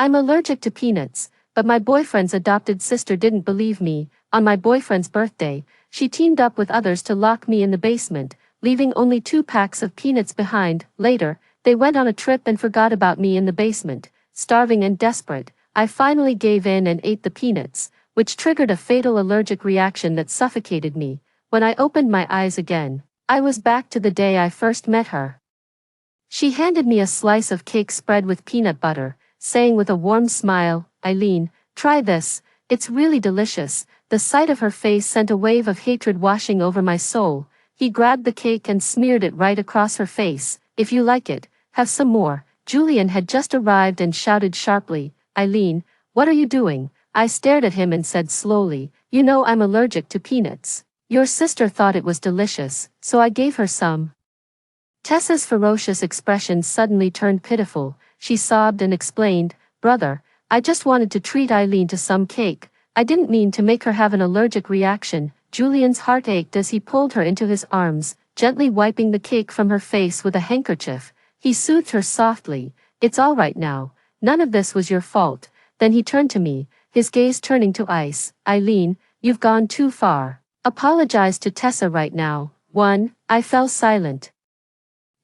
I'm allergic to peanuts, but my boyfriend's adopted sister didn't believe me. On my boyfriend's birthday, she teamed up with others to lock me in the basement, leaving only 2 packs of peanuts behind. Later, they went on a trip and forgot about me in the basement. Starving and desperate, I finally gave in and ate the peanuts, which triggered a fatal allergic reaction that suffocated me. When I opened my eyes again, I was back to the day I first met her. She handed me a slice of cake spread with peanut butter, saying with a warm smile, "Eileen, try this, it's really delicious." The sight of her face sent a wave of hatred washing over my soul. He grabbed the cake and smeared it right across her face. "If you like it, have some more." Julian had just arrived and shouted sharply, "Eileen, what are you doing?" I stared at him and said slowly, "You know I'm allergic to peanuts. Your sister thought it was delicious, so I gave her some." Tessa's ferocious expression suddenly turned pitiful. She sobbed and explained, "Brother, I just wanted to treat Eileen to some cake. I didn't mean to make her have an allergic reaction." Julian's heart ached as he pulled her into his arms, gently wiping the cake from her face with a handkerchief. He soothed her softly, "It's all right now. None of this was your fault." Then he turned to me, his gaze turning to ice. "Eileen, you've gone too far. Apologize to Tessa right now." I fell silent.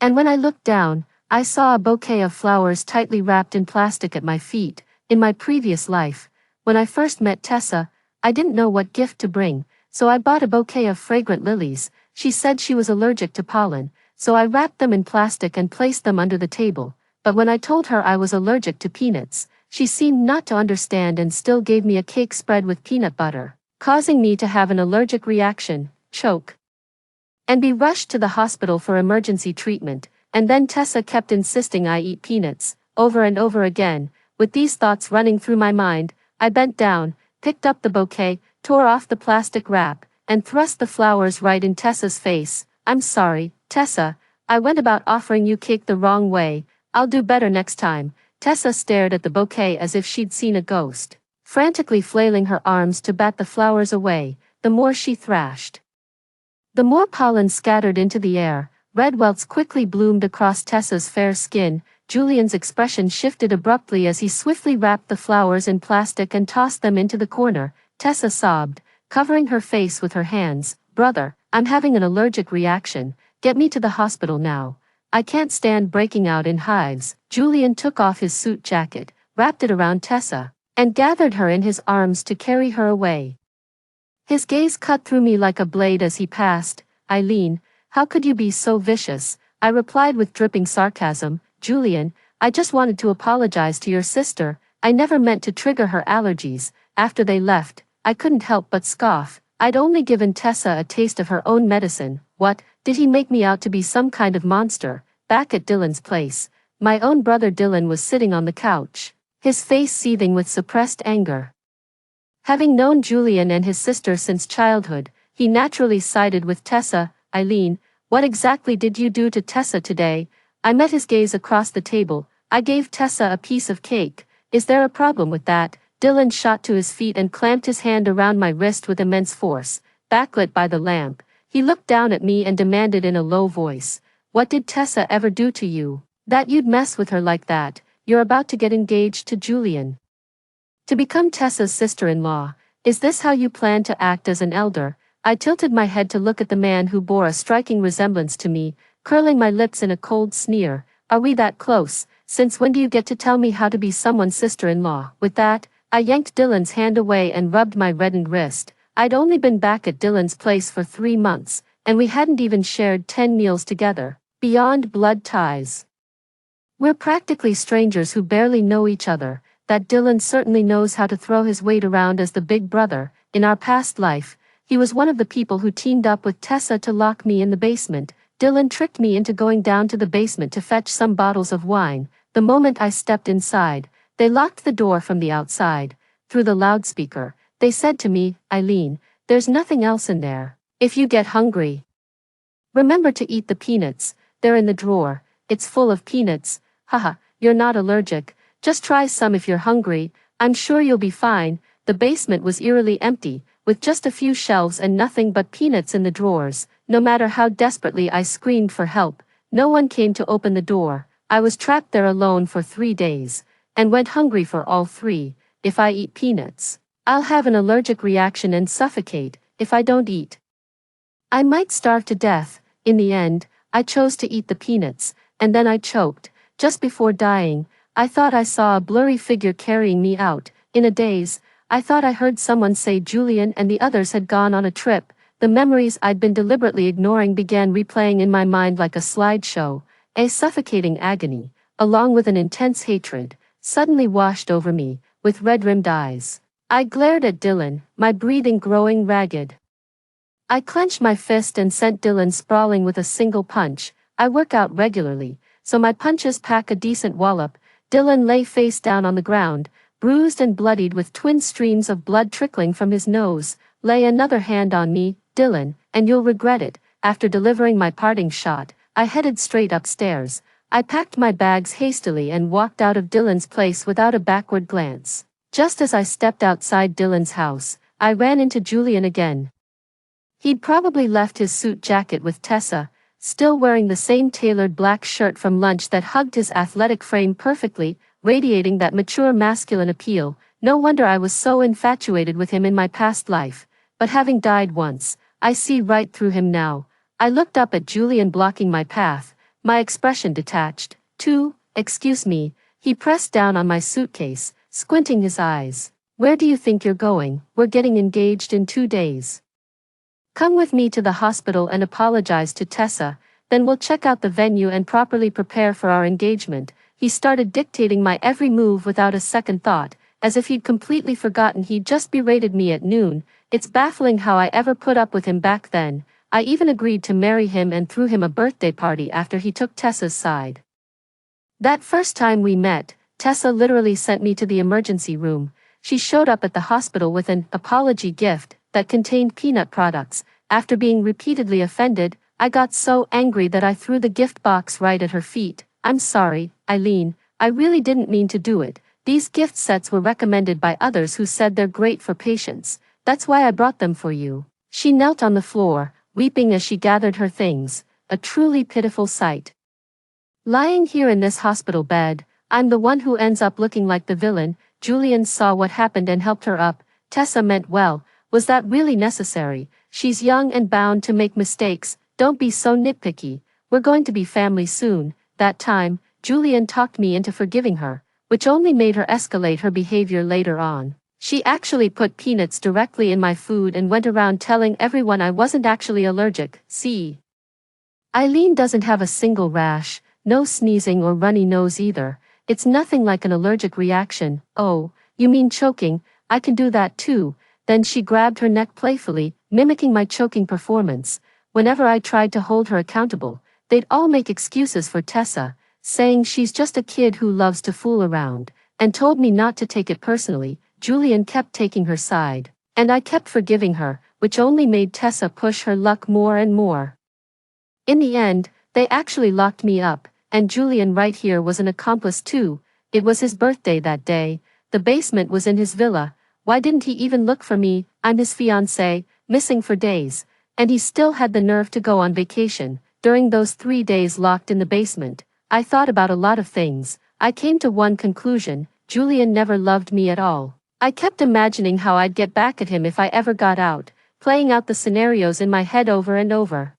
And when I looked down, I saw a bouquet of flowers tightly wrapped in plastic at my feet. In my previous life, when I first met Tessa, I didn't know what gift to bring, so I bought a bouquet of fragrant lilies. She said she was allergic to pollen, so I wrapped them in plastic and placed them under the table. But when I told her I was allergic to peanuts, she seemed not to understand and still gave me a cake spread with peanut butter, causing me to have an allergic reaction, choke, and be rushed to the hospital for emergency treatment. And then Tessa kept insisting I eat peanuts, over and over again. With these thoughts running through my mind, I bent down, picked up the bouquet, tore off the plastic wrap, and thrust the flowers right in Tessa's face. "I'm sorry, Tessa, I went about offering you cake the wrong way. I'll do better next time." Tessa stared at the bouquet as if she'd seen a ghost, frantically flailing her arms to bat the flowers away. The more she thrashed, the more pollen scattered into the air. Red welts quickly bloomed across Tessa's fair skin. Julian's expression shifted abruptly as he swiftly wrapped the flowers in plastic and tossed them into the corner. Tessa sobbed, covering her face with her hands. "Brother, I'm having an allergic reaction. Get me to the hospital now. I can't stand breaking out in hives." Julian took off his suit jacket, wrapped it around Tessa, and gathered her in his arms to carry her away. His gaze cut through me like a blade as he passed. "Eileen, how could you be so vicious?" I replied with dripping sarcasm. "Julian, I just wanted to apologize to your sister. I never meant to trigger her allergies." After they left, I couldn't help but scoff. I'd only given Tessa a taste of her own medicine. What, did he make me out to be some kind of monster? Back at Dylan's place, my own brother Dylan was sitting on the couch, his face seething with suppressed anger. Having known Julian and his sister since childhood, he naturally sided with Tessa. "Eileen, what exactly did you do to Tessa today?" I met his gaze across the table. "I gave Tessa a piece of cake. Is there a problem with that?" Dylan shot to his feet and clamped his hand around my wrist with immense force. Backlit by the lamp, he looked down at me and demanded in a low voice, "What did Tessa ever do to you, that you'd mess with her like that? You're about to get engaged to Julian, to become Tessa's sister-in-law. Is this how you plan to act as an elder?" I tilted my head to look at the man who bore a striking resemblance to me, curling my lips in a cold sneer. "Are we that close? Since when do you get to tell me how to be someone's sister-in-law?" With that, I yanked Dylan's hand away and rubbed my reddened wrist. I'd only been back at Dylan's place for 3 months, and we hadn't even shared 10 meals together, beyond blood ties. We're practically strangers who barely know each other. That Dylan certainly knows how to throw his weight around as the big brother. In our past life, he was one of the people who teamed up with Tessa to lock me in the basement. Dylan tricked me into going down to the basement to fetch some bottles of wine. The moment I stepped inside, they locked the door from the outside. Through the loudspeaker, they said to me, "Eileen, there's nothing else in there. If you get hungry, remember to eat the peanuts. They're in the drawer. It's full of peanuts. Haha, you're not allergic. Just try some if you're hungry. I'm sure you'll be fine." The basement was eerily empty, with just a few shelves and nothing but peanuts in the drawers. No matter how desperately I screamed for help, no one came to open the door. I was trapped there alone for 3 days. and went hungry for all three. If I eat peanuts, I'll have an allergic reaction and suffocate. If I don't eat, I might starve to death. In the end, I chose to eat the peanuts, and then I choked. Just before dying, I thought I saw a blurry figure carrying me out. In a daze, I thought I heard someone say Julian and the others had gone on a trip. The memories I'd been deliberately ignoring began replaying in my mind like a slideshow. A suffocating agony, along with an intense hatred, suddenly washed over me, with red-rimmed eyes. I glared at Dylan, my breathing growing ragged. I clenched my fist and sent Dylan sprawling with a single punch. I work out regularly, so my punches pack a decent wallop. Dylan lay face down on the ground, bruised and bloodied with twin streams of blood trickling from his nose. Lay another hand on me, Dylan, and you'll regret it. After delivering my parting shot, I headed straight upstairs. I packed my bags hastily and walked out of Dylan's place without a backward glance. Just as I stepped outside Dylan's house, I ran into Julian again. He'd probably left his suit jacket with Tessa, still wearing the same tailored black shirt from lunch that hugged his athletic frame perfectly, radiating that mature masculine appeal. No wonder I was so infatuated with him in my past life, but having died once, I see right through him now. I looked up at Julian blocking my path, my expression detached. Excuse me, he pressed down on my suitcase, squinting his eyes. Where do you think you're going? We're getting engaged in 2 days. Come with me to the hospital and apologize to Tessa, then we'll check out the venue and properly prepare for our engagement. He started dictating my every move without a second thought, as if he'd completely forgotten he'd just berated me at noon. It's baffling how I ever put up with him back then. I even agreed to marry him and threw him a birthday party after he took Tessa's side. That first time we met, Tessa literally sent me to the emergency room. She showed up at the hospital with an apology gift that contained peanut products. After being repeatedly offended, I got so angry that I threw the gift box right at her feet. I'm sorry, Eileen, I really didn't mean to do it. These gift sets were recommended by others who said they're great for patients. That's why I brought them for you. She knelt on the floor, weeping as she gathered her things, a truly pitiful sight. Lying here in this hospital bed, I'm the one who ends up looking like the villain. Julian saw what happened and helped her up. Tessa meant well. Was that really necessary? She's young and bound to make mistakes. Don't be so nitpicky. We're going to be family soon. That time, Julian talked me into forgiving her, which only made her escalate her behavior later on. She actually put peanuts directly in my food and went around telling everyone I wasn't actually allergic. See? Eileen doesn't have a single rash, no sneezing or runny nose either. It's nothing like an allergic reaction. Oh, you mean choking? I can do that too. Then she grabbed her neck playfully, mimicking my choking performance. Whenever I tried to hold her accountable, they'd all make excuses for Tessa, saying she's just a kid who loves to fool around, and told me not to take it personally. Julian kept taking her side, and I kept forgiving her, which only made Tessa push her luck more and more. In the end, they actually locked me up, and Julian right here was an accomplice too. It was his birthday that day. The basement was in his villa. Why didn't he even look for me? I'm his fiancée, missing for days, and he still had the nerve to go on vacation. During those 3 days locked in the basement, I thought about a lot of things. I came to one conclusion: Julian never loved me at all. I kept imagining how I'd get back at him if I ever got out, playing out the scenarios in my head over and over.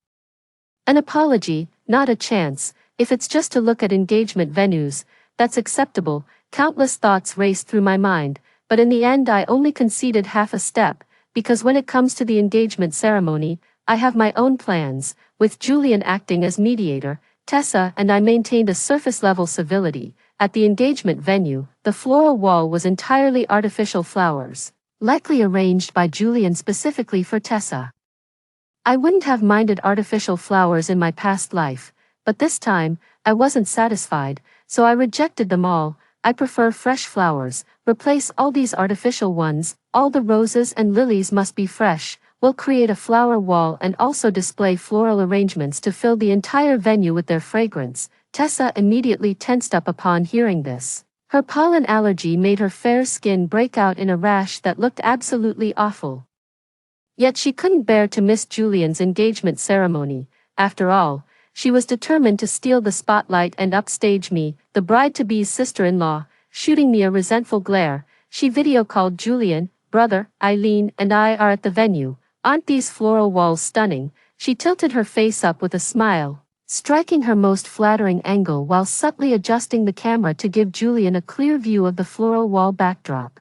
An apology, not a chance. If it's just to look at engagement venues, that's acceptable. Countless thoughts raced through my mind, but in the end I only conceded half a step, because when it comes to the engagement ceremony, I have my own plans. With Julian acting as mediator, Tessa and I maintained a surface-level civility. At the engagement venue, the floral wall was entirely artificial flowers, likely arranged by Julian specifically for Tessa. I wouldn't have minded artificial flowers in my past life, but this time, I wasn't satisfied, so I rejected them all. I prefer fresh flowers. Replace all these artificial ones. All the roses and lilies must be fresh. We'll create a flower wall and also display floral arrangements to fill the entire venue with their fragrance. Tessa immediately tensed up upon hearing this. Her pollen allergy made her fair skin break out in a rash that looked absolutely awful. Yet she couldn't bear to miss Julian's engagement ceremony. After all, she was determined to steal the spotlight and upstage me, the bride-to-be's sister-in-law. shooting me a resentful glare. She video called Julian, brother, Eileen, and I are at the venue. Aren't these floral walls stunning? She tilted her face up with a smile, striking her most flattering angle while subtly adjusting the camera to give Julian a clear view of the floral wall backdrop.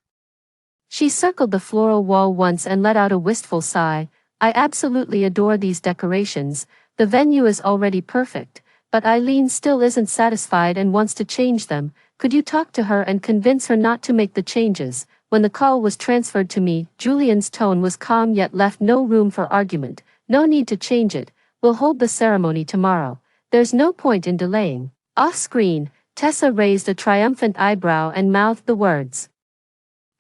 She circled the floral wall once and let out a wistful sigh. I absolutely adore these decorations. The venue is already perfect, but Eileen still isn't satisfied and wants to change them. Could you talk to her and convince her not to make the changes? When the call was transferred to me, Julian's tone was calm yet left no room for argument. No need to change it. We'll hold the ceremony tomorrow. There's no point in delaying. Off-screen, Tessa raised a triumphant eyebrow and mouthed the words,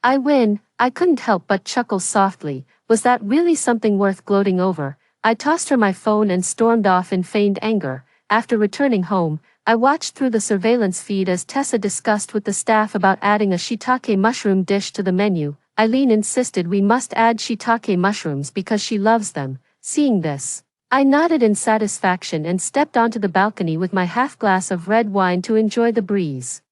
"I win." I couldn't help but chuckle softly. Was that really something worth gloating over? I tossed her my phone and stormed off in feigned anger. After returning home, I watched through the surveillance feed as Tessa discussed with the staff about adding a shiitake mushroom dish to the menu. Eileen insisted we must add shiitake mushrooms because she loves them. Seeing this, I nodded in satisfaction and stepped onto the balcony with my half glass of red wine to enjoy the breeze.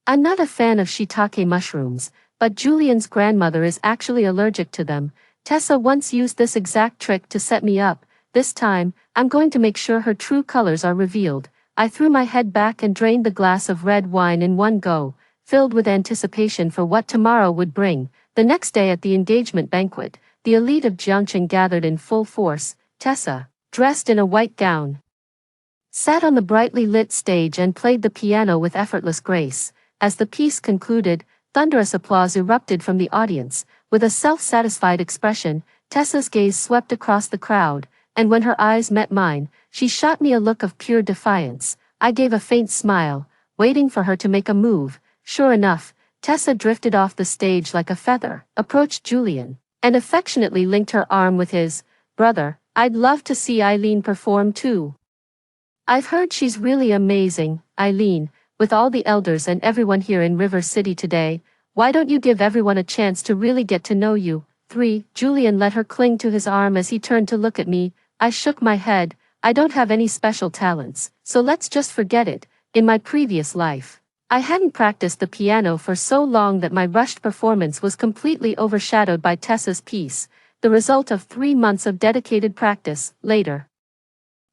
I'm not a fan of shiitake mushrooms, but Julian's grandmother is actually allergic to them. Tessa once used this exact trick to set me up. This time, I'm going to make sure her true colors are revealed. I threw my head back and drained the glass of red wine in one go, filled with anticipation for what tomorrow would bring. The next day at the engagement banquet, the elite of Jiangqing gathered in full force. Tessa, dressed in a white gown, sat on the brightly lit stage and played the piano with effortless grace. As the piece concluded, thunderous applause erupted from the audience. With a self-satisfied expression, Tessa's gaze swept across the crowd, and when her eyes met mine, she shot me a look of pure defiance. I gave a faint smile, waiting for her to make a move. Sure enough, Tessa drifted off the stage like a feather, approached Julian, and affectionately linked her arm with his. "Brother, I'd love to see Eileen perform too. I've heard she's really amazing." "Eileen, with all the elders and everyone here in River City today, why don't you give everyone a chance to really get to know you?" 3. Julian let her cling to his arm as he turned to look at me. I shook my head. "I don't have any special talents, so let's just forget it. In my previous life, I hadn't practiced the piano for so long that my rushed performance was completely overshadowed by Tessa's piece, the result of 3 months of dedicated practice." Later,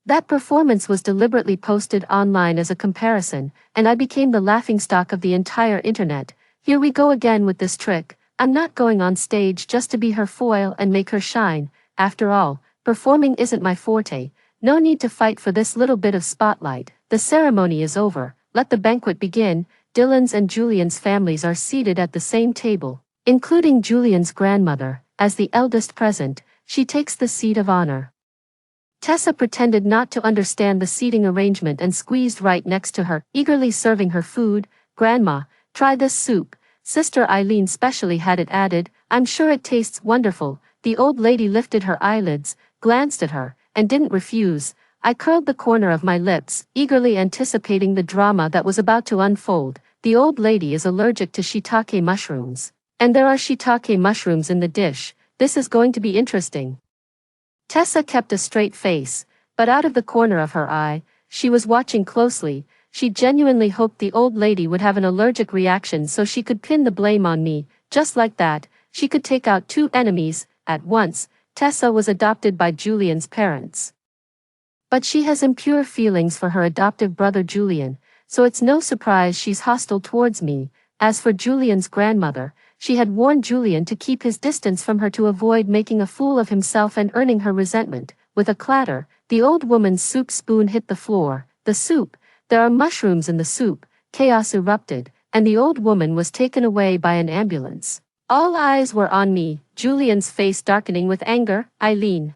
that performance was deliberately posted online as a comparison, and I became the laughingstock of the entire internet. Here we go again with this trick. I'm not going on stage just to be her foil and make her shine. After all, performing isn't my forte. No need to fight for this little bit of spotlight. The ceremony is over. Let the banquet begin. Dylan's and Julian's families are seated at the same table, including Julian's grandmother. As the eldest present, she takes the seat of honor. Tessa pretended not to understand the seating arrangement and squeezed right next to her, eagerly serving her food. "Grandma, try this soup. Sister Eileen specially had it added. I'm sure it tastes wonderful." The old lady lifted her eyelids, glanced at her, and didn't refuse. I curled the corner of my lips, eagerly anticipating the drama that was about to unfold. The old lady is allergic to shiitake mushrooms, and there are shiitake mushrooms in the dish. This is going to be interesting. Tessa kept a straight face, but out of the corner of her eye, she was watching closely. She genuinely hoped the old lady would have an allergic reaction so she could pin the blame on me. Just like that, she could take out 2 enemies at once. Tessa was adopted by Julian's parents, but she has impure feelings for her adoptive brother Julian, so it's no surprise she's hostile towards me. As for Julian's grandmother, she had warned Julian to keep his distance from her to avoid making a fool of himself and earning her resentment. With a clatter, the old woman's soup spoon hit the floor. The soup. There are mushrooms in the soup. Chaos erupted, and the old woman was taken away by an ambulance. All eyes were on me, Julian's face darkening with anger. "Eileen,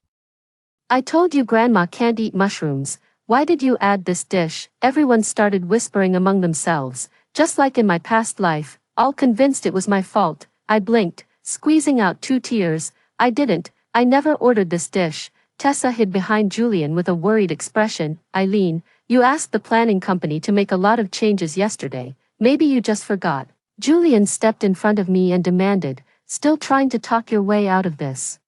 I told you Grandma can't eat mushrooms. Why did you add this dish?" Everyone started whispering among themselves, just like in my past life, all convinced it was my fault. I blinked, squeezing out 2 tears. "I didn't. I never ordered this dish." Tessa hid behind Julian with a worried expression. "Eileen, you asked the planning company to make a lot of changes yesterday. Maybe you just forgot." Julian stepped in front of me and demanded, "Still trying to talk your way out of this?"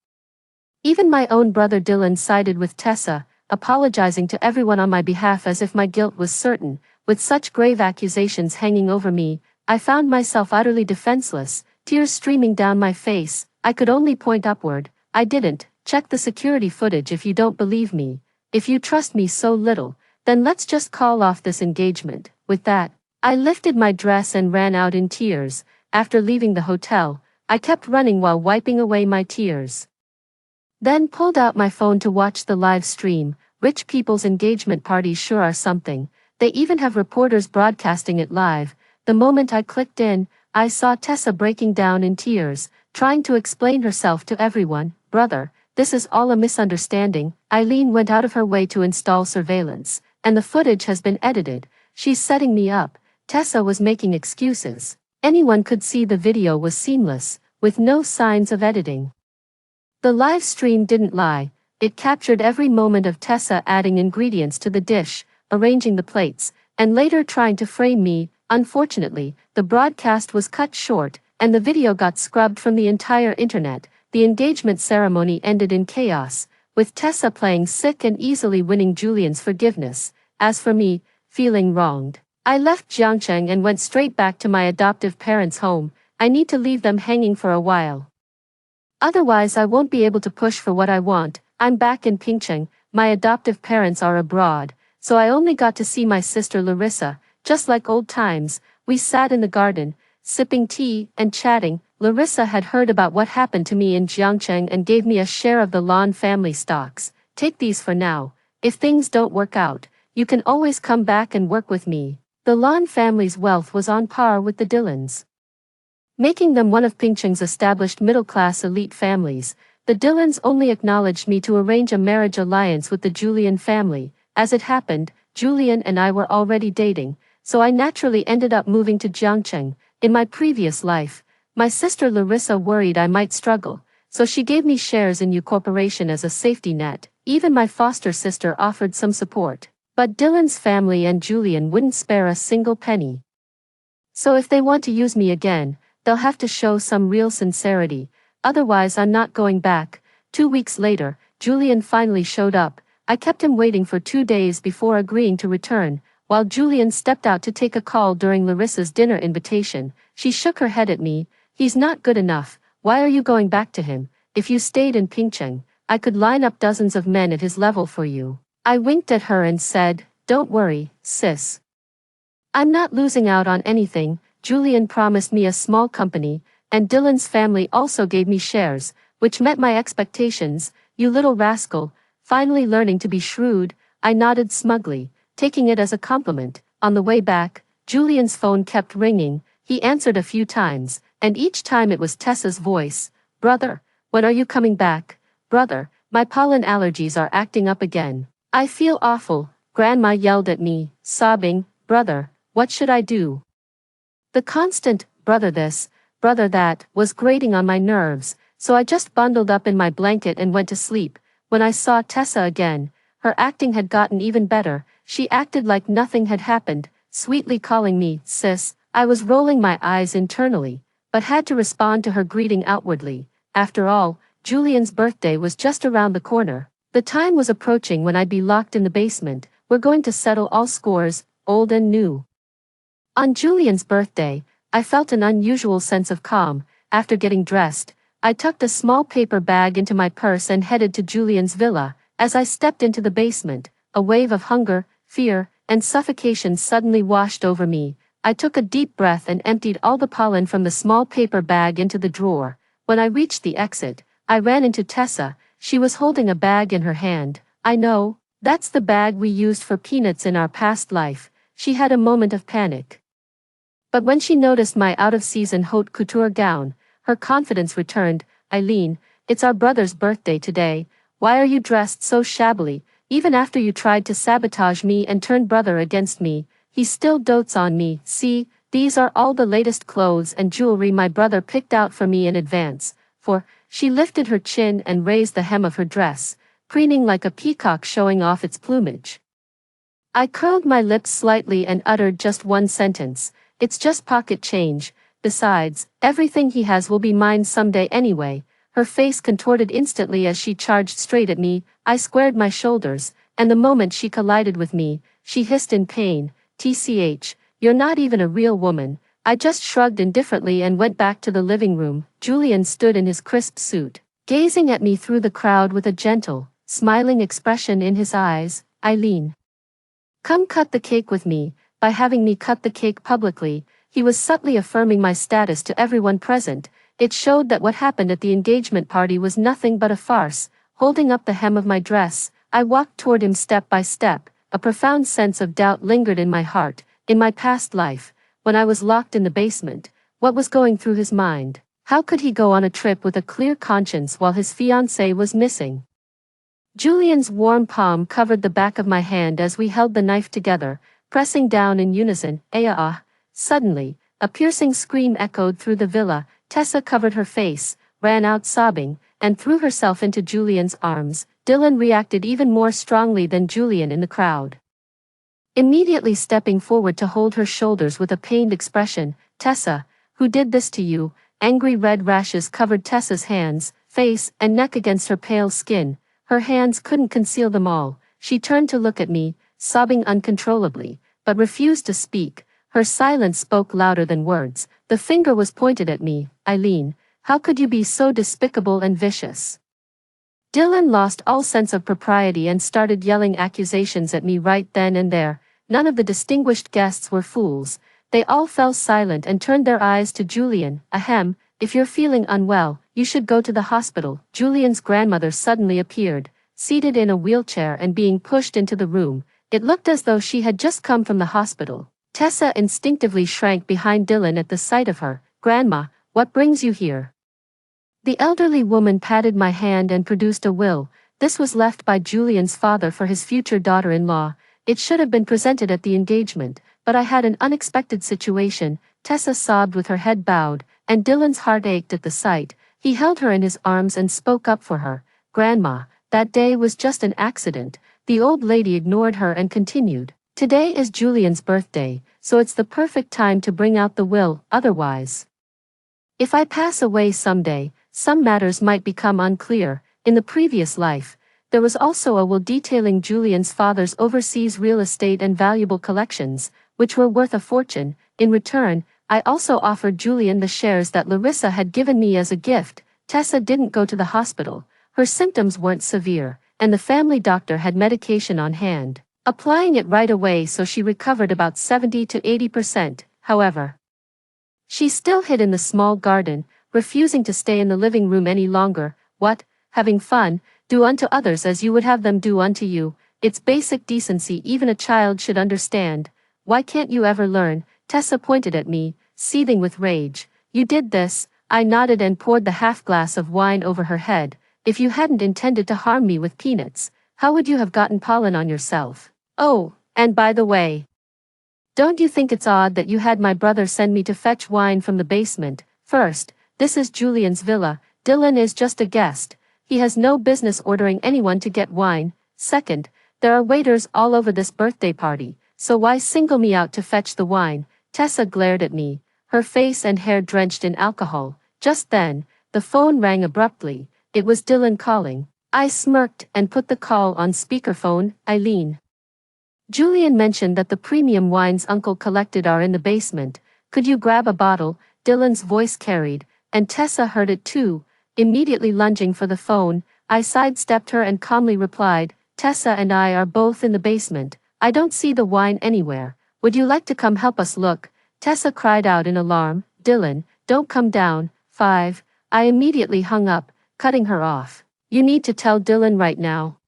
Even my own brother Dylan sided with Tessa, apologizing to everyone on my behalf as if my guilt was certain. With such grave accusations hanging over me, I found myself utterly defenseless, tears streaming down my face. I could only point upward. I didn't. Check the security footage if you don't believe me. If you trust me so little, then let's just call off this engagement. With that, I lifted my dress and ran out in tears. After leaving the hotel, I kept running while wiping away my tears. Then pulled out my phone to watch the live stream. Rich people's engagement parties sure are something. They even have reporters broadcasting it live. The moment I clicked in, I saw Tessa breaking down in tears, trying to explain herself to everyone. Brother, this is all a misunderstanding. Eileen went out of her way to install surveillance, and the footage has been edited. She's setting me up. Tessa was making excuses. Anyone could see the video was seamless, with no signs of editing. The live stream didn't lie. It captured every moment of Tessa adding ingredients to the dish, arranging the plates, and later trying to frame me. Unfortunately, the broadcast was cut short, and the video got scrubbed from the entire internet. The engagement ceremony ended in chaos, with Tessa playing sick and easily winning Julian's forgiveness. As for me, feeling wronged, I left Jiangcheng and went straight back to my adoptive parents' home. I need to leave them hanging for a while. Otherwise I won't be able to push for what I want. I'm back in Pingcheng, my adoptive parents are abroad, so I only got to see my sister Larissa. Just like old times, we sat in the garden, sipping tea and chatting. Larissa had heard about what happened to me in Jiangcheng and gave me a share of the Lan family stocks. Take these for now. If things don't work out, you can always come back and work with me. The Lan family's wealth was on par with the Dillons, making them one of Pingcheng's established middle-class elite families. The Dillons only acknowledged me to arrange a marriage alliance with the Julian family. As it happened, Julian and I were already dating, so I naturally ended up moving to Jiangcheng. In my previous life, my sister Larissa worried I might struggle, so she gave me shares in U Corporation as a safety net. Even my foster sister offered some support, but Dylan's family and Julian wouldn't spare a single penny. So if they want to use me again, they'll have to show some real sincerity, otherwise I'm not going back. 2 weeks later, Julian finally showed up. I kept him waiting for 2 days before agreeing to return. While Julian stepped out to take a call during Larissa's dinner invitation, she shook her head at me. He's not good enough. Why are you going back to him? If you stayed in Pingcheng, I could line up dozens of men at his level for you. I winked at her and said, don't worry, sis. I'm not losing out on anything. Julian promised me a small company, and Dylan's family also gave me shares, which met my expectations. You little rascal, finally learning to be shrewd. I nodded smugly, taking it as a compliment. On the way back, Julian's phone kept ringing. He answered a few times, and each time it was Tessa's voice. Brother, when are you coming back? Brother, my pollen allergies are acting up again. I feel awful. Grandma yelled at me, sobbing. Brother, what should I do? The constant, brother this, brother that, was grating on my nerves, so I just bundled up in my blanket and went to sleep. When I saw Tessa again, her acting had gotten even better. She acted like nothing had happened, sweetly calling me, sis. I was rolling my eyes internally, but had to respond to her greeting outwardly. After all, Julian's birthday was just around the corner. The time was approaching when I'd be locked in the basement. We're going to settle all scores, old and new. On Julian's birthday, I felt an unusual sense of calm. After getting dressed, I tucked a small paper bag into my purse and headed to Julian's villa. As I stepped into the basement, a wave of hunger, fear, and suffocation suddenly washed over me. I took a deep breath and emptied all the pollen from the small paper bag into the drawer. When I reached the exit, I ran into Tessa. She was holding a bag in her hand. I know, that's the bag we used for peanuts in our past life. She had a moment of panic. But when she noticed my out-of-season haute couture gown, her confidence returned. Eileen, it's our brother's birthday today. Why are you dressed so shabbily? Even after you tried to sabotage me and turn brother against me, he still dotes on me. See, these are all the latest clothes and jewelry my brother picked out for me in advance. For, she lifted her chin and raised the hem of her dress, preening like a peacock showing off its plumage. I curled my lips slightly and uttered just one sentence. It's just pocket change. Besides, everything he has will be mine someday anyway. Her face contorted instantly as she charged straight at me. I squared my shoulders, and the moment she collided with me, she hissed in pain, "TCH, you're not even a real woman." I just shrugged indifferently and went back to the living room. Julian stood in his crisp suit, gazing at me through the crowd with a gentle, smiling expression in his eyes. Eileen, come cut the cake with me. By having me cut the cake publicly, he was subtly affirming my status to everyone present. It showed that what happened at the engagement party was nothing but a farce. Holding up the hem of my dress, I walked toward him step by step. A profound sense of doubt lingered in my heart. In my past life, when I was locked in the basement, what was going through his mind? How could he go on a trip with a clear conscience while his fiancée was missing? Julian's warm palm covered the back of my hand as we held the knife together, pressing down in unison. Suddenly, a piercing scream echoed through the villa. Tessa covered her face, ran out sobbing, and threw herself into Julian's arms. Dylan reacted even more strongly than Julian in the crowd, immediately stepping forward to hold her shoulders with a pained expression. Tessa, who did this to you? Angry red rashes covered Tessa's hands, face, and neck against her pale skin. Her hands couldn't conceal them all. She turned to look at me, sobbing uncontrollably, but refused to speak. Her silence spoke louder than words. The finger was pointed at me. Eileen, how could you be so despicable and vicious? Dylan lost all sense of propriety and started yelling accusations at me right then and there. None of the distinguished guests were fools. They all fell silent and turned their eyes to Julian. Ahem, if you're feeling unwell, you should go to the hospital. Julian's grandmother suddenly appeared, seated in a wheelchair and being pushed into the room. It looked as though she had just come from the hospital. Tessa instinctively shrank behind Dylan at the sight of her. Grandma, what brings you here? The elderly woman patted my hand and produced a will. This was left by Julian's father for his future daughter-in-law. It should have been presented at the engagement, but I had an unexpected situation. Tessa sobbed with her head bowed, and Dylan's heart ached at the sight. He held her in his arms and spoke up for her. Grandma, that day was just an accident. The old lady ignored her and continued. Today is Julian's birthday, so it's the perfect time to bring out the will. Otherwise, if I pass away someday, some matters might become unclear. In the previous life, there was also a will detailing Julian's father's overseas real estate and valuable collections, which were worth a fortune. In return, I also offered Julian the shares that Larissa had given me as a gift. Tessa didn't go to the hospital. Her symptoms weren't severe, and the family doctor had medication on hand, applying it right away, so she recovered about 70 to 80%. However, she still hid in the small garden, refusing to stay in the living room any longer. What? Having fun? Do unto others as you would have them do unto you. It's basic decency even a child should understand. Why can't you ever learn? Tessa pointed at me, seething with rage. You did this. I nodded and poured the half glass of wine over her head. If you hadn't intended to harm me with peanuts, how would you have gotten pollen on yourself? Oh, and by the way, don't you think it's odd that you had my brother send me to fetch wine from the basement? First, this is Julian's villa. Dylan is just a guest. He has no business ordering anyone to get wine. Second, there are waiters all over this birthday party, so why single me out to fetch the wine? Tessa glared at me, her face and hair drenched in alcohol. Just then, the phone rang abruptly. It was Dylan calling. I smirked and put the call on speakerphone. Eileen, Julian mentioned that the premium wines Uncle collected are in the basement. Could you grab a bottle? Dylan's voice carried, and Tessa heard it too. Immediately lunging for the phone, I sidestepped her and calmly replied, Tessa and I are both in the basement. I don't see the wine anywhere. Would you like to come help us look? Tessa cried out in alarm. Dylan, don't come down. 5. I immediately hung up, cutting her off. You need to tell Dylan right now,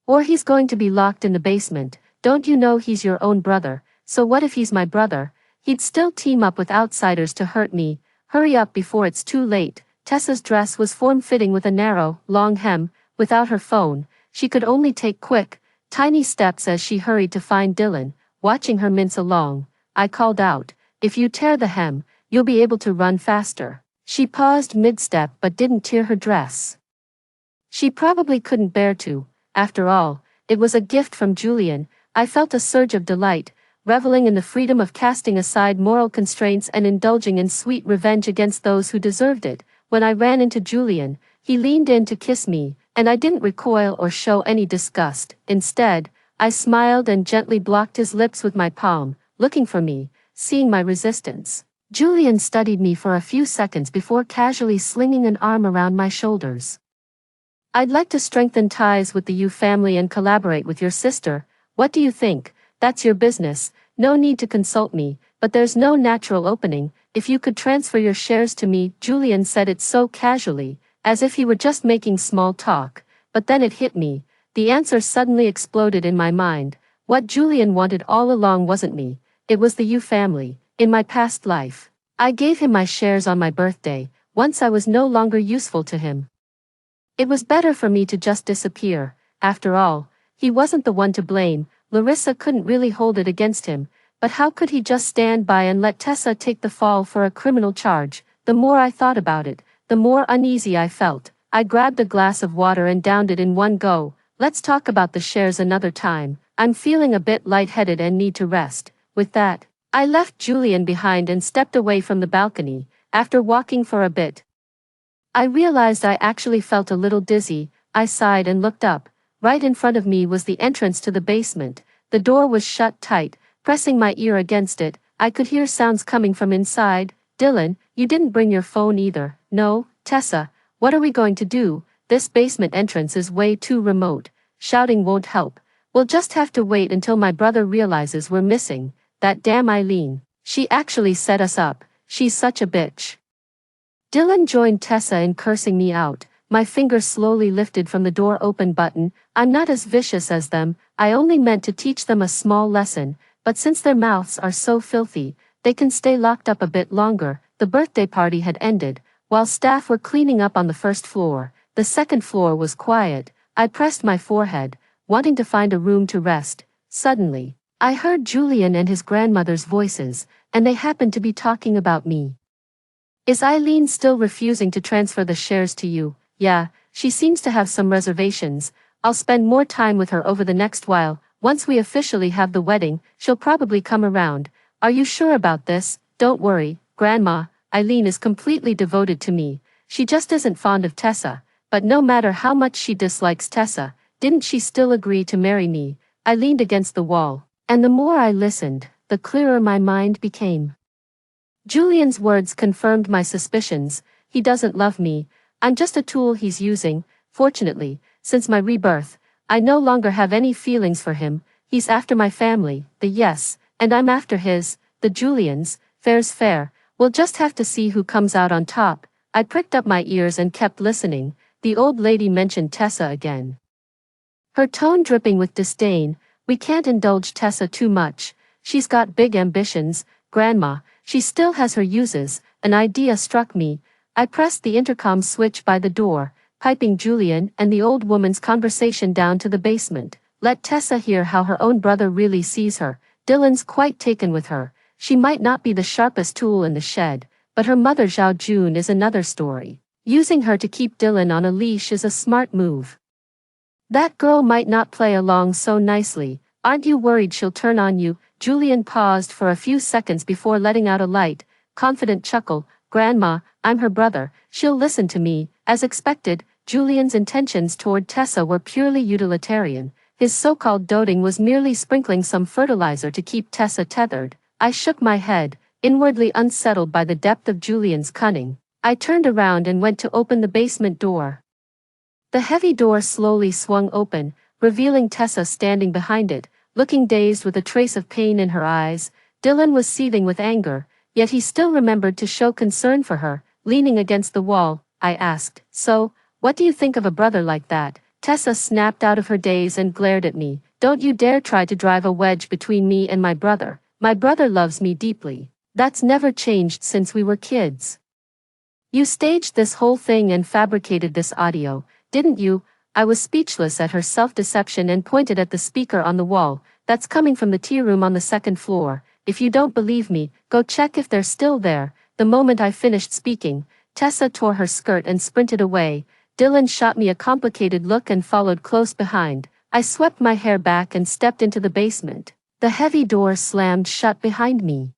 or he's going to be locked in the basement. Don't you know he's your own brother? So what if he's my brother? He'd still team up with outsiders to hurt me. Hurry up before it's too late. Tessa's dress was form-fitting with a narrow, long hem. Without her phone, she could only take quick, tiny steps as she hurried to find Dylan. Watching her mince along, I called out, if you tear the hem, you'll be able to run faster. She paused mid-step but didn't tear her dress. She probably couldn't bear to. After all, it was a gift from Julian. I felt a surge of delight, reveling in the freedom of casting aside moral constraints and indulging in sweet revenge against those who deserved it. When I ran into Julian, he leaned in to kiss me, and I didn't recoil or show any disgust. Instead, I smiled and gently blocked his lips with my palm, looking for me. Seeing my resistance, Julian studied me for a few seconds before casually slinging an arm around my shoulders. I'd like to strengthen ties with the Yu family and collaborate with your sister. What do you think? That's your business. No need to consult me, but there's no natural opening. If you could transfer your shares to me, Julian said it so casually, as if he were just making small talk. But then it hit me. The answer suddenly exploded in my mind. What Julian wanted all along wasn't me. It was the Yu family. In my past life, I gave him my shares on my birthday, once I was no longer useful to him. It was better for me to just disappear. After all, he wasn't the one to blame. Larissa couldn't really hold it against him, but how could he just stand by and let Tessa take the fall for a criminal charge? The more I thought about it, the more uneasy I felt. I grabbed a glass of water and downed it in one go. Let's talk about the shares another time. I'm feeling a bit lightheaded and need to rest. With that, I left Julian behind and stepped away from the balcony. After walking for a bit, I realized I actually felt a little dizzy. I sighed and looked up. Right in front of me was the entrance to the basement. The door was shut tight. Pressing my ear against it, I could hear sounds coming from inside. Dylan, you didn't bring your phone either. No, Tessa, what are we going to do? This basement entrance is way too remote. Shouting won't help. We'll just have to wait until my brother realizes we're missing. That damn Eileen. She actually set us up. She's such a bitch. Dylan joined Tessa in cursing me out. My finger slowly lifted from the door open button. I'm not as vicious as them. I only meant to teach them a small lesson, but since their mouths are so filthy, they can stay locked up a bit longer. The birthday party had ended, while staff were cleaning up on the first floor. The second floor was quiet. I pressed my forehead, wanting to find a room to rest. Suddenly, I heard Julian and his grandmother's voices, and they happened to be talking about me. Is Eileen still refusing to transfer the shares to you? Yeah, she seems to have some reservations. I'll spend more time with her over the next while. Once we officially have the wedding, she'll probably come around. Are you sure about this? Don't worry, Grandma. Eileen is completely devoted to me. She just isn't fond of Tessa. But no matter how much she dislikes Tessa, didn't she still agree to marry me? I leaned against the wall, and the more I listened, the clearer my mind became. Julian's words confirmed my suspicions. He doesn't love me. I'm just a tool he's using. Fortunately, since my rebirth, I no longer have any feelings for him. He's after my family, the Yes, and I'm after his, the Julians. Fair's fair. We'll just have to see who comes out on top. I pricked up my ears and kept listening. The old lady mentioned Tessa again, her tone dripping with disdain. We can't indulge Tessa too much. She's got big ambitions, Grandma. She still has her uses. An idea struck me. I pressed the intercom switch by the door, piping Julian and the old woman's conversation down to the basement. Let Tessa hear how her own brother really sees her. Dylan's quite taken with her. She might not be the sharpest tool in the shed, but her mother Zhao Jun is another story. Using her to keep Dylan on a leash is a smart move. That girl might not play along so nicely. Aren't you worried she'll turn on you? Julian paused for a few seconds before letting out a light, confident chuckle. Grandma, I'm her brother. She'll listen to me. As expected, Julian's intentions toward Tessa were purely utilitarian. His so-called doting was merely sprinkling some fertilizer to keep Tessa tethered. I shook my head, inwardly unsettled by the depth of Julian's cunning. I turned around and went to open the basement door. The heavy door slowly swung open, revealing Tessa standing behind it, looking dazed with a trace of pain in her eyes. Dylan was seething with anger, yet he still remembered to show concern for her. Leaning against the wall, I asked, "So, what do you think of a brother like that?" Tessa snapped out of her daze and glared at me. "Don't you dare try to drive a wedge between me and my brother. My brother loves me deeply. That's never changed since we were kids. You staged this whole thing and fabricated this audio, didn't you?" I was speechless at her self-deception and pointed at the speaker on the wall. "That's coming from the tea room on the second floor. If you don't believe me, go check if they're still there." The moment I finished speaking, Tessa tore her skirt and sprinted away. Dylan shot me a complicated look and followed close behind. I swept my hair back and stepped into the basement. The heavy door slammed shut behind me.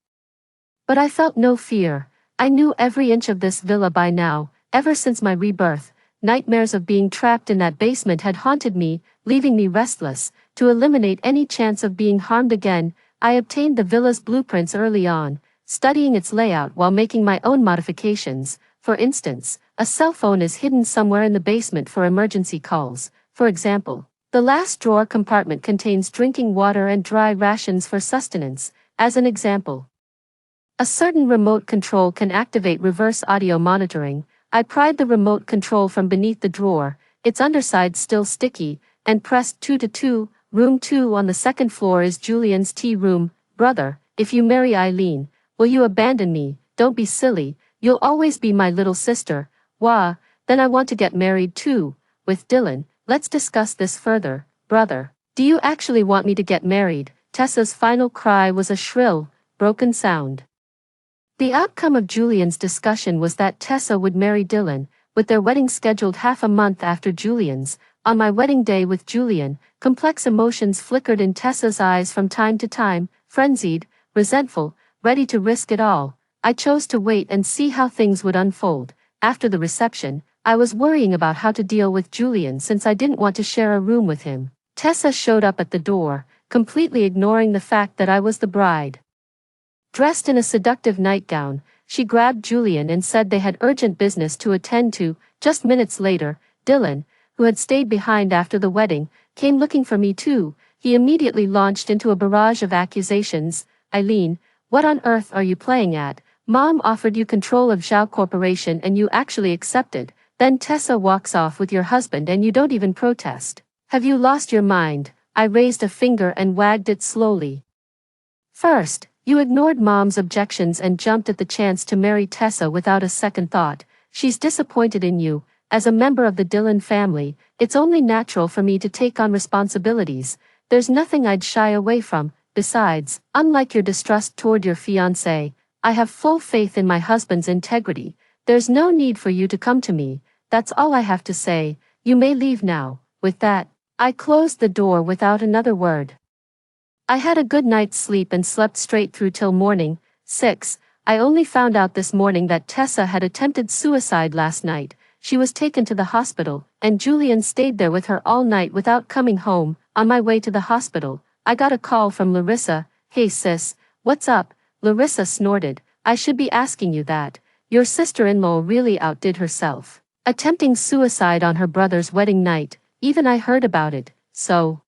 But I felt no fear. I knew every inch of this villa by now. Ever since my rebirth, nightmares of being trapped in that basement had haunted me, leaving me restless. To eliminate any chance of being harmed again, I obtained the villa's blueprints early on, studying its layout while making my own modifications. For instance, a cell phone is hidden somewhere in the basement for emergency calls. For example, the last drawer compartment contains drinking water and dry rations for sustenance, as an example. A certain remote control can activate reverse audio monitoring. I pried the remote control from beneath the drawer, its underside still sticky, and pressed 2 to 2. Room 2 on the second floor is Julian's tea room. Brother, if you marry Eileen, will you abandon me? Don't be silly, you'll always be my little sister. Wah, then I want to get married too. With Dylan, let's discuss this further. Brother, do you actually want me to get married? Tessa's final cry was a shrill, broken sound. The outcome of Julian's discussion was that Tessa would marry Dylan, with their wedding scheduled half a month after Julian's. On my wedding day with Julian, complex emotions flickered in Tessa's eyes from time to time, frenzied, resentful, ready to risk it all. I chose to wait and see how things would unfold. After the reception, I was worrying about how to deal with Julian since I didn't want to share a room with him. Tessa showed up at the door, completely ignoring the fact that I was the bride. Dressed in a seductive nightgown, she grabbed Julian and said they had urgent business to attend to. Just minutes later, Dylan, who had stayed behind after the wedding, came looking for me too. He immediately launched into a barrage of accusations. Eileen, what on earth are you playing at? Mom offered you control of Zhao Corporation and you actually accepted. Then Tessa walks off with your husband and you don't even protest. Have you lost your mind? I raised a finger and wagged it slowly. First, you ignored Mom's objections and jumped at the chance to marry Tessa without a second thought. She's disappointed in you. As a member of the Dylan family, it's only natural for me to take on responsibilities. There's nothing I'd shy away from. Besides, unlike your distrust toward your fiancé, I have full faith in my husband's integrity. There's no need for you to come to me. That's all I have to say. You may leave now. With that, I closed the door without another word. I had a good night's sleep and slept straight through till morning. 6. I only found out this morning that Tessa had attempted suicide last night. She was taken to the hospital, and Julian stayed there with her all night without coming home. On my way to the hospital, I got a call from Larissa. Hey sis, what's up? Larissa snorted. I should be asking you that. Your sister-in-law really outdid herself, attempting suicide on her brother's wedding night. Even I heard about it. So,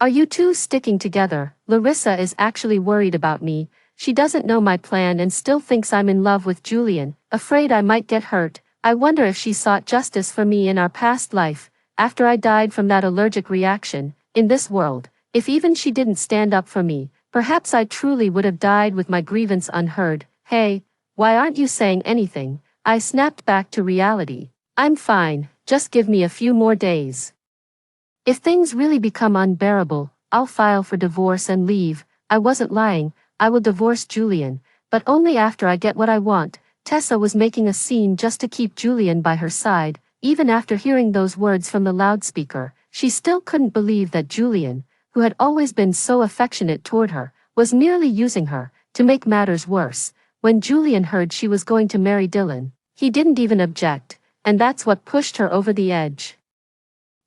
are you two sticking together? Larissa is actually worried about me. She doesn't know my plan and still thinks I'm in love with Julian, afraid I might get hurt. I wonder if she sought justice for me in our past life, after I died from that allergic reaction. In this world, if even she didn't stand up for me, perhaps I truly would have died with my grievance unheard. Hey, why aren't you saying anything? I snapped back to reality. I'm fine, just give me a few more days. If things really become unbearable, I'll file for divorce and leave. I wasn't lying, I will divorce Julian, but only after I get what I want. Tessa was making a scene just to keep Julian by her side. Even after hearing those words from the loudspeaker, she still couldn't believe that Julian, who had always been so affectionate toward her, was merely using her. To make matters worse, when Julian heard she was going to marry Dylan, he didn't even object, and that's what pushed her over the edge.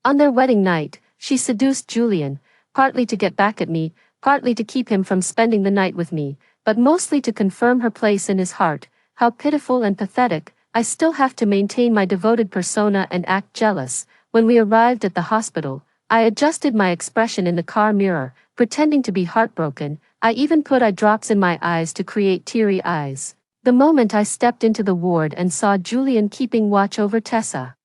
On their wedding night, she seduced Julian, partly to get back at me, partly to keep him from spending the night with me, but mostly to confirm her place in his heart. How pitiful and pathetic. I still have to maintain my devoted persona and act jealous. When we arrived at the hospital, I adjusted my expression in the car mirror, pretending to be heartbroken. I even put eye drops in my eyes to create teary eyes. The moment I stepped into the ward and saw Julian keeping watch over Tessa,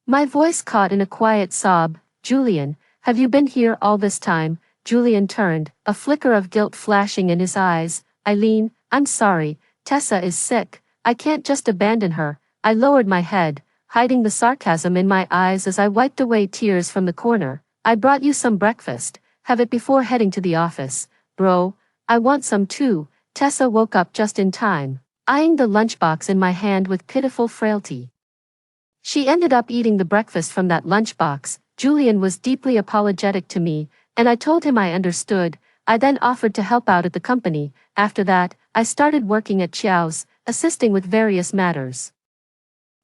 my voice caught in a quiet sob. Julian, have you been here all this time? Julian turned, a flicker of guilt flashing in his eyes. Eileen, I'm sorry, Tessa is sick. I can't just abandon her. I lowered my head, hiding the sarcasm in my eyes as I wiped away tears from the corner. I brought you some breakfast. Have it before heading to the office. Bro, I want some too. Tessa woke up just in time, eyeing the lunchbox in my hand with pitiful frailty. She ended up eating the breakfast from that lunchbox. Julian was deeply apologetic to me, and I told him I understood. I then offered to help out at the company. After that, I started working at Xiao's, assisting with various matters.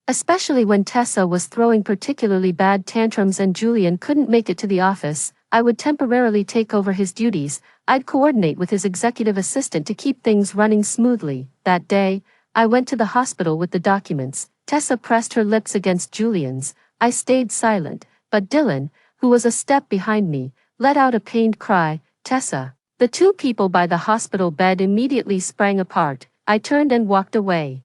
Especially when Tessa was throwing particularly bad tantrums and Julian couldn't make it to the office, I would temporarily take over his duties. I'd coordinate with his executive assistant to keep things running smoothly. That day, I went to the hospital with the documents. Tessa pressed her lips against Julian's. I stayed silent, but Dylan, who was a step behind me, let out a pained cry. Tessa. The two people by the hospital bed immediately sprang apart. I turned and walked away.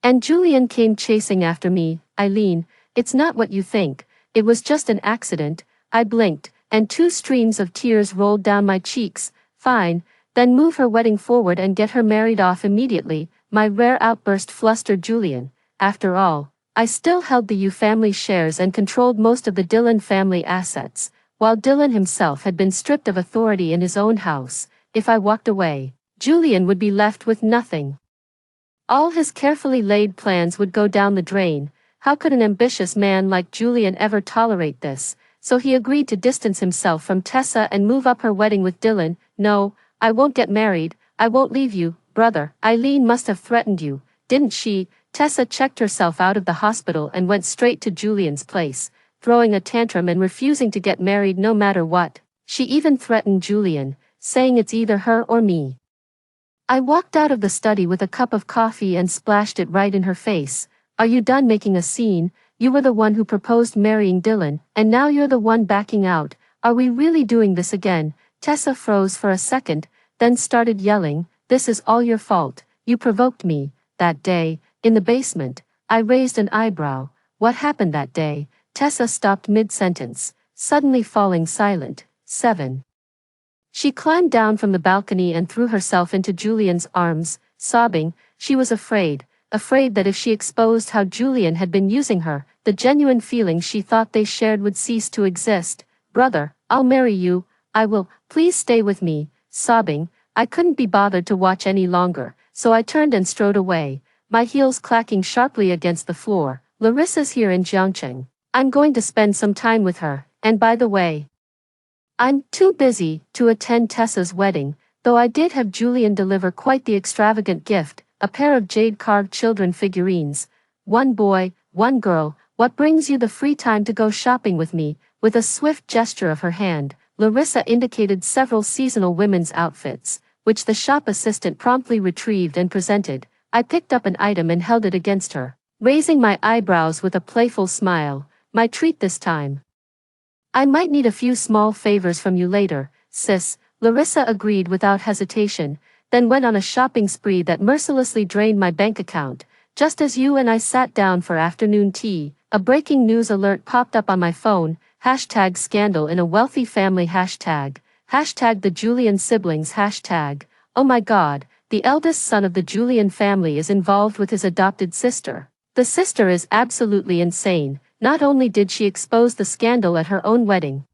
And Julian came chasing after me. Eileen, it's not what you think. It was just an accident. I blinked, and 2 streams of tears rolled down my cheeks. Fine, then move her wedding forward and get her married off immediately. My rare outburst flustered Julian. After all, I still held the Yu family shares and controlled most of the Dylan family assets, while Dylan himself had been stripped of authority in his own house. If I walked away, Julian would be left with nothing. All his carefully laid plans would go down the drain. How could an ambitious man like Julian ever tolerate this? So he agreed to distance himself from Tessa and move up her wedding with Dylan. No, I won't get married. I won't leave you, brother. Eileen must have threatened you, didn't she? Tessa checked herself out of the hospital and went straight to Julian's place, throwing a tantrum and refusing to get married no matter what. She even threatened Julian, saying it's either her or me. I walked out of the study with a cup of coffee and splashed it right in her face. Are you done making a scene? You were the one who proposed marrying Dylan, and now you're the one backing out. Are we really doing this again? Tessa froze for a second, then started yelling, this is all your fault. You provoked me. That day, in the basement, I raised an eyebrow. What happened that day? Tessa stopped mid-sentence, suddenly falling silent. 7. She climbed down from the balcony and threw herself into Julian's arms, sobbing. She was afraid that if she exposed how Julian had been using her, the genuine feelings she thought they shared would cease to exist. Brother, I'll marry you. I will. Please stay with me. Sobbing, I couldn't be bothered to watch any longer, so I turned and strode away, my heels clacking sharply against the floor. Larissa's here in Jiangcheng. I'm going to spend some time with her, and by the way, I'm too busy to attend Tessa's wedding, though I did have Julian deliver quite the extravagant gift, a pair of jade-carved children figurines. 1 boy, 1 girl. What brings you the free time to go shopping with me? With a swift gesture of her hand, Larissa indicated several seasonal women's outfits, which the shop assistant promptly retrieved and presented. I picked up an item and held it against her, raising my eyebrows with a playful smile. My treat this time. I might need a few small favors from you later, sis, Larissa agreed without hesitation, then went on a shopping spree that mercilessly drained my bank account. Just as you and I sat down for afternoon tea, a breaking news alert popped up on my phone. Hashtag scandal in a wealthy family. Hashtag the Julian siblings. Hashtag, oh my god, the eldest son of the Julian family is involved with his adopted sister. The sister is absolutely insane. Not only did she expose the scandal at her own wedding,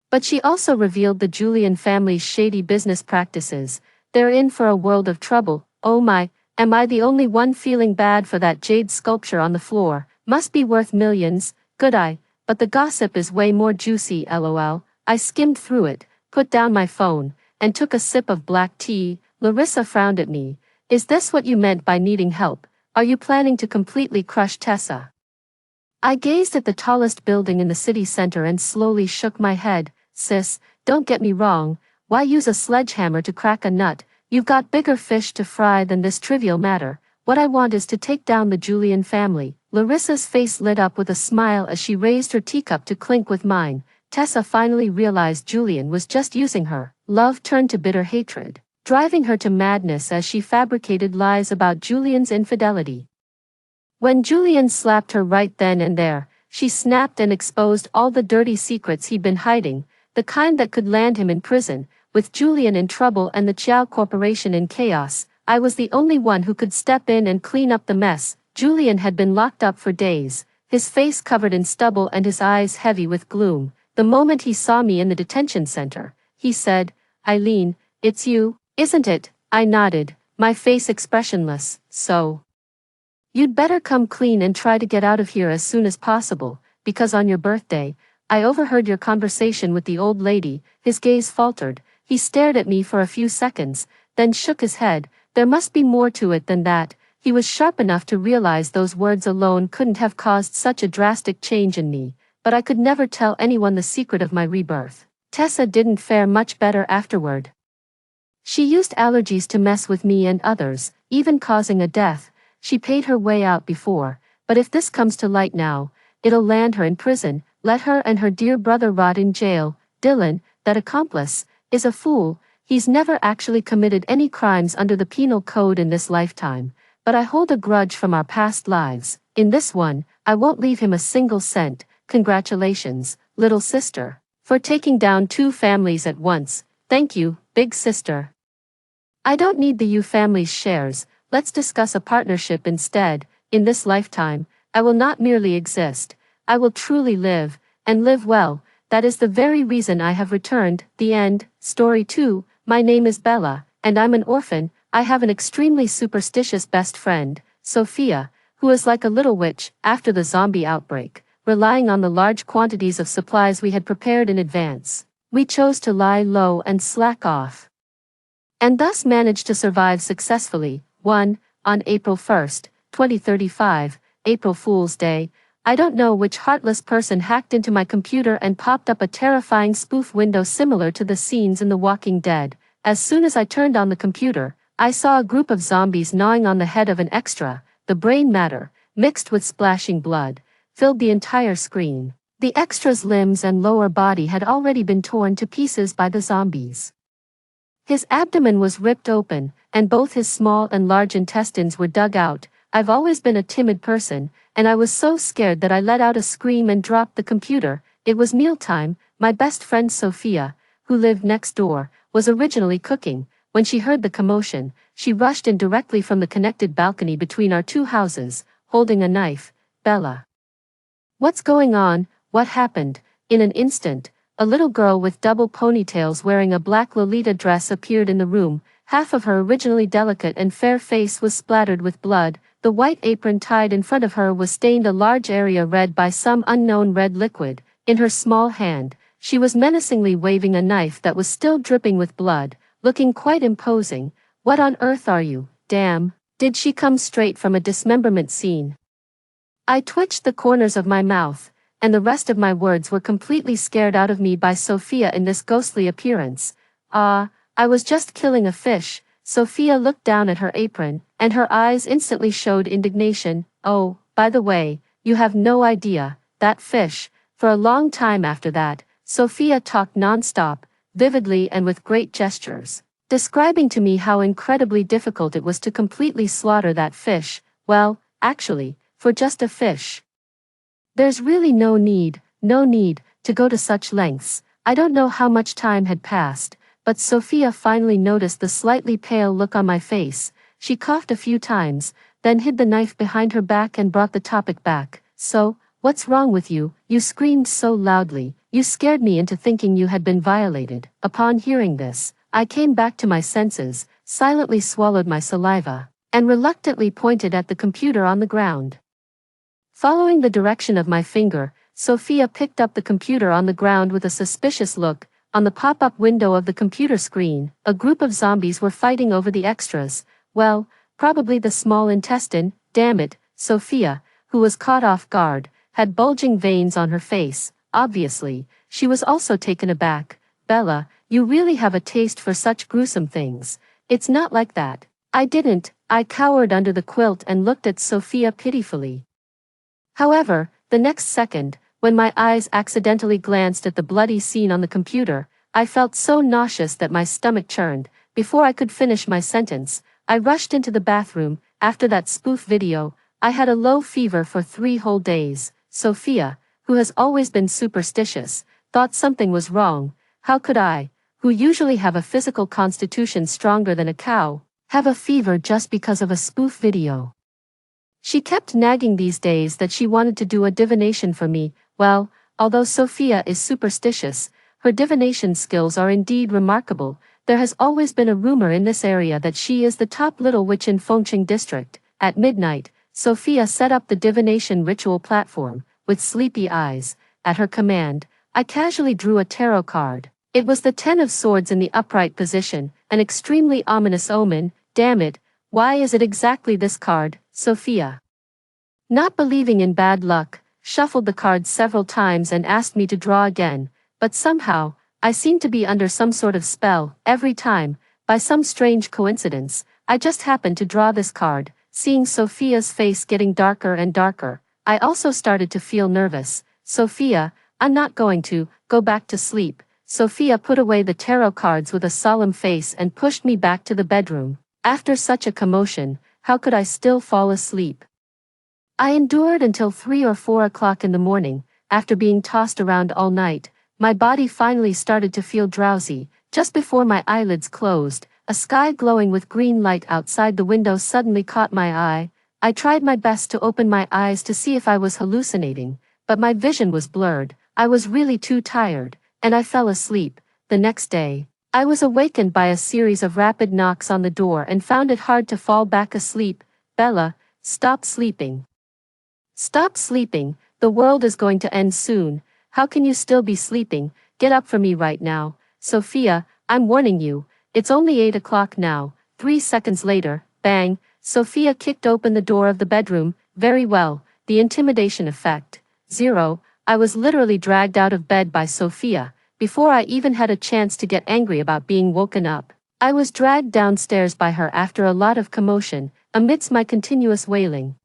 but she also revealed the Julian family's shady business practices. They're in for a world of trouble. Oh my, am I the only one feeling bad for that jade sculpture on the floor? Must be worth millions. Good eye, but the gossip is way more juicy. LOL. I skimmed through it, put down my phone, and took a sip of black tea. Larissa frowned at me. Is this what you meant by needing help? Are you planning to completely crush Tessa? I gazed at the tallest building in the city center and slowly shook my head. Sis, don't get me wrong. Why use a sledgehammer to crack a nut? You've got bigger fish to fry than this trivial matter. What I want is to take down the Julian family. Larissa's face lit up with a smile as she raised her teacup to clink with mine. Tessa finally realized Julian was just using her. Love turned to bitter hatred, driving her to madness as she fabricated lies about Julian's infidelity. When Julian slapped her right then and there, she snapped and exposed all the dirty secrets he'd been hiding, the kind that could land him in prison. With Julian in trouble and the Chiao Corporation in chaos, I was the only one who could step in and clean up the mess. Julian had been locked up for days, his face covered in stubble and his eyes heavy with gloom. The moment he saw me in the detention center, he said, Eileen, it's you, isn't it? I nodded, my face expressionless. So, you'd better come clean and try to get out of here as soon as possible, because on your birthday, I overheard your conversation with the old lady. His gaze faltered. He stared at me for a few seconds, then shook his head. There must be more to it than that. He was sharp enough to realize those words alone couldn't have caused such a drastic change in me. but I could never tell anyone the secret of my rebirth. Tessa didn't fare much better afterward. She used allergies to mess with me and others, even causing a death. She paid her way out before, but if this comes to light now, it'll land her in prison. Let her and her dear brother rot in jail. Dylan, that accomplice, is a fool. He's never actually committed any crimes under the penal code in this lifetime, but I hold a grudge from our past lives. In this one, I won't leave him a single cent. Congratulations, little sister, for taking down 2 families at once. Thank you, big sister. I don't need the you family's shares. Let's discuss a partnership instead. In this lifetime, I will not merely exist. I will truly live, and live well. That is the very reason I have returned. The end. Story 2. My name is Bella, and I'm an orphan. I have an extremely superstitious best friend, Sophia, who is like a little witch. After the zombie outbreak, relying on the large quantities of supplies we had prepared in advance, we chose to lie low and slack off, and thus managed to survive successfully. 1. On April 1st, 2035, April Fool's Day, I don't know which heartless person hacked into my computer and popped up a terrifying spoof window similar to the scenes in The Walking Dead. As soon as I turned on the computer, I saw a group of zombies gnawing on the head of an extra. The brain matter, mixed with splashing blood, filled the entire screen. The extra's limbs and lower body had already been torn to pieces by the zombies. His abdomen was ripped open, and both his small and large intestines were dug out. I've always been a timid person, and I was so scared that I let out a scream and dropped the computer. It was mealtime. My best friend Sophia, who lived next door, was originally cooking. When she heard the commotion, she rushed in directly from the connected balcony between our 2 houses, holding a knife. Bella. What's going on? What happened? In an instant, a little girl with double ponytails wearing a black Lolita dress appeared in the room. Half of her originally delicate and fair face was splattered with blood. The white apron tied in front of her was stained a large area red by some unknown red liquid. In her small hand, she was menacingly waving a knife that was still dripping with blood, looking quite imposing. What on earth are you? Damn, did she come straight from a dismemberment scene? I twitched the corners of my mouth, and the rest of my words were completely scared out of me by Sophia in this ghostly appearance. I was just killing a fish. Sophia looked down at her apron, and her eyes instantly showed indignation. Oh, by the way, you have no idea, that fish. For a long time after that, Sophia talked non-stop, vividly and with great gestures, describing to me how incredibly difficult it was to completely slaughter that fish. Well, actually, for just a fish, there's really no need to go to such lengths. I don't know how much time had passed, but Sophia finally noticed the slightly pale look on my face. She coughed a few times, then hid the knife behind her back and brought the topic back. So, what's wrong with you? You screamed so loudly, you scared me into thinking you had been violated. Upon hearing this, I came back to my senses, silently swallowed my saliva, and reluctantly pointed at the computer on the ground. Following the direction of my finger, Sophia picked up the computer on the ground with a suspicious look. On the pop-up window of the computer screen, a group of zombies were fighting over the extras. Well, probably the small intestine. Damn it, Sophia, who was caught off guard, had bulging veins on her face. Obviously, she was also taken aback. Bella, you really have a taste for such gruesome things. It's not like that. I cowered under the quilt and looked at Sophia pitifully. However, the next second, when my eyes accidentally glanced at the bloody scene on the computer, I felt so nauseous that my stomach churned. Before I could finish my sentence, I rushed into the bathroom. After that spoof video, I had a low fever for 3 whole days. Sophia, who has always been superstitious, thought something was wrong. How could I, who usually have a physical constitution stronger than a cow, have a fever just because of a spoof video? She kept nagging these days that she wanted to do a divination for me. Well, although Sophia is superstitious, her divination skills are indeed remarkable. There has always been a rumor in this area that she is the top little witch in Fengqing district. At midnight, Sophia set up the divination ritual platform. With sleepy eyes, at her command, I casually drew a tarot card. It was the 10 of Swords in the upright position, an extremely ominous omen. Damn it, why is it exactly this card? Sophia, not believing in bad luck, shuffled the cards several times and asked me to draw again, but somehow, I seemed to be under some sort of spell. Every time, by some strange coincidence, I just happened to draw this card. Seeing Sophia's face getting darker and darker, I also started to feel nervous. Sophia, I'm not going to go back to sleep. Sophia put away the tarot cards with a solemn face and pushed me back to the bedroom. After such a commotion, how could I still fall asleep? I endured until 3 or 4 o'clock in the morning. After being tossed around all night, my body finally started to feel drowsy. Just before my eyelids closed, a sky glowing with green light outside the window suddenly caught my eye. I tried my best to open my eyes to see if I was hallucinating, but my vision was blurred. I was really too tired, and I fell asleep. The next day, I was awakened by a series of rapid knocks on the door and found it hard to fall back asleep. Bella, stop sleeping. Stop sleeping, the world is going to end soon. How can you still be sleeping? Get up for me right now. Sophia, I'm warning you. It's only 8 o'clock now. 3 seconds later, bang, Sophia kicked open the door of the bedroom. Very well, the intimidation effect. 0. I was literally dragged out of bed by Sophia. Before I even had a chance to get angry about being woken up, I was dragged downstairs by her after a lot of commotion, amidst my continuous wailing.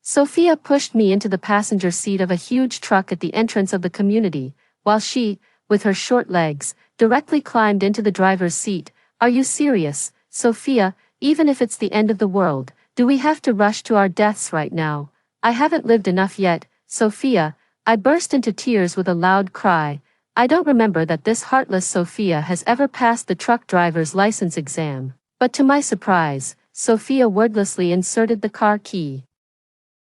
Sophia pushed me into the passenger seat of a huge truck at the entrance of the community, while she, with her short legs, directly climbed into the driver's seat. Are you serious, Sophia? Even if it's the end of the world, do we have to rush to our deaths right now? I haven't lived enough yet, Sophia. I burst into tears with a loud cry. I don't remember that this heartless Sophia has ever passed the truck driver's license exam. But to my surprise, Sophia wordlessly inserted the car key,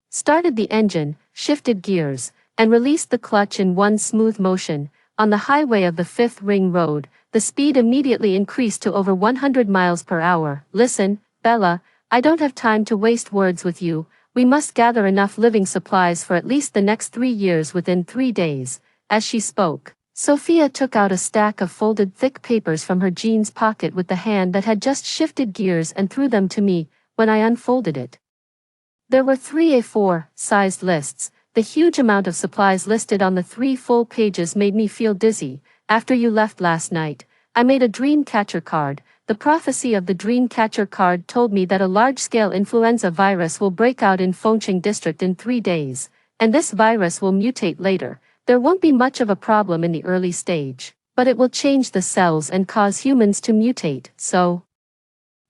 started the engine, shifted gears, and released the clutch in one smooth motion. On the highway of the 5th Ring Road, the speed immediately increased to over 100 miles per hour. Listen, Bella, I don't have time to waste words with you. We must gather enough living supplies for at least the next 3 years within 3 days. As she spoke, Sophia took out a stack of folded thick papers from her jeans pocket with the hand that had just shifted gears and threw them to me. When I unfolded it, there were 3 A4-sized lists. The huge amount of supplies listed on the 3 full pages made me feel dizzy. After you left last night, I made a dream catcher card. The prophecy of the dream catcher card told me that a large-scale influenza virus will break out in Fengcheng district in 3 days, and this virus will mutate later. There won't be much of a problem in the early stage, but it will change the cells and cause humans to mutate. So,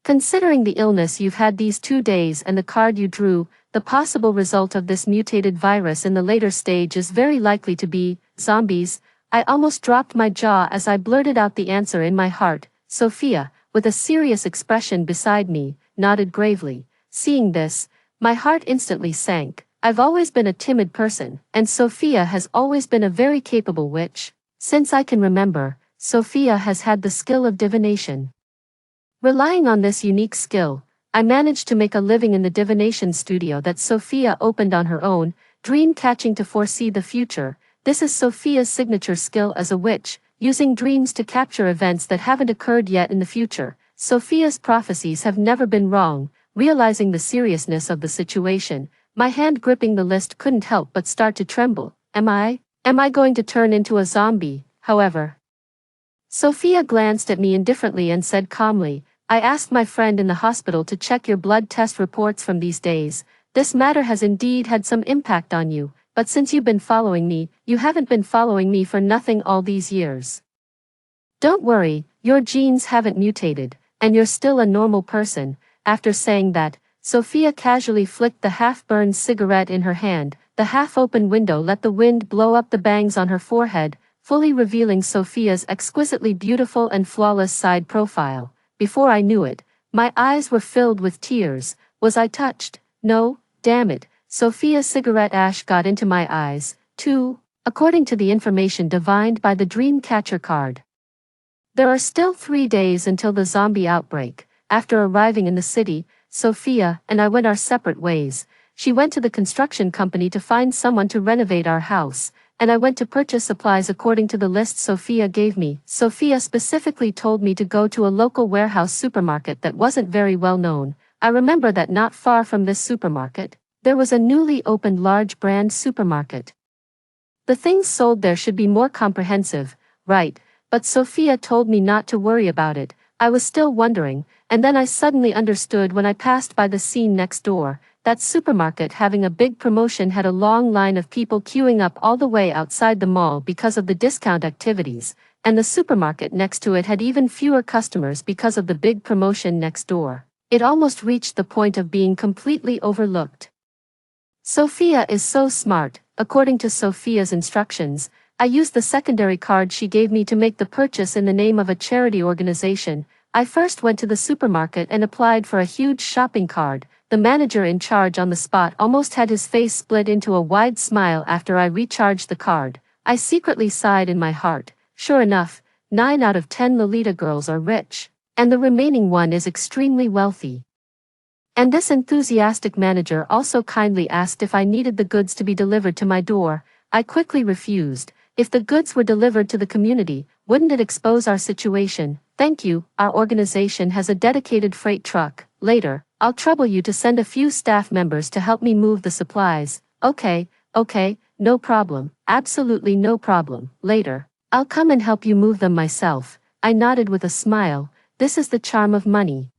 considering the illness you've had these 2 days and the card you drew, the possible result of this mutated virus in the later stage is very likely to be zombies. I almost dropped my jaw as I blurted out the answer in my heart. Sophia, with a serious expression beside me, nodded gravely. Seeing this, my heart instantly sank. I've always been a timid person, and Sophia has always been a very capable witch. Since I can remember, Sophia has had the skill of divination. Relying on this unique skill, I managed to make a living in the divination studio that Sophia opened on her own, dream catching to foresee the future. This is Sophia's signature skill as a witch, using dreams to capture events that haven't occurred yet in the future. Sophia's prophecies have never been wrong. Realizing the seriousness of the situation, my hand gripping the list couldn't help but start to tremble. Am I going to turn into a zombie? However, Sophia glanced at me indifferently and said calmly, I asked my friend in the hospital to check your blood test reports from these days. This matter has indeed had some impact on you, but since you've been following me, you haven't been following me for nothing all these years. Don't worry, your genes haven't mutated, and you're still a normal person. After saying that, Sophia casually flicked the half-burned cigarette in her hand. The half-open window let the wind blow up the bangs on her forehead, fully revealing Sophia's exquisitely beautiful and flawless side profile. Before I knew it, my eyes were filled with tears. Was I touched? No, damn it. Sophia's cigarette ash got into my eyes, too, according to the information divined by the dream catcher card. There are still 3 days until the zombie outbreak. After arriving in the city, Sophia and I went our separate ways. She went to the construction company to find someone to renovate our house, and I went to purchase supplies according to the list Sophia gave me. Sophia specifically told me to go to a local warehouse supermarket that wasn't very well known. I remember that not far from this supermarket, There was a newly opened large brand supermarket. The things sold there should be more comprehensive, right? But Sophia told me not to worry about it. I was still wondering, and then I suddenly understood when I passed by the scene next door. That supermarket having a big promotion had a long line of people queuing up all the way outside the mall because of the discount activities, and the supermarket next to it had even fewer customers because of the big promotion next door. It almost reached the point of being completely overlooked. Sophia is so smart. According to Sophia's instructions, I used the secondary card she gave me to make the purchase in the name of a charity organization. I first went to the supermarket and applied for a huge shopping card. The manager in charge on the spot almost had his face split into a wide smile after I recharged the card. I secretly sighed in my heart. Sure enough, 9 out of 10 Lolita girls are rich, and the remaining one is extremely wealthy. And this enthusiastic manager also kindly asked if I needed the goods to be delivered to my door. I quickly refused. If the goods were delivered to the community, wouldn't it expose our situation? Thank you, our organization has a dedicated freight truck. Later, I'll trouble you to send a few staff members to help me move the supplies. Okay, no problem, absolutely no problem. Later, I'll come and help you move them myself. I nodded with a smile. This is the charm of money.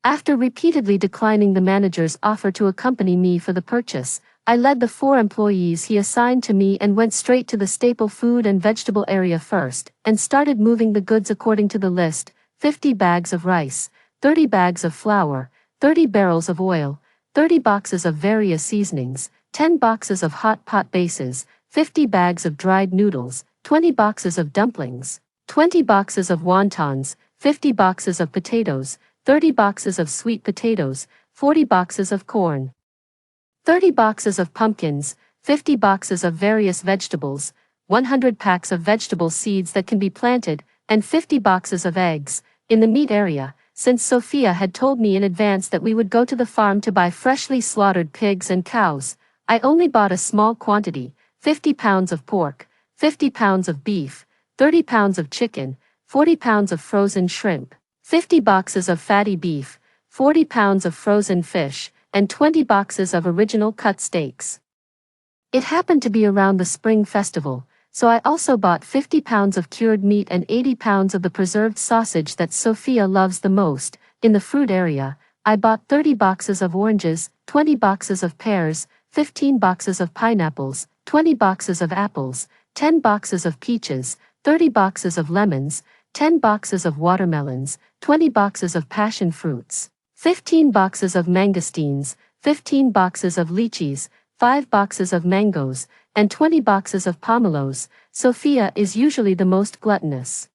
After repeatedly declining the manager's offer to accompany me for the purchase, I led the 4 employees he assigned to me and went straight to the staple food and vegetable area first, and started moving the goods according to the list: 50 bags of rice, 30 bags of flour, 30 barrels of oil, 30 boxes of various seasonings, 10 boxes of hot pot bases, 50 bags of dried noodles, 20 boxes of dumplings, 20 boxes of wontons, 50 boxes of potatoes, 30 boxes of sweet potatoes, 40 boxes of corn, 30 boxes of pumpkins, 50 boxes of various vegetables, 100 packs of vegetable seeds that can be planted, and 50 boxes of eggs. In the meat area, since Sophia had told me in advance that we would go to the farm to buy freshly slaughtered pigs and cows, I only bought a small quantity: 50 pounds of pork, 50 pounds of beef, 30 pounds of chicken, 40 pounds of frozen shrimp, 50 boxes of fatty beef, 40 pounds of frozen fish, and 20 boxes of original cut steaks. It happened to be around the Spring Festival, so I also bought 50 pounds of cured meat and 80 pounds of the preserved sausage that Sophia loves the most. In the fruit area, I bought 30 boxes of oranges, 20 boxes of pears, 15 boxes of pineapples, 20 boxes of apples, 10 boxes of peaches, 30 boxes of lemons, 10 boxes of watermelons, 20 boxes of passion fruits, 15 boxes of mangosteens, 15 boxes of lychees, 5 boxes of mangoes, and 20 boxes of pomelos. Sophia is usually the most gluttonous.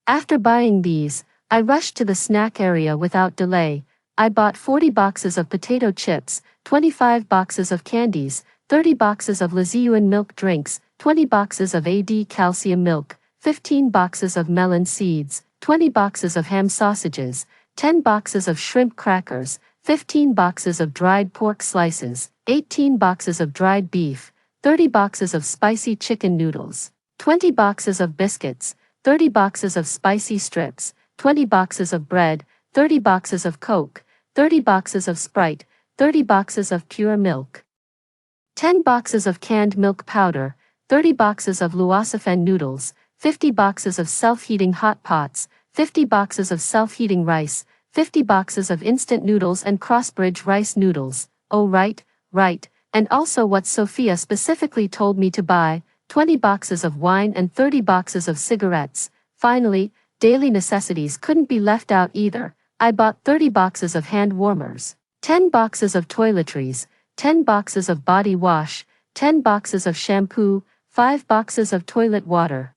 After buying these, I rushed to the snack area without delay. I bought 40 boxes of potato chips, 25 boxes of candies, 30 boxes of Liziuan milk drinks, 20 boxes of AD calcium milk, 15 boxes of melon seeds, 20 boxes of ham sausages, 10 boxes of shrimp crackers, 15 boxes of dried pork slices, 18 boxes of dried beef, 30 boxes of spicy chicken noodles, 20 boxes of biscuits, 30 boxes of spicy strips, 20 boxes of bread, 30 boxes of Coke, 30 boxes of Sprite, 30 boxes of pure milk, 10 boxes of canned milk powder, 30 boxes of luosafen noodles, 50 boxes of self-heating hot pots, 50 boxes of self-heating rice, 50 boxes of instant noodles and crossbridge rice noodles. Oh right, and also what Sophia specifically told me to buy: 20 boxes of wine and 30 boxes of cigarettes. Finally, daily necessities couldn't be left out either. I bought 30 boxes of hand warmers, 10 boxes of toiletries, 10 boxes of body wash, 10 boxes of shampoo, 5 boxes of toilet water,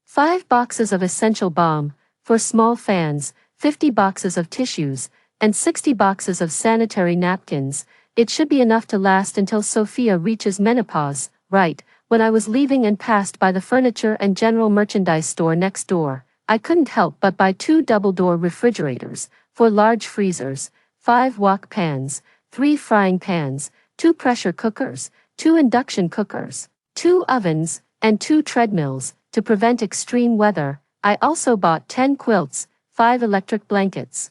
5 boxes of essential balm for small fans, 50 boxes of tissues, and 60 boxes of sanitary napkins. It should be enough to last until Sophia reaches menopause. Right, when I was leaving and passed by the furniture and general merchandise store next door, I couldn't help but buy 2 double-door refrigerators, 4 large freezers, 5 wok pans, 3 frying pans, 2 pressure cookers, 2 induction cookers, 2 ovens, and 2 treadmills. To prevent extreme weather, I also bought 10 quilts, 5 electric blankets,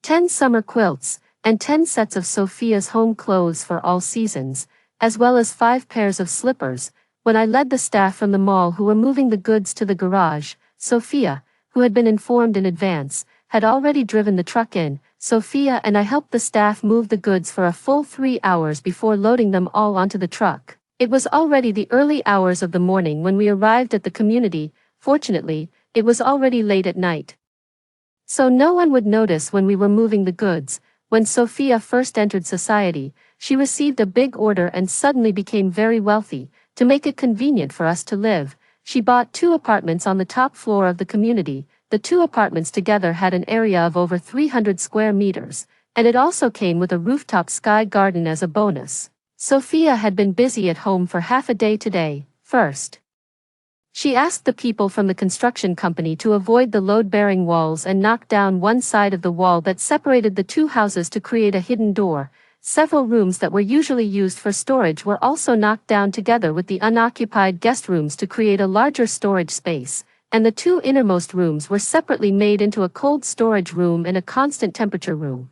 10 summer quilts, and 10 sets of Sophia's home clothes for all seasons, as well as 5 pairs of slippers. When I led the staff from the mall who were moving the goods to the garage, Sophia, who had been informed in advance, had already driven the truck in. Sophia and I helped the staff move the goods for a full 3 hours before loading them all onto the truck. It was already the early hours of the morning when we arrived at the community. Fortunately, it was already late at night, so no one would notice when we were moving the goods. When Sophia first entered society, she received a big order and suddenly became very wealthy. To make it convenient for us to live, she bought 2 apartments on the top floor of the community. The 2 apartments together had an area of over 300 square meters, and it also came with a rooftop sky garden as a bonus. Sophia had been busy at home for half a day today. First, she asked the people from the construction company to avoid the load-bearing walls and knock down one side of the wall that separated the 2 houses to create a hidden door. Several rooms that were usually used for storage were also knocked down together with the unoccupied guest rooms to create a larger storage space, and the 2 innermost rooms were separately made into a cold storage room and a constant temperature room,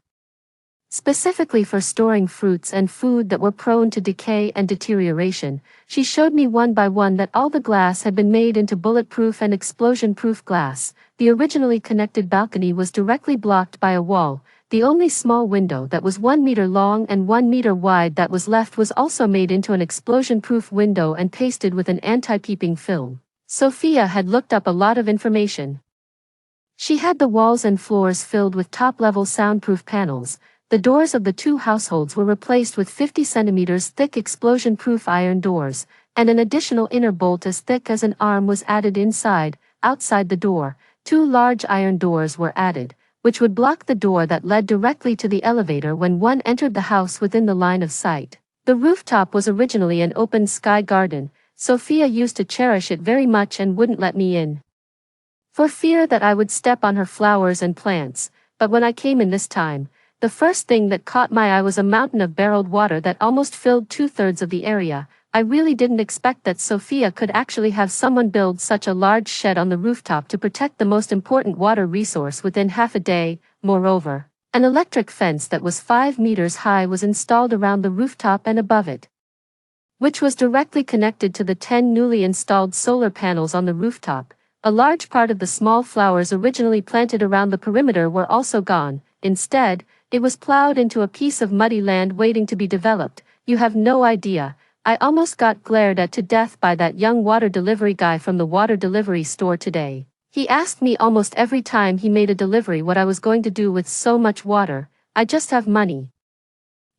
specifically for storing fruits and food that were prone to decay and deterioration. She showed me one by one that all the glass had been made into bulletproof and explosion-proof glass. The originally connected balcony was directly blocked by a wall. The only small window that was 1 meter long and 1 meter wide that was left was also made into an explosion-proof window and pasted with an anti-peeping film. Sophia had looked up a lot of information. She had the walls and floors filled with top-level soundproof panels. The doors of the 2 households were replaced with 50 centimeters thick explosion-proof iron doors, and an additional inner bolt as thick as an arm was added inside. Outside the door, 2 large iron doors were added, which would block the door that led directly to the elevator when one entered the house within the line of sight. The rooftop was originally an open sky garden. Sophia used to cherish it very much and wouldn't let me in, for fear that I would step on her flowers and plants. But when I came in this time, the first thing that caught my eye was a mountain of barreled water that almost filled 2/3 of the area. I really didn't expect that Sophia could actually have someone build such a large shed on the rooftop to protect the most important water resource within half a day. Moreover, an electric fence that was 5 meters high was installed around the rooftop and above it, which was directly connected to the 10 newly installed solar panels on the rooftop. A large part of the small flowers originally planted around the perimeter were also gone. Instead, it was plowed into a piece of muddy land waiting to be developed. You have no idea. I almost got glared at to death by that young water delivery guy from the water delivery store today. He asked me almost every time he made a delivery what I was going to do with so much water. I just have money,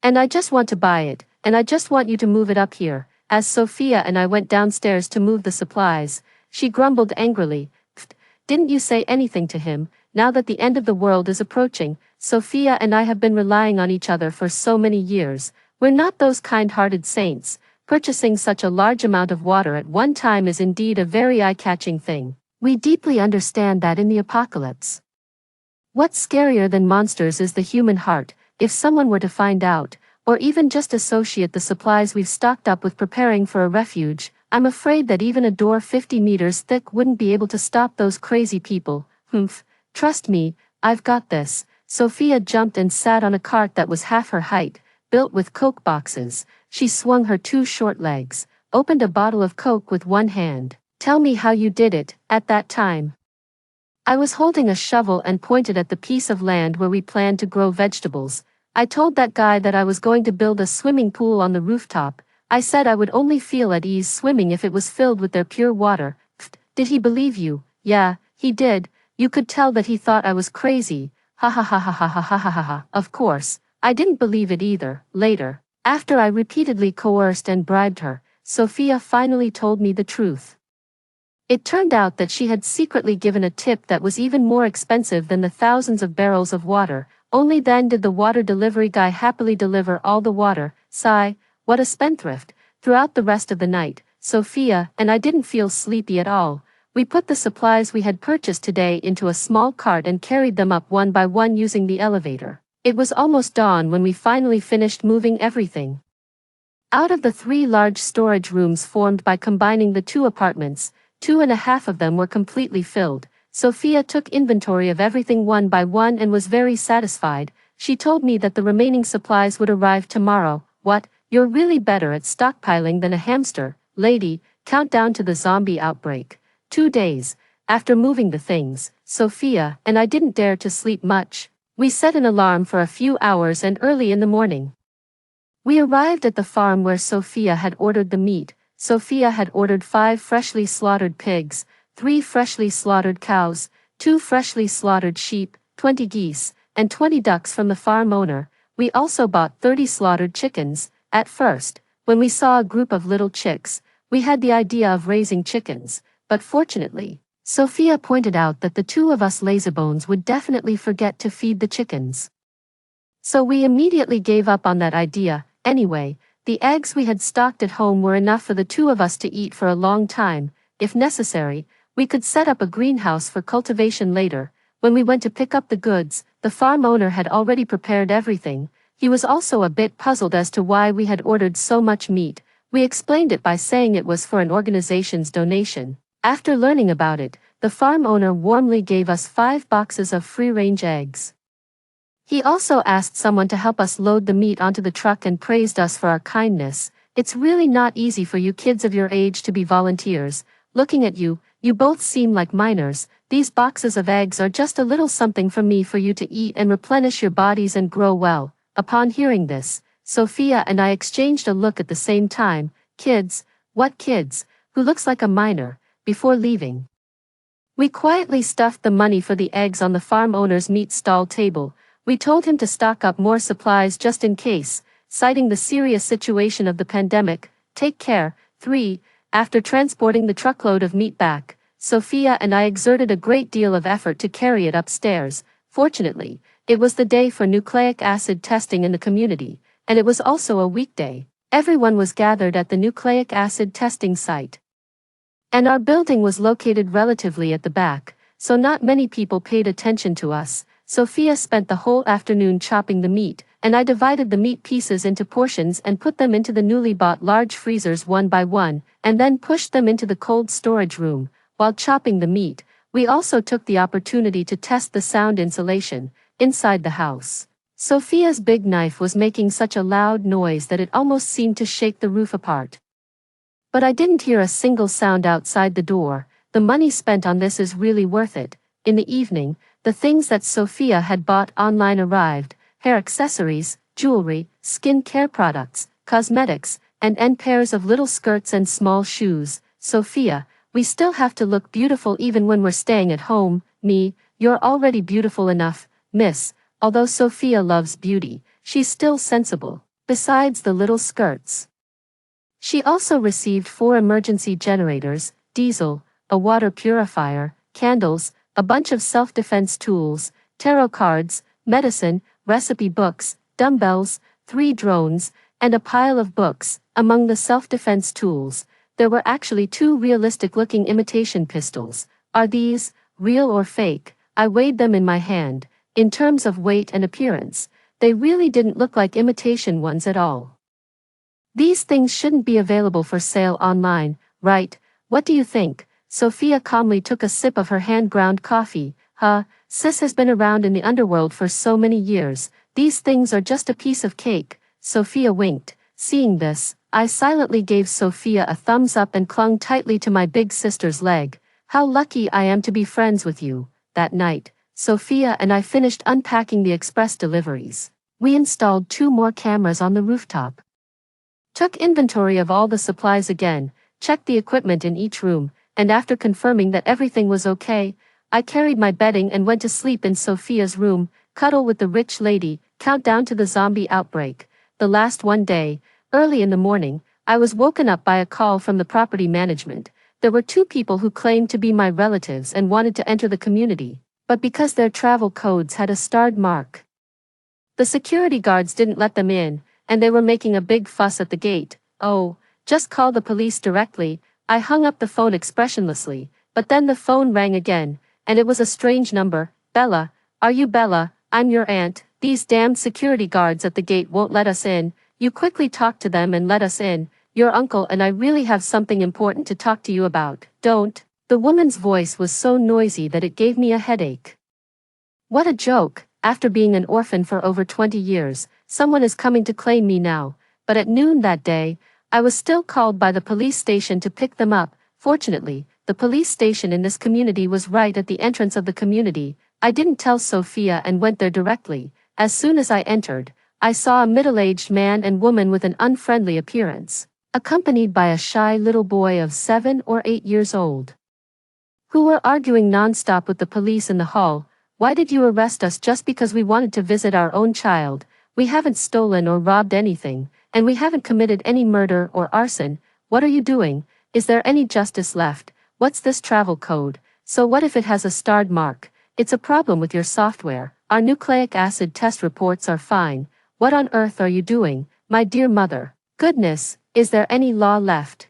and I just want to buy it, and I just want you to move it up here. As Sophia and I went downstairs to move the supplies, she grumbled angrily. "Pfft, didn't you say anything to him? Now that the end of the world is approaching, Sophia and I have been relying on each other for so many years. We're not those kind-hearted saints. Purchasing such a large amount of water at one time is indeed a very eye-catching thing. We deeply understand that in the apocalypse, what's scarier than monsters is the human heart. If someone were to find out, or even just associate the supplies we've stocked up with preparing for a refuge, I'm afraid that even a door 50 meters thick wouldn't be able to stop those crazy people. Humph, trust me, I've got this." Sophia jumped and sat on a cart that was half her height, built with Coke boxes. She swung her 2 short legs, opened a bottle of Coke with one hand. "Tell me how you did it." At that time, I was holding a shovel and pointed at the piece of land where we planned to grow vegetables. I told that guy that I was going to build a swimming pool on the rooftop. I said I would only feel at ease swimming if it was filled with their pure water. Pfft, did he believe you? Yeah, he did. You could tell that he thought I was crazy. Ha ha ha ha ha ha ha ha ha ha. Of course, I didn't believe it either. Later, after I repeatedly coerced and bribed her, Sophia finally told me the truth. It turned out that she had secretly given a tip that was even more expensive than the thousands of barrels of water. Only then did the water delivery guy happily deliver all the water. Sigh, what a spendthrift. Throughout the rest of the night, Sophia and I didn't feel sleepy at all. We put the supplies we had purchased today into a small cart and carried them up one by one using the elevator. It was almost dawn when we finally finished moving everything out of the 3 large storage rooms formed by combining the 2 apartments. 2.5 of them were completely filled. Sophia took inventory of everything one by one and was very satisfied. She told me that the remaining supplies would arrive tomorrow. What? You're really better at stockpiling than a hamster, lady. Countdown to the zombie outbreak. 2 days. After moving the things, Sophia and I didn't dare to sleep much. We set an alarm for a few hours and early in the morning, we arrived at the farm where Sophia had ordered the meat. Sophia had ordered 5 freshly slaughtered pigs, 3 freshly slaughtered cows, 2 freshly slaughtered sheep, 20 geese, and 20 ducks from the farm owner. We also bought 30 slaughtered chickens. At first, when we saw a group of little chicks, we had the idea of raising chickens, but fortunately, Sophia pointed out that the 2 of us lazybones would definitely forget to feed the chickens. So we immediately gave up on that idea. Anyway, the eggs we had stocked at home were enough for the 2 of us to eat for a long time. If necessary, we could set up a greenhouse for cultivation later. When we went to pick up the goods, the farm owner had already prepared everything. He was also a bit puzzled as to why we had ordered so much meat. We explained it by saying it was for an organization's donation. After learning about it, the farm owner warmly gave us 5 boxes of free-range eggs. He also asked someone to help us load the meat onto the truck and praised us for our kindness. It's really not easy for you kids of your age to be volunteers. Looking at you, you both seem like minors. These boxes of eggs are just a little something from me for you to eat and replenish your bodies and grow well. Upon hearing this, Sophia and I exchanged a look at the same time. Kids? What kids? Who looks like a minor? Before leaving, we quietly stuffed the money for the eggs on the farm owner's meat stall table. We told him to stock up more supplies just in case, citing the serious situation of the pandemic. Take care. 3. After transporting the truckload of meat back, Sophia and I exerted a great deal of effort to carry it upstairs. Fortunately, it was the day for nucleic acid testing in the community, and it was also a weekday. Everyone was gathered at the nucleic acid testing site, and our building was located relatively at the back, so not many people paid attention to us. Sophia spent the whole afternoon chopping the meat, and I divided the meat pieces into portions and put them into the newly bought large freezers one by one, and then pushed them into the cold storage room. While chopping the meat, we also took the opportunity to test the sound insulation inside the house. Sophia's big knife was making such a loud noise that it almost seemed to shake the roof apart. But I didn't hear a single sound outside the door. The money spent on this is really worth it. In the evening, the things that Sophia had bought online arrived: hair accessories, jewelry, skin care products, cosmetics, and pairs of little skirts and small shoes. Sophia, we still have to look beautiful even when we're staying at home. Me, you're already beautiful enough, miss. Although Sophia loves beauty, she's still sensible. Besides the little skirts, she also received 4 emergency generators, diesel, a water purifier, candles, a bunch of self-defense tools, tarot cards, medicine, recipe books, dumbbells, 3 drones, and a pile of books. Among the self-defense tools, there were actually 2 realistic-looking imitation pistols. Are these real or fake? I weighed them in my hand. In terms of weight and appearance, they really didn't look like imitation ones at all. These things shouldn't be available for sale online, right? What do you think? Sophia calmly took a sip of her hand-ground coffee. Sis has been around in the underworld for so many years. These things are just a piece of cake. Sophia winked. Seeing this, I silently gave Sophia a thumbs up and clung tightly to my big sister's leg. How lucky I am to be friends with you. That night, Sophia and I finished unpacking the express deliveries. We installed 2 more cameras on the rooftop, took inventory of all the supplies again, checked the equipment in each room, and after confirming that everything was okay, I carried my bedding and went to sleep in Sophia's room, cuddle with the rich lady. Countdown to the zombie outbreak. The last one day, early in the morning, I was woken up by a call from the property management. There were 2 people who claimed to be my relatives and wanted to enter the community, but because their travel codes had a starred mark, the security guards didn't let them in, and they were making a big fuss at the gate. Oh, just call the police directly. I hung up the phone expressionlessly, but then the phone rang again, and it was a strange number. Bella, are you Bella? I'm your aunt. These damned security guards at the gate won't let us in. You quickly talk to them and let us in. Your uncle and I really have something important to talk to you about. Don't. The woman's voice was so noisy that it gave me a headache. What a joke. after being an orphan for over 20 years, someone is coming to claim me now. But at noon that day, I was still called by the police station to pick them up. Fortunately, the police station in this community was right at the entrance of the community. I didn't tell Sophia and went there directly. As soon as I entered, I saw a middle-aged man and woman with an unfriendly appearance, accompanied by a shy little boy of 7 or 8 years old, who were arguing non-stop with the police in the hall. "Why did you arrest us just because we wanted to visit our own child? We haven't stolen or robbed anything, and we haven't committed any murder or arson. What are you doing? Is there any justice left? What's this travel code? So what if it has a starred mark? It's a problem with your software. Our nucleic acid test reports are fine. What on earth are you doing, my dear mother? Goodness, is there any law left?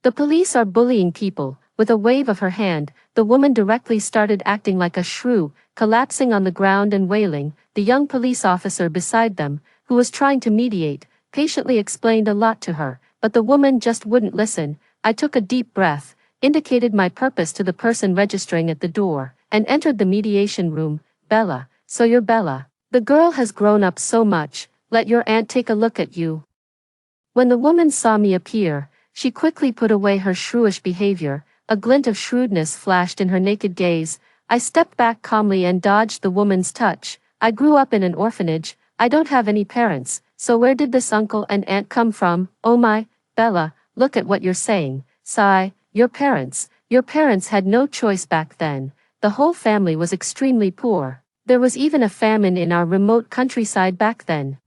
The police are bullying people." With a wave of her hand, the woman directly started acting like a shrew, collapsing on the ground and wailing. The young police officer beside them, who was trying to mediate, patiently explained a lot to her, but the woman just wouldn't listen. I took a deep breath, indicated my purpose to the person registering at the door, and entered the mediation room. "Bella, so you're Bella. The girl has grown up so much. Let your aunt take a look at you." When the woman saw me appear, she quickly put away her shrewish behavior. A glint of shrewdness flashed in her naked gaze. I stepped back calmly and dodged the woman's touch. "I grew up in an orphanage. I don't have any parents, so where did this uncle and aunt come from?" "Oh my, Bella, look at what you're saying." Sigh. Your parents had no choice back then. The whole family was extremely poor. There was even a famine in our remote countryside back then.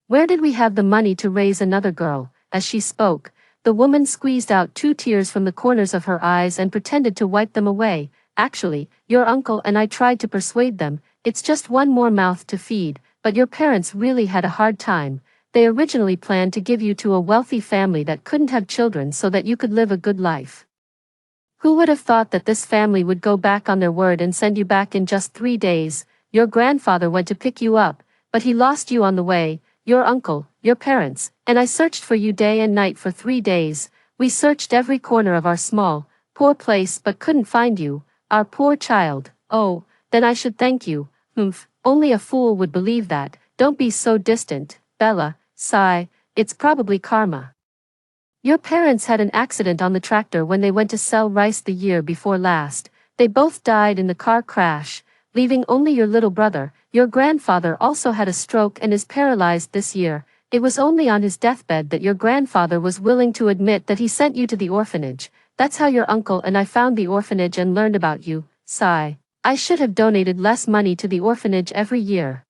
Where did we have the money to raise another girl?" As she spoke, the woman squeezed out 2 tears from the corners of her eyes and pretended to wipe them away. "Actually, your uncle and I tried to persuade them. It's just one more mouth to feed, but your parents really had a hard time. They originally planned to give you to a wealthy family that couldn't have children so that you could live a good life. Who would have thought that this family would go back on their word and send you back in just 3 days? Your grandfather went to pick you up, but he lost you on the way. Your uncle, your parents, and I searched for you day and night for 3 days. We searched every corner of our small, poor place but couldn't find you. Our poor child. Oh, then I should thank you." "Humph, only a fool would believe that. Don't be so distant, Bella." Sigh. "It's probably karma. Your parents had an accident on the tractor when they went to sell rice the year before last. They both died in the car crash, leaving only your little brother. Your grandfather also had a stroke and is paralyzed this year. It was only on his deathbed that your grandfather was willing to admit that he sent you to the orphanage. That's how your uncle and I found the orphanage and learned about you." Sigh. "I should have donated less money to the orphanage every year."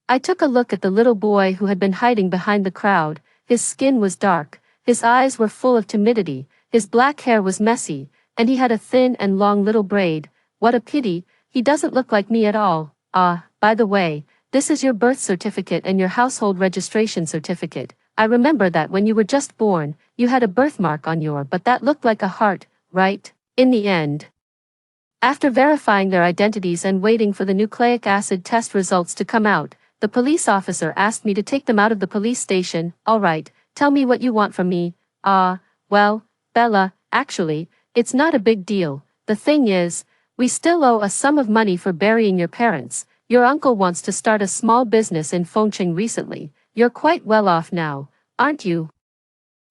I took a look at the little boy who had been hiding behind the crowd. His skin was dark, his eyes were full of timidity, his black hair was messy, and he had a thin and long little braid. What a pity, he doesn't look like me at all. "Ah, by the way, this is your birth certificate and your household registration certificate. I remember that when you were just born, you had a birthmark on but that looked like a heart, right?" In the end, after verifying their identities and waiting for the nucleic acid test results to come out, the police officer asked me to take them out of the police station. "All right, tell me what you want from me." Well, Bella, actually, it's not a big deal. The thing is, we still owe a sum of money for burying your parents. Your uncle wants to start a small business in Fengcheng recently. You're quite well off now, aren't you?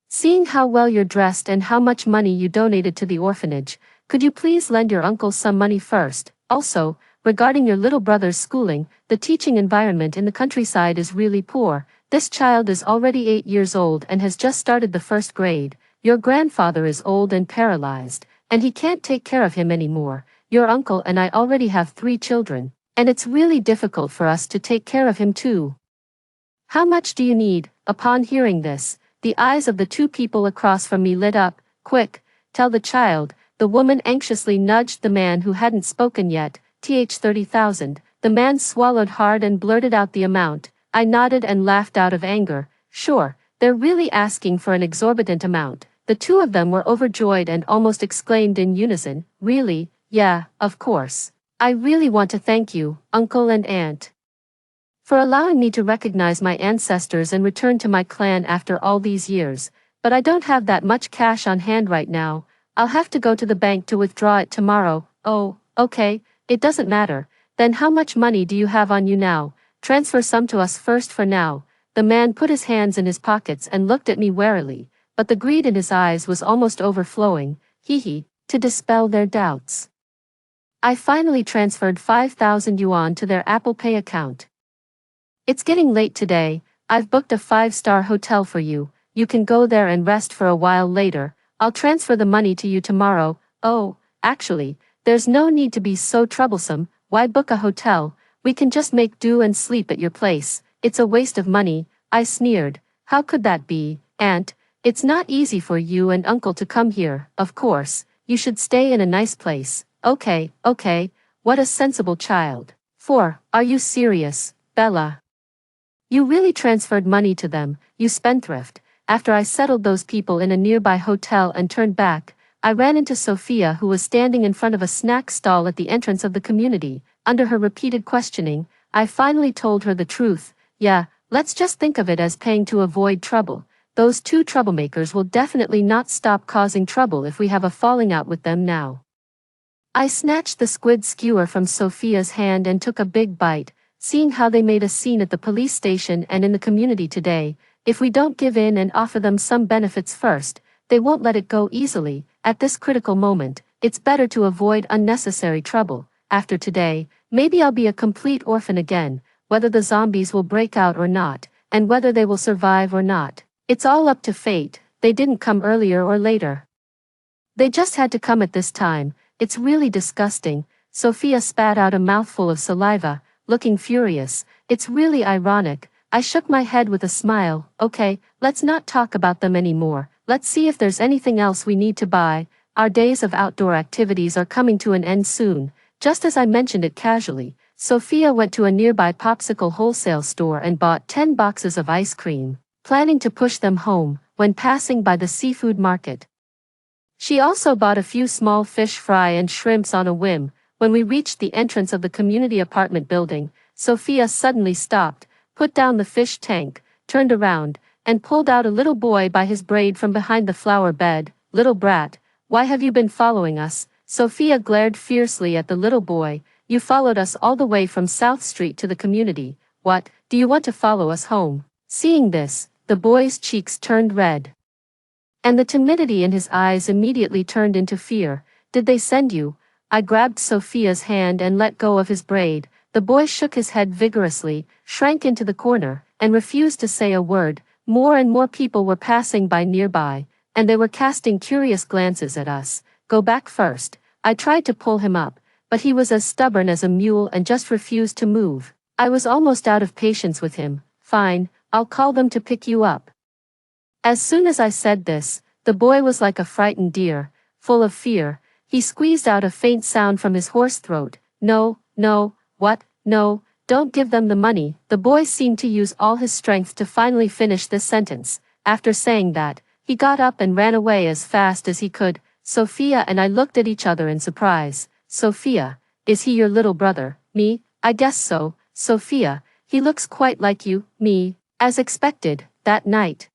Seeing how well you're dressed and how much money you donated to the orphanage, could you please lend your uncle some money first? Also, regarding your little brother's schooling, the teaching environment in the countryside is really poor. This child is already 8 years old and has just started the 1st grade. Your grandfather is old and paralyzed, and he can't take care of him anymore. Your uncle and I already have 3 children, and it's really difficult for us to take care of him too. How much do you need?" Upon hearing this, the eyes of the 2 people across from me lit up. "Quick, tell the child." The woman anxiously nudged the man who hadn't spoken yet. 30,000. The man swallowed hard and blurted out the amount. I nodded and laughed out of anger. Sure, they're really asking for an exorbitant amount. The 2 of them were overjoyed and almost exclaimed in unison, "Really? Yeah, of course. I really want to thank you, uncle and aunt, for allowing me to recognize my ancestors and return to my clan after all these years, but I don't have that much cash on hand right now. I'll have to go to the bank to withdraw it tomorrow." "Oh, okay, it doesn't matter. Then how much money do you have on you now? Transfer some to us first for now. The man put his hands in his pockets and looked at me warily, but the greed in his eyes was almost overflowing, to dispel their doubts. I finally transferred 5,000 yuan to their Apple Pay account. It's getting late today, I've booked a 5-star hotel for you, you can go there and rest for a while later, I'll transfer the money to you tomorrow. Oh, actually, there's no need to be so troublesome, why book a hotel, we can just make do and sleep at your place, it's a waste of money, I sneered, how could that be, Aunt? It's not easy for you and Uncle to come here, of course, you should stay in a nice place. Okay, what a sensible child. 4. Are you serious, Bella? You really transferred money to them, you spendthrift. After I settled those people in a nearby hotel and turned back, I ran into Sophia, who was standing in front of a snack stall at the entrance of the community. Under her repeated questioning, I finally told her the truth. Yeah, let's just think of it as paying to avoid trouble. Those two troublemakers will definitely not stop causing trouble if we have a falling out with them now. I snatched the squid skewer from Sophia's hand and took a big bite, seeing how they made a scene at the police station and in the community today. If we don't give in and offer them some benefits first, they won't let it go easily. At this critical moment, it's better to avoid unnecessary trouble. After today, maybe I'll be a complete orphan again, whether the zombies will break out or not, and whether they will survive or not. It's all up to fate, they didn't come earlier or later. They just had to come at this time. It's really disgusting. Sophia spat out a mouthful of saliva, looking furious. It's really ironic. I shook my head with a smile. Okay, let's not talk about them anymore. Let's see if there's anything else we need to buy. Our days of outdoor activities are coming to an end soon. Just as I mentioned it casually, Sophia went to a nearby popsicle wholesale store and bought 10 boxes of ice cream, planning to push them home when passing by the seafood market. She also bought a few small fish fry and shrimps on a whim. When we reached the entrance of the community apartment building, Sophia suddenly stopped, put down the fish tank, turned around, and pulled out a little boy by his braid from behind the flower bed. Little brat, why have you been following us? Sophia glared fiercely at the little boy. You followed us all the way from South Street to the community. What, do you want to follow us home? Seeing this, the boy's cheeks turned red, and the timidity in his eyes immediately turned into fear. Did they send you? I grabbed Sophia's hand and let go of his braid. The boy shook his head vigorously, shrank into the corner, and refused to say a word. More and more people were passing by nearby, and they were casting curious glances at us. Go back first. I tried to pull him up, but he was as stubborn as a mule and just refused to move. I was almost out of patience with him. Fine, I'll call them to pick you up. As soon as I said this, the boy was like a frightened deer, full of fear. He squeezed out a faint sound from his hoarse throat. No, what? No, don't give them the money. The boy seemed to use all his strength to finally finish this sentence. After saying that, he got up and ran away as fast as he could. Sophia and I looked at each other in surprise. Sophia, is he your little brother? Me? I guess so. Sophia, he looks quite like you. Me? As expected, that night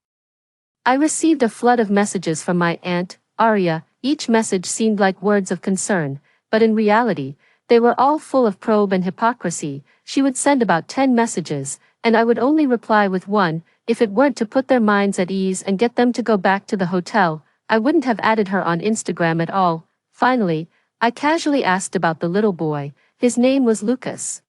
I received a flood of messages from my aunt, Arya. Each message seemed like words of concern, but in reality, they were all full of probe and hypocrisy. She would send about 10 messages, and I would only reply with one. If it weren't to put their minds at ease and get them to go back to the hotel, I wouldn't have added her on Instagram at all. Finally, I casually asked about the little boy. His name was Lucas.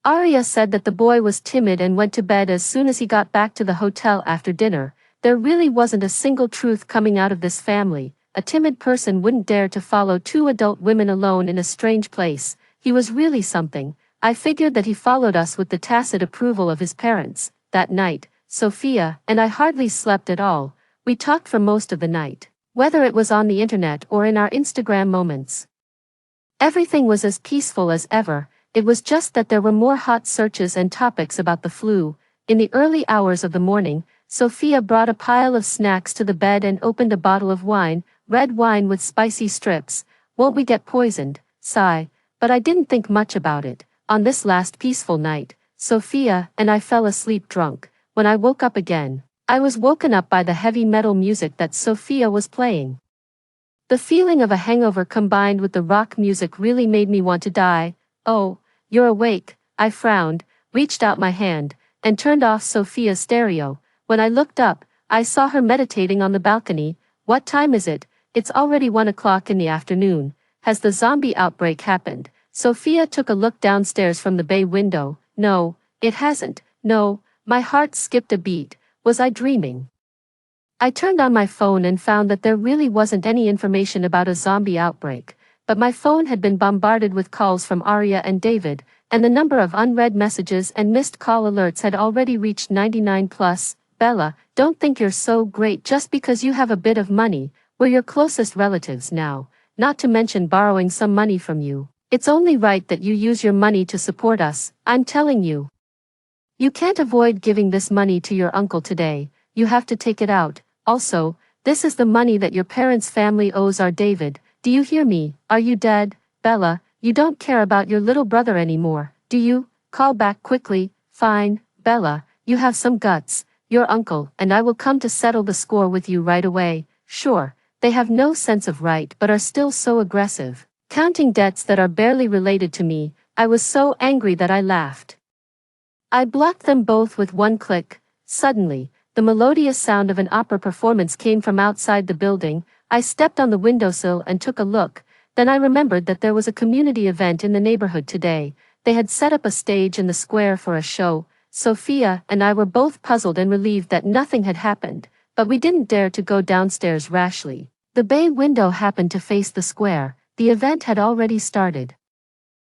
Arya said that the boy was timid and went to bed as soon as he got back to the hotel after dinner. There really wasn't a single truth coming out of this family. A timid person wouldn't dare to follow 2 adult women alone in a strange place. He was really something. I figured that he followed us with the tacit approval of his parents. That night, Sophia and I hardly slept at all. We talked for most of the night, whether it was on the internet or in our Instagram moments. Everything was as peaceful as ever. It was just that there were more hot searches and topics about the flu. In the early hours of the morning, Sophia brought a pile of snacks to the bed and opened a bottle of wine, red wine with spicy strips. Won't we get poisoned? Sigh. But I didn't think much about it. On this last peaceful night, Sophia and I fell asleep drunk. When I woke up again, I was woken up by the heavy metal music that Sophia was playing. The feeling of a hangover combined with the rock music really made me want to die. Oh, you're awake. I frowned, reached out my hand, and turned off Sophia's stereo. When I looked up, I saw her meditating on the balcony. What time is it? It's already 1 o'clock in the afternoon. Has the zombie outbreak happened? Sophia took a look downstairs from the bay window. No, it hasn't. No, my heart skipped a beat. Was I dreaming? I turned on my phone and found that there really wasn't any information about a zombie outbreak, but my phone had been bombarded with calls from Arya and David, and the number of unread messages and missed call alerts had already reached 99 plus. Bella, don't think you're so great just because you have a bit of money. We're your closest relatives now, not to mention borrowing some money from you. It's only right that you use your money to support us, I'm telling you. You can't avoid giving this money to your uncle today, you have to take it out. Also, this is the money that your parents' family owes our David. Do you hear me? Are you dead? Bella, you don't care about your little brother anymore, do you? Call back quickly. Fine, Bella, you have some guts. Your uncle and I will come to settle the score with you right away. Sure, they have no sense of right but are still so aggressive, counting debts that are barely related to me. I was so angry that I laughed. I blocked them both with one click. Suddenly, the melodious sound of an opera performance came from outside the building. I stepped on the windowsill and took a look. Then I remembered that there was a community event in the neighborhood today. They had set up a stage in the square for a show. Sophia and I were both puzzled and relieved that nothing had happened, but we didn't dare to go downstairs rashly. The bay window happened to face the square. The event had already started,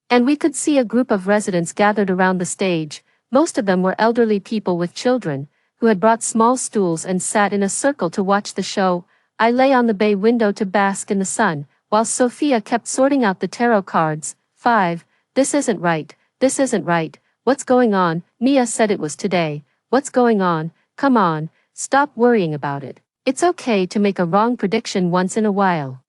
and we could see a group of residents gathered around the stage. Most of them were elderly people with children, who had brought small stools and sat in a circle to watch the show. I lay on the bay window to bask in the sun, while Sophia kept sorting out the tarot cards. 5. This isn't right. This isn't right. What's going on? Mia said it was today. What's going on? Come on, stop worrying about it. It's okay to make a wrong prediction once in a while.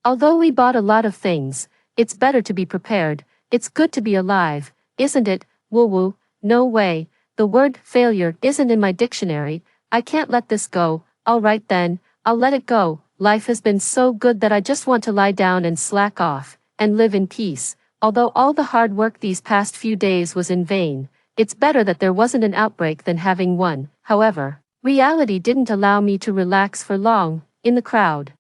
Although we bought a lot of things, it's better to be prepared. It's good to be alive, isn't it? Woo-woo. No way. The word failure isn't in my dictionary. I can't let this go. All right then, I'll let it go. Life has been so good that I just want to lie down and slack off, and live in peace. Although all the hard work these past few days was in vain, it's better that there wasn't an outbreak than having one. However, reality didn't allow me to relax for long. In the crowd,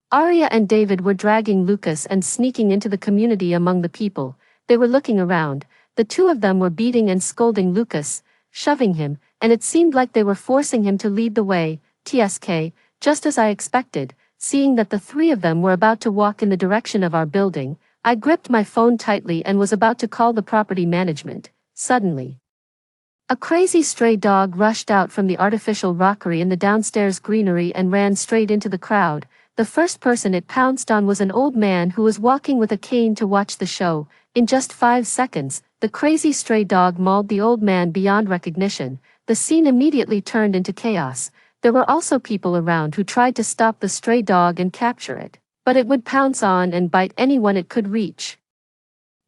Arya and David were dragging Lucas and sneaking into the community among the people. They were looking around. The two of them were beating and scolding Lucas, shoving him, and it seemed like they were forcing him to lead the way. TSK, just as I expected, seeing that the three of them were about to walk in the direction of our building, I gripped my phone tightly and was about to call the property management. Suddenly, a crazy stray dog rushed out from the artificial rockery in the downstairs greenery and ran straight into the crowd. The first person it pounced on was an old man who was walking with a cane to watch the show. In just 5 seconds, the crazy stray dog mauled the old man beyond recognition. The scene immediately turned into chaos. There were also people around who tried to stop the stray dog and capture it, but it would pounce on and bite anyone it could reach.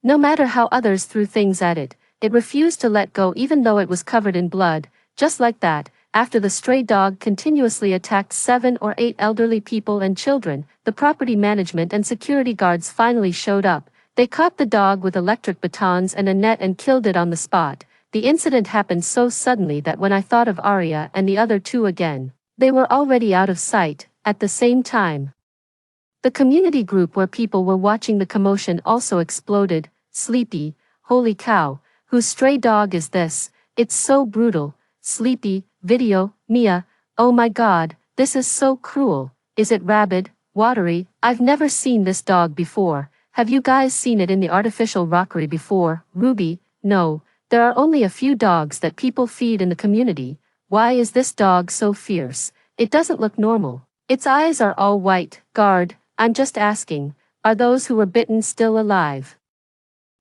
No matter how others threw things at it, it refused to let go even though it was covered in blood. Just like that, after the stray dog continuously attacked 7 or 8 elderly people and children, the property management and security guards finally showed up. They caught the dog with electric batons and a net and killed it on the spot. The incident happened so suddenly that when I thought of Arya and the other two again, they were already out of sight. At the same time, the community group where people were watching the commotion also exploded. Sleepy, holy cow, whose stray dog is this? It's so brutal. Sleepy, video, Mia, oh my god, this is so cruel. Is it rabid, watery? I've never seen this dog before. Have you guys seen it in the artificial rockery before? Ruby, no, there are only a few dogs that people feed in the community. Why is this dog so fierce? It doesn't look normal. Its eyes are all white. Guard, I'm just asking, are those who were bitten still alive?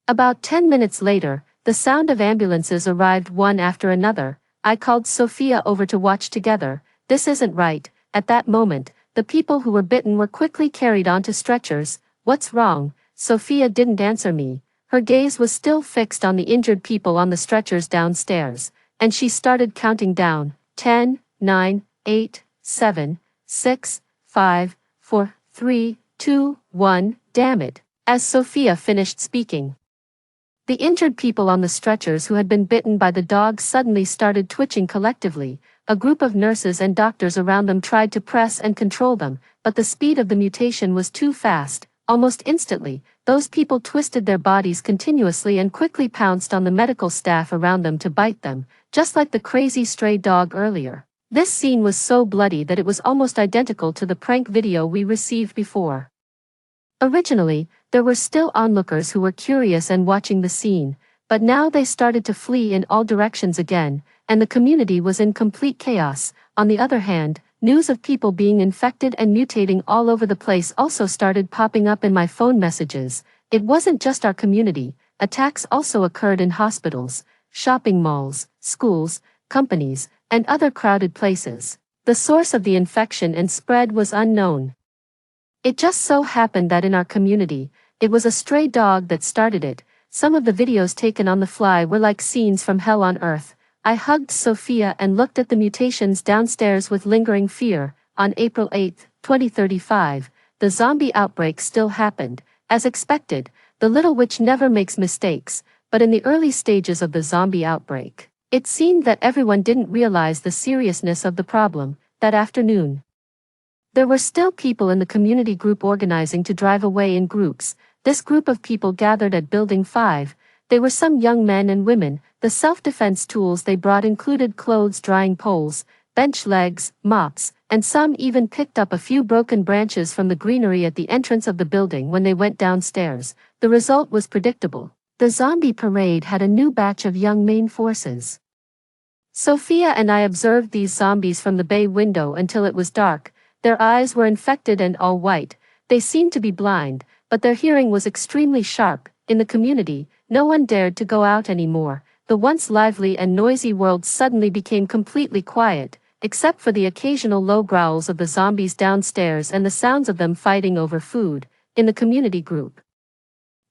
About 10 minutes later, the sound of ambulances arrived one after another. I called Sophia over to watch together. This isn't right. At that moment, the people who were bitten were quickly carried onto stretchers. What's wrong? Sophia didn't answer me. Her gaze was still fixed on the injured people on the stretchers downstairs, and she started counting down. 10, 9, 8, 7, 6, 5, 4, 3, 2, 1, damn it. As Sophia finished speaking, The injured people on the stretchers who had been bitten by the dog suddenly started twitching collectively. A group of nurses and doctors around them tried to press and control them, but the speed of the mutation was too fast. Almost instantly, those people twisted their bodies continuously and quickly pounced on the medical staff around them to bite them, just like the crazy stray dog earlier. This scene was so bloody that it was almost identical to the prank video we received before. Originally, there were still onlookers who were curious and watching the scene, but now they started to flee in all directions again, and the community was in complete chaos. On the other hand, news of people being infected and mutating all over the place also started popping up in my phone messages. It wasn't just our community, attacks also occurred in hospitals, shopping malls, schools, companies, and other crowded places. The source of the infection and spread was unknown. It just so happened that in our community, it was a stray dog that started it. Some of the videos taken on the fly were like scenes from hell on earth. I hugged Sophia and looked at the mutations downstairs with lingering fear. On April 8, 2035, the zombie outbreak still happened. As expected, the little witch never makes mistakes, but in the early stages of the zombie outbreak, it seemed that everyone didn't realize the seriousness of the problem. That afternoon, there were still people in the community group organizing to drive away in groups. This group of people gathered at Building 5. They were some young men and women. The self-defense tools they brought included clothes drying poles, bench legs, mops, and some even picked up a few broken branches from the greenery at the entrance of the building when they went downstairs. The result was predictable. The zombie parade had a new batch of young main forces. Sophia and I observed these zombies from the bay window until it was dark. Their eyes were infected and all white. They seemed to be blind, but their hearing was extremely sharp. In the community, no one dared to go out anymore. The once lively and noisy world suddenly became completely quiet, except for the occasional low growls of the zombies downstairs and the sounds of them fighting over food. In the community group,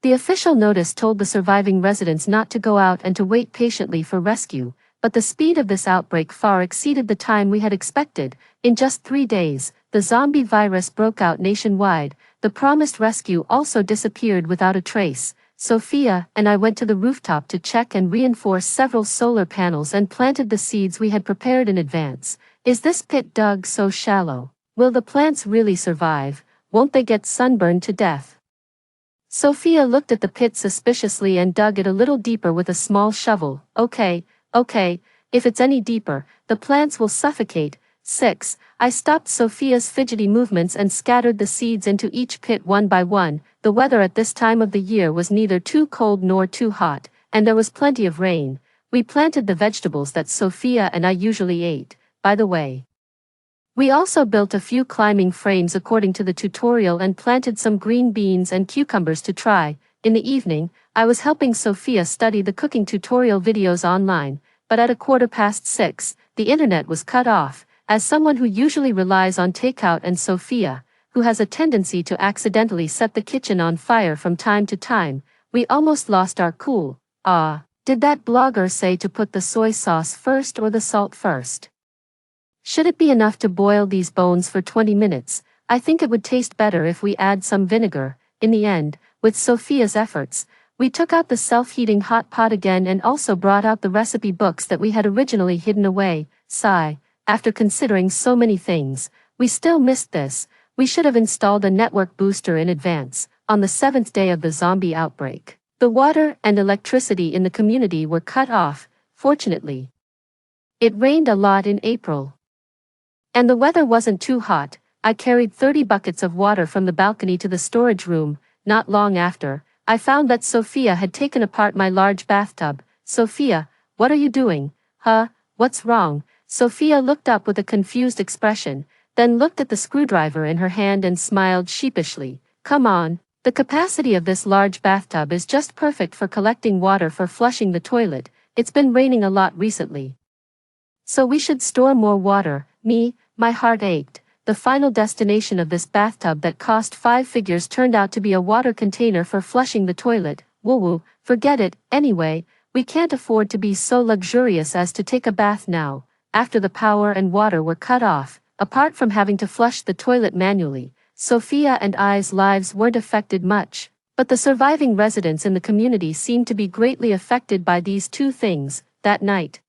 the official notice told the surviving residents not to go out and to wait patiently for rescue, but the speed of this outbreak far exceeded the time we had expected. In just 3 days, the zombie virus broke out nationwide. The promised rescue also disappeared without a trace. Sophia and I went to the rooftop to check and reinforce several solar panels and planted the seeds we had prepared in advance. Is this pit dug so shallow? Will the plants really survive? Won't they get sunburned to death? Sophia looked at the pit suspiciously and dug it a little deeper with a small shovel. Okay, if it's any deeper, the plants will suffocate. 6. I stopped Sophia's fidgety movements and scattered the seeds into each pit one by one. The weather at this time of the year was neither too cold nor too hot, and there was plenty of rain. We planted the vegetables that Sophia and I usually ate, by the way. We also built a few climbing frames according to the tutorial and planted some green beans and cucumbers to try. In the evening, I was helping Sophia study the cooking tutorial videos online, but at 6:15, the internet was cut off. As someone who usually relies on takeout and Sophia, who has a tendency to accidentally set the kitchen on fire from time to time, we almost lost our cool. Did that blogger say to put the soy sauce first or the salt first? Should it be enough to boil these bones for 20 minutes? I think it would taste better if we add some vinegar. In the end, with Sophia's efforts, we took out the self-heating hot pot again and also brought out the recipe books that we had originally hidden away. Sigh. After considering so many things, we still missed this. We should have installed a network booster in advance. On the 7th day of the zombie outbreak, the water and electricity in the community were cut off. Fortunately, it rained a lot in April, and the weather wasn't too hot. I carried 30 buckets of water from the balcony to the storage room. Not long after, I found that Sophia had taken apart my large bathtub. Sophia, what are you doing? What's wrong? Sophia looked up with a confused expression, then looked at the screwdriver in her hand and smiled sheepishly. Come on, the capacity of this large bathtub is just perfect for collecting water for flushing the toilet. It's been raining a lot recently, so we should store more water. My heart ached. The final destination of this bathtub that cost 5 figures turned out to be a water container for flushing the toilet. Woo-woo, forget it. Anyway, we can't afford to be so luxurious as to take a bath now. After the power and water were cut off, apart from having to flush the toilet manually, Sophia and I's lives weren't affected much. But the surviving residents in the community seemed to be greatly affected by these two things that night.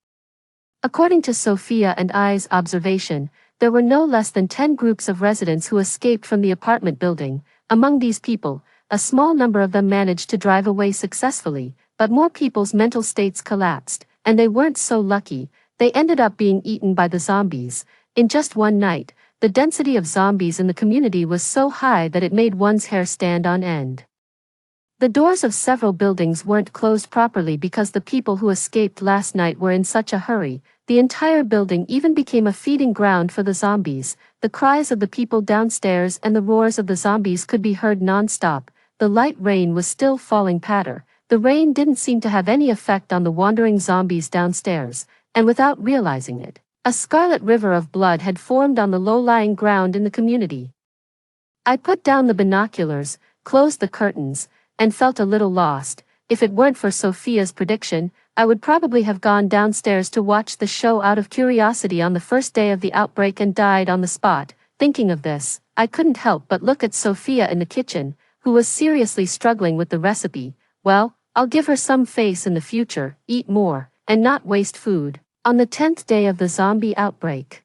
According to Sophia and I's observation, there were no less than 10 groups of residents who escaped from the apartment building. Among these people, a small number of them managed to drive away successfully, but more people's mental states collapsed, and they weren't so lucky. They ended up being eaten by the zombies. In just one night, the density of zombies in the community was so high that it made one's hair stand on end. The doors of several buildings weren't closed properly because the people who escaped last night were in such a hurry. The entire building even became a feeding ground for the zombies. The cries of the people downstairs and the roars of the zombies could be heard non-stop. The light rain was still falling patter. The rain didn't seem to have any effect on the wandering zombies downstairs, and without realizing it, a scarlet river of blood had formed on the low-lying ground in the community. I put down the binoculars, closed the curtains, and felt a little lost. If it weren't for Sophia's prediction, I would probably have gone downstairs to watch the show out of curiosity on the first day of the outbreak and died on the spot. Thinking of this, I couldn't help but look at Sophia in the kitchen, who was seriously struggling with the recipe. Well, I'll give her some face in the future, eat more, and not waste food. On the 10th day of the zombie outbreak,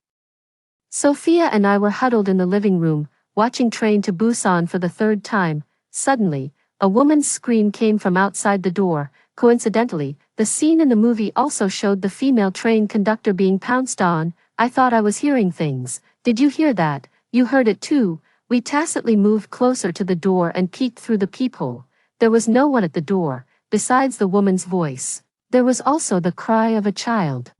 Sophia and I were huddled in the living room, watching Train to Busan for the third time. Suddenly, a woman's scream came from outside the door. Coincidentally, the scene in the movie also showed the female train conductor being pounced on. I thought I was hearing things. Did you hear that? You heard it too. We tacitly moved closer to the door and peeked through the peephole. There was no one at the door, besides the woman's voice. There was also the cry of a child,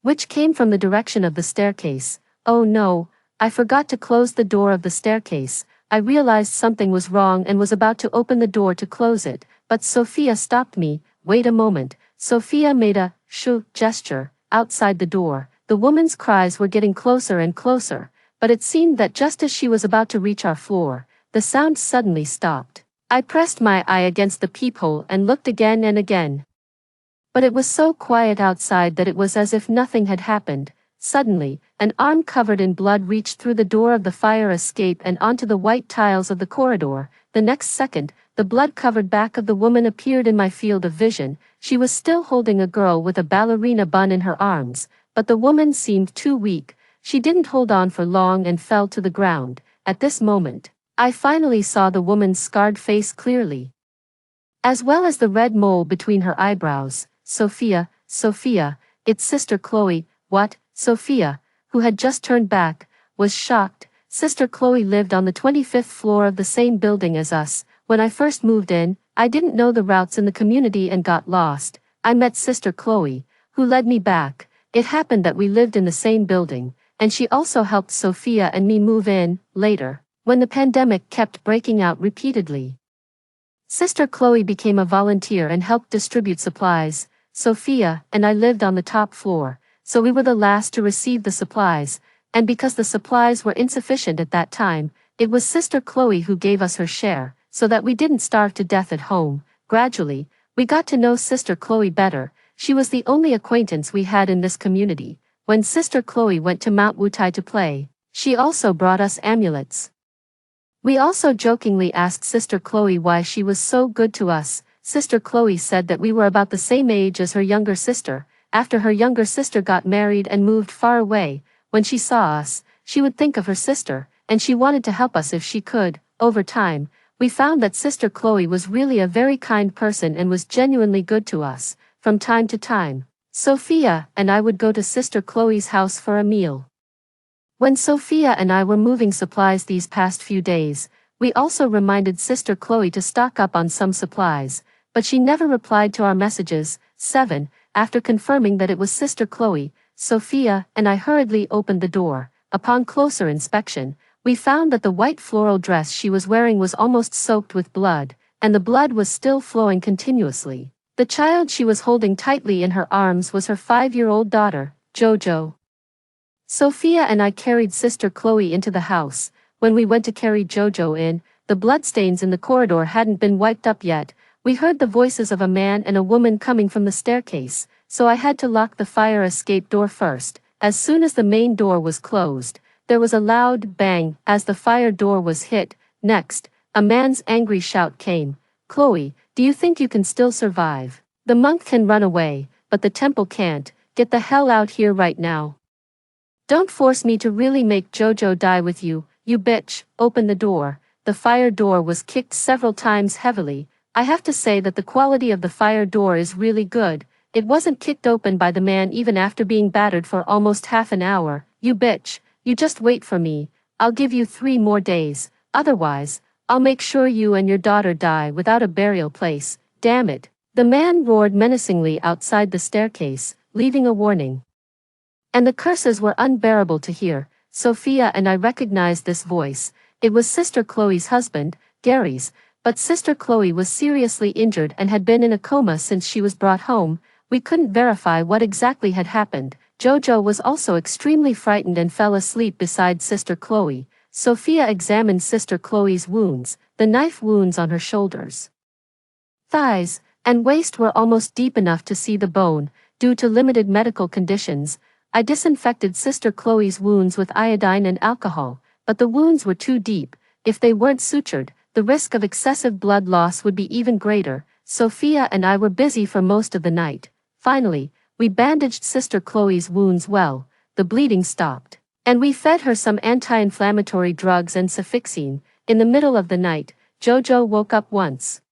which came from the direction of the staircase. Oh no, I forgot to close the door of the staircase. I realized something was wrong and was about to open the door to close it, but Sophia stopped me. Wait a moment. Sophia made a shoo gesture outside the door. The woman's cries were getting closer and closer, but it seemed that just as she was about to reach our floor, the sound suddenly stopped. I pressed my eye against the peephole and looked again and again. But it was so quiet outside that it was as if nothing had happened. Suddenly, an arm covered in blood reached through the door of the fire escape and onto the white tiles of the corridor. The next second, the blood-covered back of the woman appeared in my field of vision. She was still holding a girl with a ballerina bun in her arms, but the woman seemed too weak. She didn't hold on for long and fell to the ground. At this moment, I finally saw the woman's scarred face clearly, as well as the red mole between her eyebrows. Sophia, it's Sister Chloe. What? Sophia, who had just turned back, was shocked. Sister Chloe lived on the 25th floor of the same building as us. When I first moved in, I didn't know the routes in the community and got lost. I met Sister Chloe, who led me back. It happened that we lived in the same building, and she also helped Sophia and me move in. Later, when the pandemic kept breaking out repeatedly, Sister Chloe became a volunteer and helped distribute supplies. Sophia and I lived on the top floor, so we were the last to receive the supplies, and because the supplies were insufficient at that time, it was Sister Chloe who gave us her share, so that we didn't starve to death at home. Gradually, we got to know Sister Chloe better. She was the only acquaintance we had in this community. When Sister Chloe went to Mount Wutai to play, she also brought us amulets. We also jokingly asked Sister Chloe why she was so good to us. Sister Chloe said that we were about the same age as her younger sister. After her younger sister got married and moved far away, when she saw us, she would think of her sister, and she wanted to help us if she could. Over time, we found that Sister Chloe was really a very kind person and was genuinely good to us. From time to time, Sophia and I would go to Sister Chloe's house for a meal. When Sophia and I were moving supplies these past few days, we also reminded Sister Chloe to stock up on some supplies, but she never replied to our messages. 7. After confirming that it was Sister Chloe, Sophia and I hurriedly opened the door. Upon closer inspection, we found that the white floral dress she was wearing was almost soaked with blood, and the blood was still flowing continuously. The child she was holding tightly in her arms was her 5-year-old daughter, Jojo. Sophia and I carried Sister Chloe into the house. When we went to carry Jojo in, the bloodstains in the corridor hadn't been wiped up yet. We heard the voices of a man and a woman coming from the staircase, so I had to lock the fire escape door first. As soon as the main door was closed, there was a loud bang as the fire door was hit. Next, a man's angry shout came. Chloe, do you think you can still survive? The monk can run away, but the temple can't. Get the hell out here right now. Don't force me to really make Jojo die with you, you bitch. Open the door. The fire door was kicked several times heavily. I have to say that the quality of the fire door is really good. It wasn't kicked open by the man even after being battered for almost half an hour. You bitch, you just wait for me. I'll give you 3 more days. Otherwise, I'll make sure you and your daughter die without a burial place. Damn it. The man roared menacingly outside the staircase, leaving a warning. And the curses were unbearable to hear. Sophia and I recognized this voice. It was Sister Chloe's husband, Gary's, but Sister Chloe was seriously injured and had been in a coma since she was brought home. We couldn't verify what exactly had happened. Jojo was also extremely frightened and fell asleep beside Sister Chloe. Sophia examined Sister Chloe's wounds, the knife wounds on her shoulders, thighs, and waist were almost deep enough to see the bone. Due to limited medical conditions, I disinfected Sister Chloe's wounds with iodine and alcohol, but the wounds were too deep. If they weren't sutured, the risk of excessive blood loss would be even greater. Sophia and I were busy for most of the night. Finally, we bandaged Sister Chloe's wounds well, the bleeding stopped, and we fed her some anti-inflammatory drugs and Cefixime. In the middle of the night, Jojo woke up once,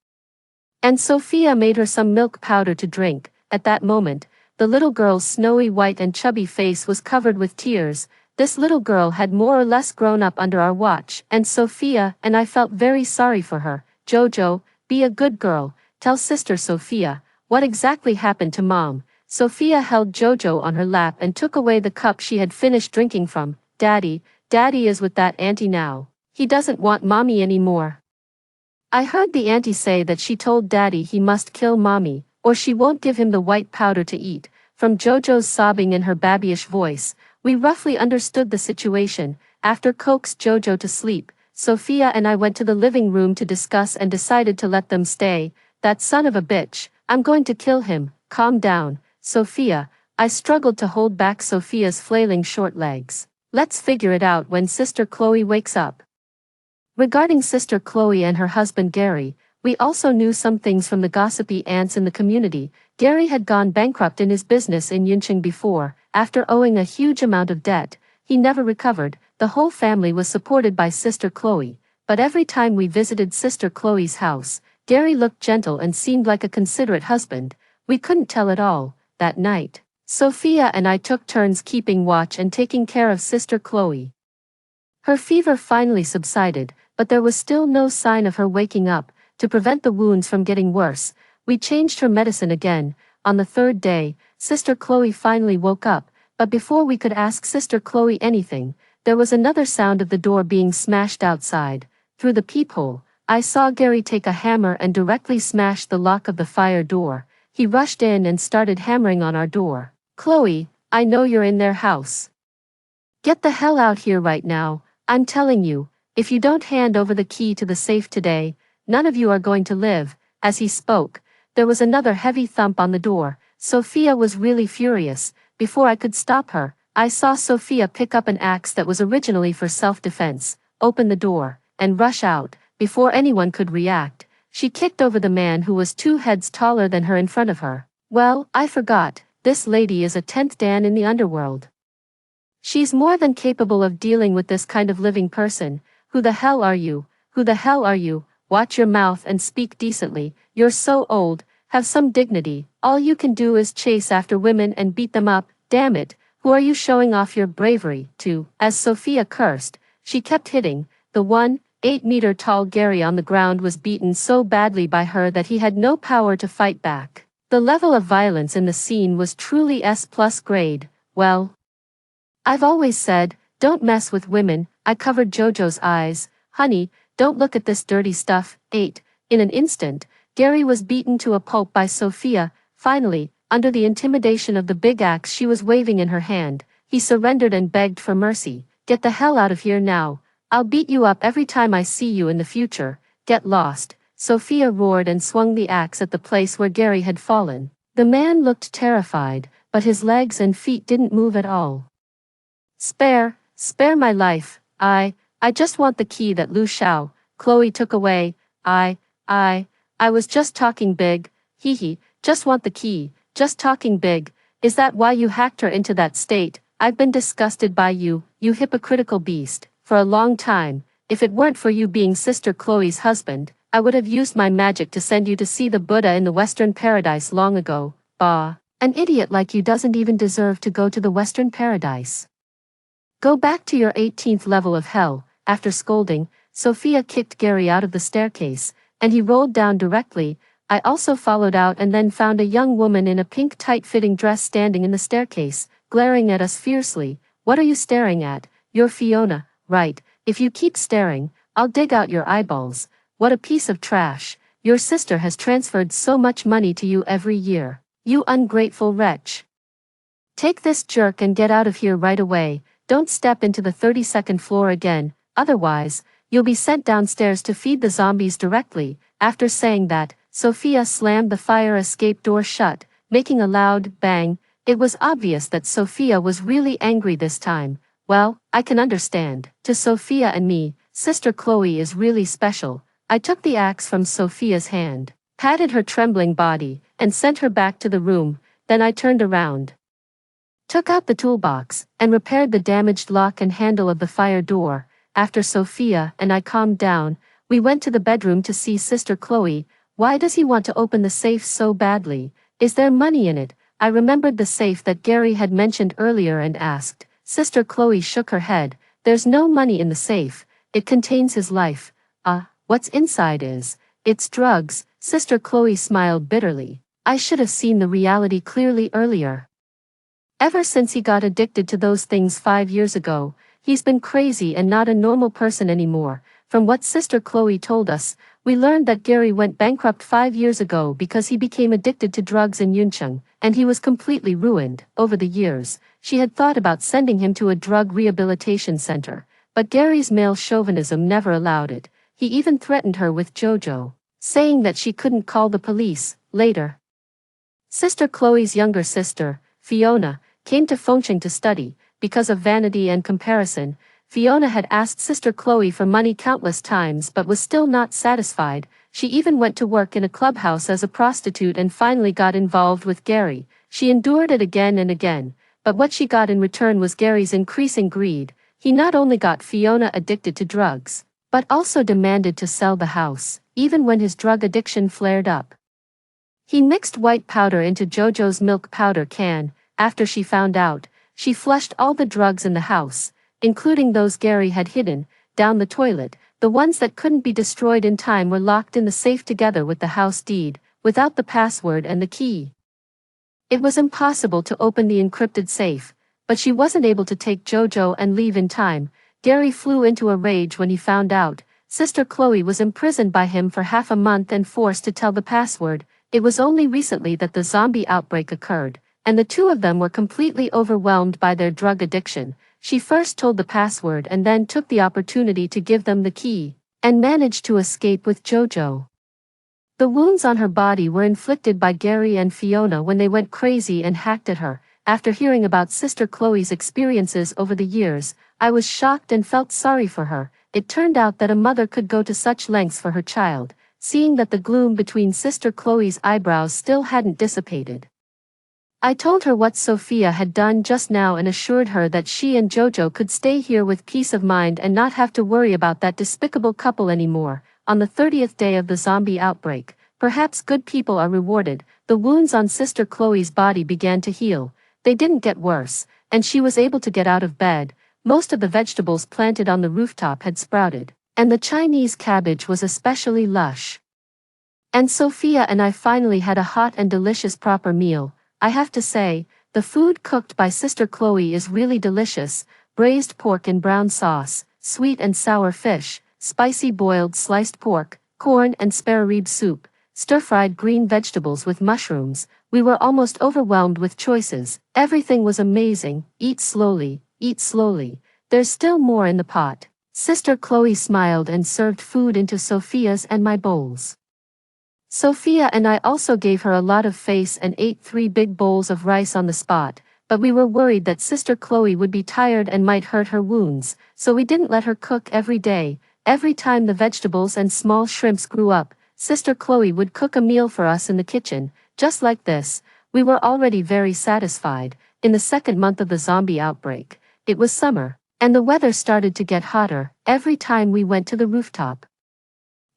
and Sophia made her some milk powder to drink. At that moment, the little girl's snowy white and chubby face was covered with tears. This little girl had more or less grown up under our watch, and Sophia and I felt very sorry for her. Jojo, be a good girl, tell Sister Sophia, what exactly happened to Mom. Sophia held Jojo on her lap and took away the cup she had finished drinking from. Daddy is with that auntie now. He doesn't want Mommy anymore. I heard the auntie say that she told Daddy he must kill Mommy, or she won't give him the white powder to eat. From Jojo's sobbing in her babyish voice, we roughly understood the situation. After coaxed Jojo to sleep, Sophia and I went to the living room to discuss and decided to let them stay. That son of a bitch, I'm going to kill him. Calm down, Sophia. I struggled to hold back Sophia's flailing short legs. Let's figure it out when Sister Chloe wakes up. Regarding Sister Chloe and her husband Gary, we also knew some things from the gossipy aunts in the community. Gary had gone bankrupt in his business in Yuncheng before. After owing a huge amount of debt, he never recovered. The whole family was supported by Sister Chloe, but every time we visited Sister Chloe's house, Gary looked gentle and seemed like a considerate husband. We couldn't tell at all. That night, Sophia and I took turns keeping watch and taking care of Sister Chloe. Her fever finally subsided, but there was still no sign of her waking up. To prevent the wounds from getting worse, we changed her medicine again. On the 3rd day, Sister Chloe finally woke up, but before we could ask Sister Chloe anything, there was another sound of the door being smashed outside. Through the peephole, I saw Gary take a hammer and directly smash the lock of the fire door. He rushed in and started hammering on our door. Chloe, I know you're in their house. Get the hell out here right now. I'm telling you, if you don't hand over the key to the safe today, none of you are going to live. As he spoke, there was another heavy thump on the door. Sophia was really furious. Before I could stop her, I saw Sophia pick up an axe that was originally for self-defense, open the door, and rush out. Before anyone could react, she kicked over the man who was 2 heads taller than her in front of her. Well, I forgot, this lady is a 10th Dan in the underworld. She's more than capable of dealing with this kind of living person. Who the hell are you? Who the hell are you? Watch your mouth and speak decently. You're so old, have some dignity. All you can do is chase after women and beat them up. Damn it, who are you showing off your bravery to? As Sophia cursed, she kept hitting. The 8-meter tall Gary on the ground was beaten so badly by her that he had no power to fight back. The level of violence in the scene was truly S+ grade. Well, I've always said, don't mess with women. I covered Jojo's eyes. Honey, don't look at this dirty stuff. 8. In an instant, Gary was beaten to a pulp by Sophia. Finally, under the intimidation of the big axe she was waving in her hand, he surrendered and begged for mercy. Get the hell out of here now. I'll beat you up every time I see you in the future. Get lost. Sophia roared and swung the axe at the place where Gary had fallen. The man looked terrified, but his legs and feet didn't move at all. Spare my life. I just want the key that Lu Shao. Chloe took away. I, I was just talking big, hee hee, just want the key, just talking big. Is that why you hacked her into that state? I've been disgusted by you, you hypocritical beast, for a long time. If it weren't for you being Sister Chloe's husband, I would have used my magic to send you to see the Buddha in the Western paradise long ago. Bah. An idiot like you doesn't even deserve to go to the Western paradise. Go back to your 18th level of hell. After scolding, Sophia kicked Gary out of the staircase, and he rolled down directly. I also followed out and then found a young woman in a pink tight-fitting dress standing in the staircase, glaring at us fiercely. What are you staring at? You're Fiona, right? If you keep staring, I'll dig out your eyeballs. What a piece of trash. Your sister has transferred so much money to you every year. You ungrateful wretch. Take this jerk and get out of here right away. Don't step into the 32nd floor again, otherwise, you'll be sent downstairs to feed the zombies directly. After saying that, Sophia slammed the fire escape door shut, making a loud bang. It was obvious that Sophia was really angry this time. Well, I can understand. To Sophia and me, Sister Chloe is really special. I took the axe from Sophia's hand, patted her trembling body, and sent her back to the room. Then I turned around, took out the toolbox, and repaired the damaged lock and handle of the fire door. After Sophia and I calmed down, we went to the bedroom to see Sister Chloe. Why does he want to open the safe so badly? Is there money in it? I remembered the safe that Gary had mentioned earlier and asked. Sister Chloe shook her head. There's no money in the safe. It contains his life. What's inside is, it's drugs. Sister Chloe smiled bitterly. I should have seen the reality clearly earlier. Ever since he got addicted to those things 5 years ago, he's been crazy and not a normal person anymore. From what Sister Chloe told us, we learned that Gary went bankrupt 5 years ago because he became addicted to drugs in Yuncheng, and he was completely ruined. Over the years, she had thought about sending him to a drug rehabilitation center, but Gary's male chauvinism never allowed it. He even threatened her with Jojo, saying that she couldn't call the police. Later, Sister Chloe's younger sister, Fiona, came to Fengcheng to study. Because of vanity and comparison, Fiona had asked Sister Chloe for money countless times but was still not satisfied. She even went to work in a clubhouse as a prostitute and finally got involved with Gary. She endured it again and again, but what she got in return was Gary's increasing greed. He not only got Fiona addicted to drugs, but also demanded to sell the house, even when his drug addiction flared up. He mixed white powder into Jojo's milk powder can. After she found out, she flushed all the drugs in the house, including those Gary had hidden, down the toilet. The ones that couldn't be destroyed in time were locked in the safe together with the house deed, without the password and the key. It was impossible to open the encrypted safe, but she wasn't able to take Jojo and leave in time. Gary flew into a rage when he found out. Sister Chloe was imprisoned by him for half a month and forced to tell the password. It was only recently that the zombie outbreak occurred, and the two of them were completely overwhelmed by their drug addiction. She first told the password and then took the opportunity to give them the key, and managed to escape with Jojo. The wounds on her body were inflicted by Gary and Fiona when they went crazy and hacked at her. After hearing about Sister Chloe's experiences over the years, I was shocked and felt sorry for her. It turned out that a mother could go to such lengths for her child, seeing that the gloom between Sister Chloe's eyebrows still hadn't dissipated. I told her what Sophia had done just now and assured her that she and Jojo could stay here with peace of mind and not have to worry about that despicable couple anymore. On the 30th day of the zombie outbreak, perhaps good people are rewarded. The wounds on Sister Chloe's body began to heal. They didn't get worse, and she was able to get out of bed. Most of the vegetables planted on the rooftop had sprouted, and the Chinese cabbage was especially lush. And Sophia and I finally had a hot and delicious proper meal. I have to say, the food cooked by Sister Chloe is really delicious. Braised pork in brown sauce, sweet and sour fish, spicy boiled sliced pork, corn and spare rib soup, stir-fried green vegetables with mushrooms. We were almost overwhelmed with choices. Everything was amazing. Eat slowly, eat slowly. There's still more in the pot. Sister Chloe smiled and served food into Sophia's and my bowls. Sophia and I also gave her a lot of face and ate 3 big bowls of rice on the spot, but we were worried that Sister Chloe would be tired and might hurt her wounds, so we didn't let her cook every day. Every time the vegetables and small shrimps grew up, Sister Chloe would cook a meal for us in the kitchen. Just like this, we were already very satisfied. In the second month of the zombie outbreak, it was summer, and the weather started to get hotter every time we went to the rooftop.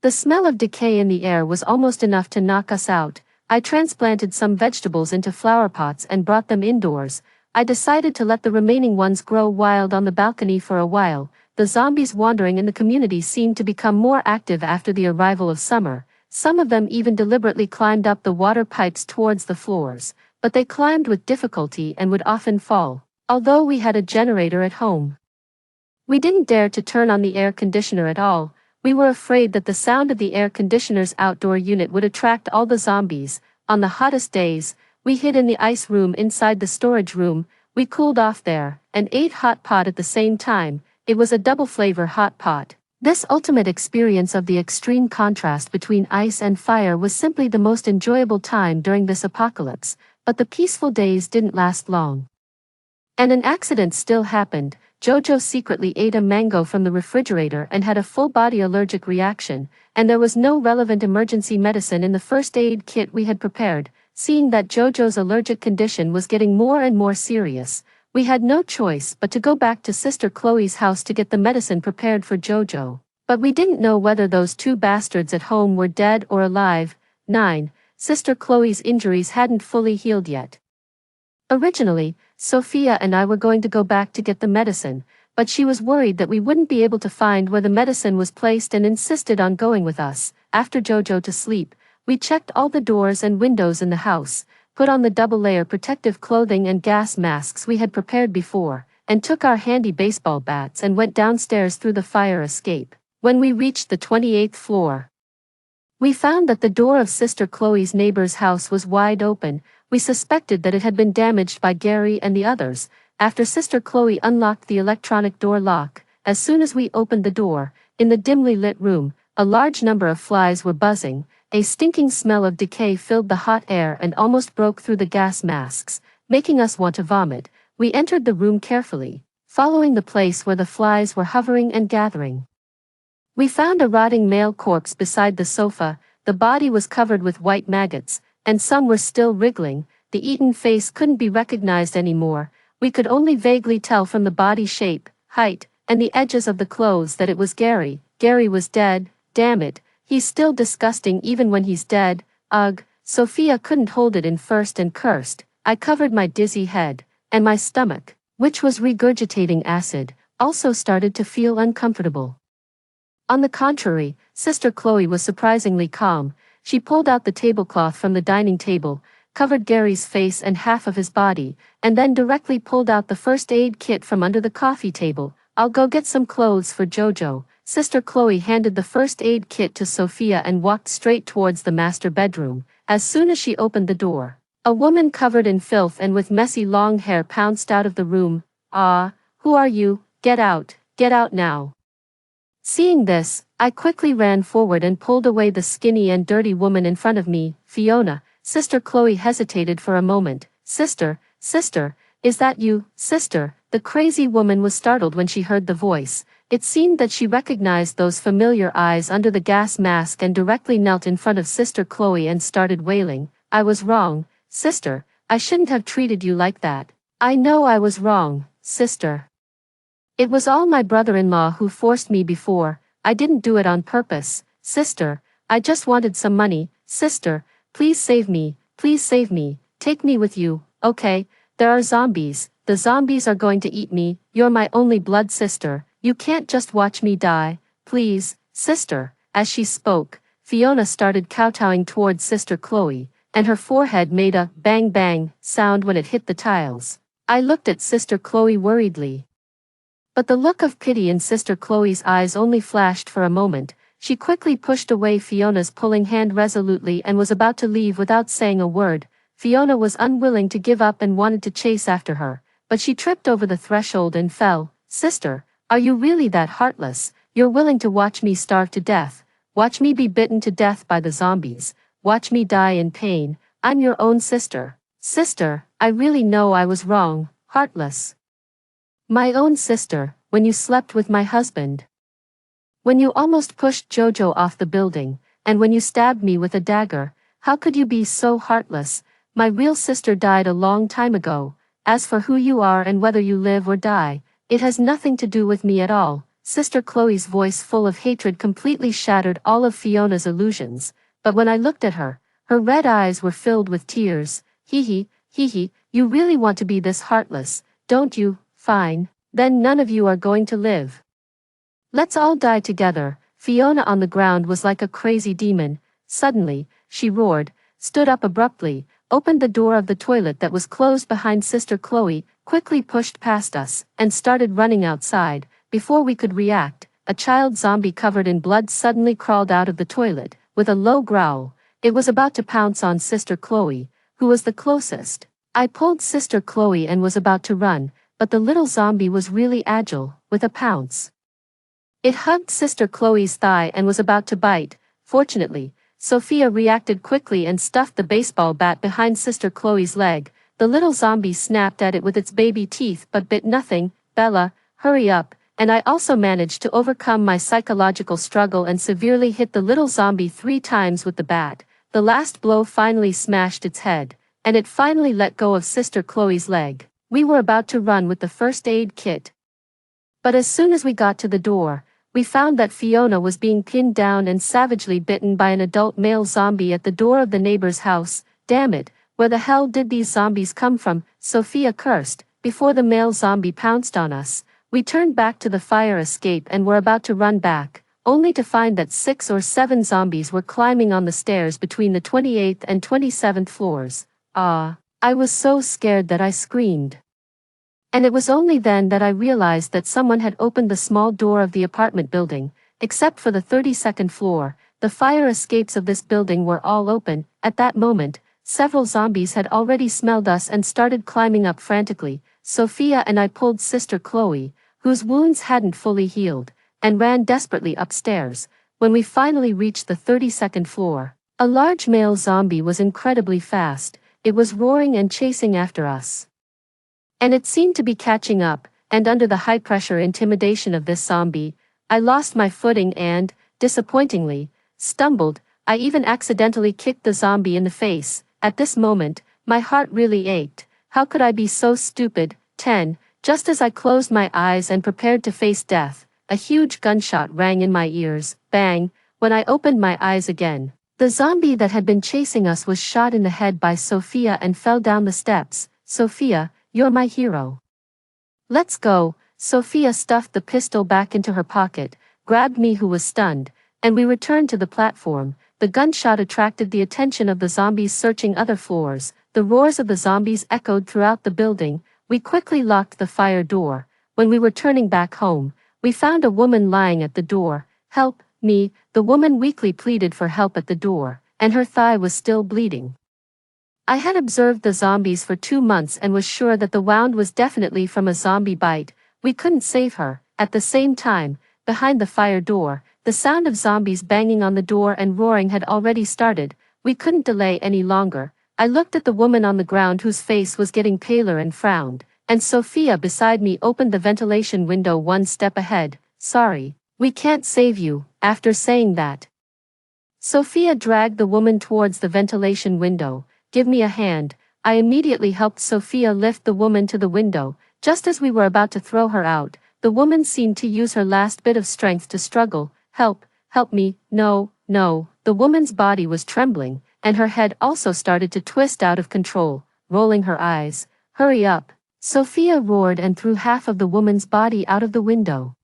The smell of decay in the air was almost enough to knock us out. I transplanted some vegetables into flower pots and brought them indoors. I decided to let the remaining ones grow wild on the balcony for a while. The zombies wandering in the community seemed to become more active after the arrival of summer. Some of them even deliberately climbed up the water pipes towards the floors, but they climbed with difficulty and would often fall. Although we had a generator at home, we didn't dare to turn on the air conditioner at all. We were afraid that the sound of the air conditioner's outdoor unit would attract all the zombies. On the hottest days, we hid in the ice room inside the storage room. We cooled off there and ate hot pot at the same time. It was a double flavor hot pot. This ultimate experience of the extreme contrast between ice and fire was simply the most enjoyable time during this apocalypse, but the peaceful days didn't last long. And an accident still happened. Jojo secretly ate a mango from the refrigerator and had a full-body allergic reaction, and there was no relevant emergency medicine in the first aid kit we had prepared. Seeing that Jojo's allergic condition was getting more and more serious, we had no choice but to go back to Sister Chloe's house to get the medicine prepared for Jojo. But we didn't know whether those two bastards at home were dead or alive. 9. Sister Chloe's injuries hadn't fully healed yet. Originally, Sophia and I were going to go back to get the medicine, but she was worried that we wouldn't be able to find where the medicine was placed and insisted on going with us. After Jojo to sleep, we checked all the doors and windows in the house, put on the double-layer protective clothing and gas masks we had prepared before, and took our handy baseball bats and went downstairs through the fire escape. When we reached the 28th floor, we found that the door of Sister Chloe's neighbor's house was wide open. We suspected that it had been damaged by Gary and the others. After Sister Chloe unlocked the electronic door lock, as soon as we opened the door, in the dimly lit room, a large number of flies were buzzing. A stinking smell of decay filled the hot air and almost broke through the gas masks, making us want to vomit. We entered the room carefully, following the place where the flies were hovering and gathering. We found a rotting male corpse beside the sofa. The body was covered with white maggots, and some were still wriggling. The eaten face couldn't be recognized anymore. We could only vaguely tell from the body shape, height, and the edges of the clothes that it was Gary. Gary was dead. Damn it, he's still disgusting even when he's dead. Ugh. Sophia couldn't hold it in first and cursed. I covered my dizzy head, and my stomach, which was regurgitating acid, also started to feel uncomfortable. On the contrary, Sister Chloe was surprisingly calm. She pulled out the tablecloth from the dining table, covered Gary's face and half of his body, and then directly pulled out the first aid kit from under the coffee table. I'll go get some clothes for Jojo. Sister Chloe handed the first aid kit to Sophia and walked straight towards the master bedroom. As soon as she opened the door, a woman covered in filth and with messy long hair pounced out of the room. "Ah, who are you? Get out now." Seeing this, I quickly ran forward and pulled away the skinny and dirty woman in front of me. "Fiona." Sister Chloe hesitated for a moment. Sister, is that you, sister?" The crazy woman was startled when she heard the voice. It seemed that she recognized those familiar eyes under the gas mask and directly knelt in front of Sister Chloe and started wailing. "I was wrong, sister. I shouldn't have treated you like that. I know I was wrong, sister. It was all my brother-in-law who forced me before. I didn't do it on purpose, sister. I just wanted some money. Sister, please save me, take me with you, okay? There are zombies. The zombies are going to eat me. You're my only blood sister. You can't just watch me die. Please, sister." As she spoke, Fiona started kowtowing towards Sister Chloe, and her forehead made a bang-bang sound when it hit the tiles. I looked at Sister Chloe worriedly, but the look of pity in Sister Chloe's eyes only flashed for a moment. She quickly pushed away Fiona's pulling hand resolutely and was about to leave without saying a word. Fiona was unwilling to give up and wanted to chase after her, but she tripped over the threshold and fell. "Sister, are you really that heartless? You're willing to watch me starve to death, watch me be bitten to death by the zombies, watch me die in pain? I'm your own sister. Sister, I really know I was wrong, heartless. My own sister, when you slept with my husband." When you almost pushed Jojo off the building, and when you stabbed me with a dagger, how could you be so heartless? My real sister died a long time ago. As for who you are and whether you live or die, it has nothing to do with me at all. Sister Chloe's voice full of hatred completely shattered all of Fiona's illusions, but when I looked at her, her red eyes were filled with tears. Hee hee, you really want to be this heartless, don't you? Fine, then none of you are going to live. Let's all die together. Fiona on the ground was like a crazy demon. Suddenly, she roared, stood up abruptly, opened the door of the toilet that was closed behind Sister Chloe, quickly pushed past us, and started running outside. Before we could react, a child zombie covered in blood suddenly crawled out of the toilet, with a low growl. It was about to pounce on Sister Chloe, who was the closest. I pulled Sister Chloe and was about to run, but the little zombie was really agile, with a pounce. It hugged Sister Chloe's thigh and was about to bite. Fortunately, Sophia reacted quickly and stuffed the baseball bat behind Sister Chloe's leg. The little zombie snapped at it with its baby teeth but bit nothing. Bella, hurry up, and I also managed to overcome my psychological struggle and severely hit the little zombie 3 times with the bat. The last blow finally smashed its head, and it finally let go of Sister Chloe's leg. We were about to run with the first aid kit. But as soon as we got to the door, we found that Fiona was being pinned down and savagely bitten by an adult male zombie at the door of the neighbor's house. Damn it, where the hell did these zombies come from? Sophia cursed. Before the male zombie pounced on us, we turned back to the fire escape and were about to run back, only to find that 6 or 7 zombies were climbing on the stairs between the 28th and 27th floors. I was so scared that I screamed. And it was only then that I realized that someone had opened the small door of the apartment building. Except for the 32nd floor, the fire escapes of this building were all open. At that moment, several zombies had already smelled us and started climbing up frantically. Sophia and I pulled Sister Chloe, whose wounds hadn't fully healed, and ran desperately upstairs. When we finally reached the 32nd floor, a large male zombie was incredibly fast. It was roaring and chasing after us. And it seemed to be catching up, and under the high-pressure intimidation of this zombie, I lost my footing and, disappointingly, stumbled. I even accidentally kicked the zombie in the face. At this moment, my heart really ached. How could I be so stupid? 10. Just as I closed my eyes and prepared to face death, a huge gunshot rang in my ears. Bang! When I opened my eyes again, the zombie that had been chasing us was shot in the head by Sophia and fell down the steps. Sophia, you're my hero. Let's go. Sophia stuffed the pistol back into her pocket, grabbed me who was stunned, and we returned to the platform. The gunshot attracted the attention of the zombies searching other floors. The roars of the zombies echoed throughout the building. We quickly locked the fire door. When we were turning back home, we found a woman lying at the door. Help me, the woman weakly pleaded for help at the door, and her thigh was still bleeding. I had observed the zombies for 2 months and was sure that the wound was definitely from a zombie bite. We couldn't save her. At the same time, behind the fire door, the sound of zombies banging on the door and roaring had already started. We couldn't delay any longer. I looked at the woman on the ground whose face was getting paler and frowned, and Sophia beside me opened the ventilation window 1 step ahead. Sorry, we can't save you. After saying that, Sophia dragged the woman towards the ventilation window. Give me a hand. I immediately helped Sophia lift the woman to the window. Just as we were about to throw her out, the woman seemed to use her last bit of strength to struggle. Help me, no. The woman's body was trembling, and her head also started to twist out of control, rolling her eyes. Hurry up. Sophia roared and threw half of the woman's body out of the window.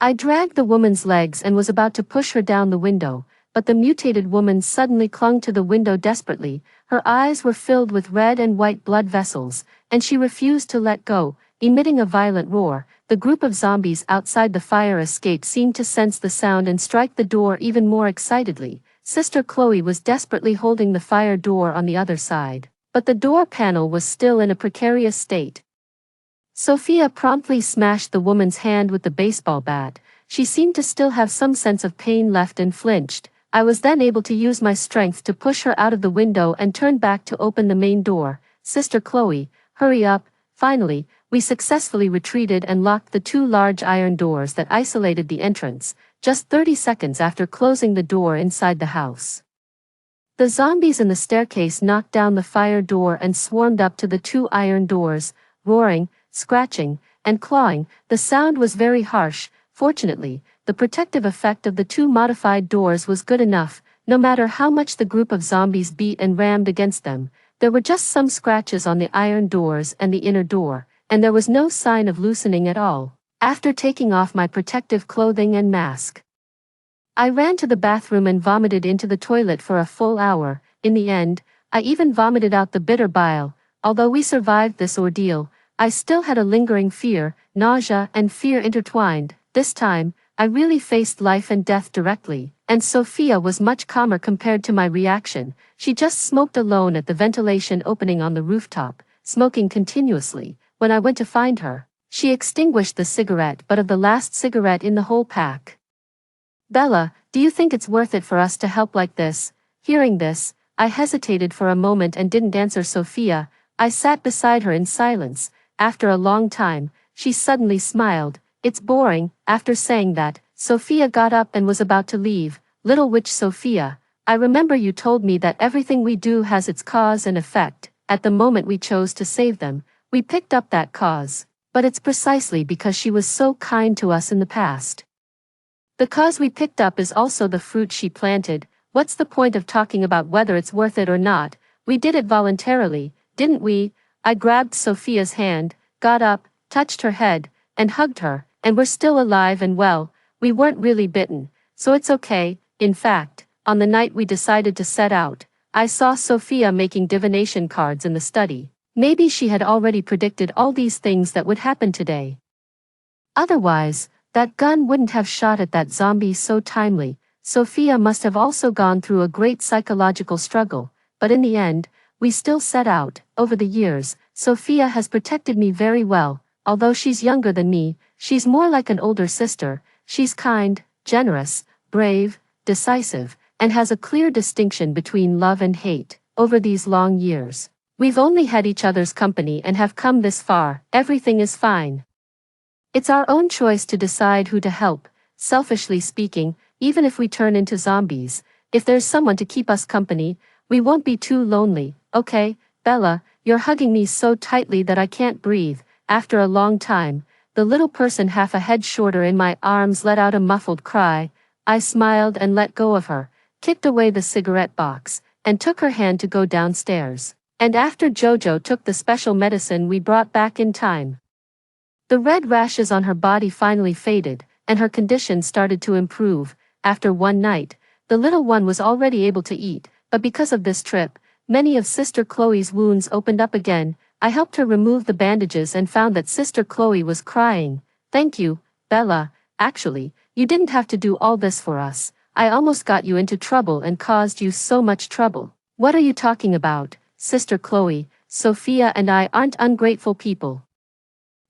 I dragged the woman's legs and was about to push her down the window, but the mutated woman suddenly clung to the window desperately. Her eyes were filled with red and white blood vessels, and she refused to let go. Emitting a violent roar, the group of zombies outside the fire escape seemed to sense the sound and strike the door even more excitedly. Sister Chloe was desperately holding the fire door on the other side, but the door panel was still in a precarious state. Sophia promptly smashed the woman's hand with the baseball bat. She seemed to still have some sense of pain left and flinched. I was then able to use my strength to push her out of the window and turn back to open the main door. Sister Chloe, hurry up. Finally, we successfully retreated and locked the 2 large iron doors that isolated the entrance. just 30 seconds after closing the door inside the house. The zombies in the staircase knocked down the fire door and swarmed up to the two iron doors, roaring, scratching, and clawing. The sound was very harsh. Fortunately, the protective effect of the two modified doors was good enough. No matter how much the group of zombies beat and rammed against them, there were just some scratches on the iron doors and the inner door, and there was no sign of loosening at all. After taking off my protective clothing and mask, I ran to the bathroom and vomited into the toilet for a full hour. In the end, I even vomited out the bitter bile. Although we survived this ordeal, I still had a lingering fear, nausea and fear intertwined. This time, I really faced life and death directly, and Sophia was much calmer compared to my reaction. She just smoked alone at the ventilation opening on the rooftop, smoking continuously. When I went to find her, she extinguished the cigarette but of the last cigarette in the whole pack. "Bella, do you think it's worth it for us to help like this?" Hearing this, I hesitated for a moment and didn't answer Sophia. I sat beside her in silence. After a long time, she suddenly smiled. "It's boring." After saying that, Sophia got up and was about to leave. "Little witch Sophia, I remember you told me that everything we do has its cause and effect. At the moment we chose to save them, we picked up that cause. But it's precisely because she was so kind to us in the past. The cause we picked up is also the fruit she planted. What's the point of talking about whether it's worth it or not? We did it voluntarily, didn't we?" I grabbed Sophia's hand, got up, touched her head, and hugged her, and we're still alive and well. We weren't really bitten, so it's okay. In fact, on the night we decided to set out, I saw Sophia making divination cards in the study. Maybe she had already predicted all these things that would happen today. Otherwise, that gun wouldn't have shot at that zombie so timely. Sophia must have also gone through a great psychological struggle, but in the end, we still set out. Over the years, Sophia has protected me very well. Although she's younger than me, she's more like an older sister. She's kind, generous, brave, decisive, and has a clear distinction between love and hate. Over these long years, we've only had each other's company and have come this far. Everything is fine. It's our own choice to decide who to help. Selfishly speaking, even if we turn into zombies, if there's someone to keep us company, we won't be too lonely. Okay, Bella, you're hugging me so tightly that I can't breathe. After a long time, the little person half a head shorter in my arms let out a muffled cry. I smiled and let go of her, kicked away the cigarette box, and took her hand to go downstairs. And after Jojo took the special medicine we brought back in time, the red rashes on her body finally faded, and her condition started to improve. After one night, the little one was already able to eat, but because of this trip, many of Sister Chloe's wounds opened up again. I helped her remove the bandages and found that Sister Chloe was crying. "Thank you, Bella. Actually, you didn't have to do all this for us. I almost got you into trouble and caused you so much trouble." "What are you talking about, Sister Chloe? Sophia and I aren't ungrateful people.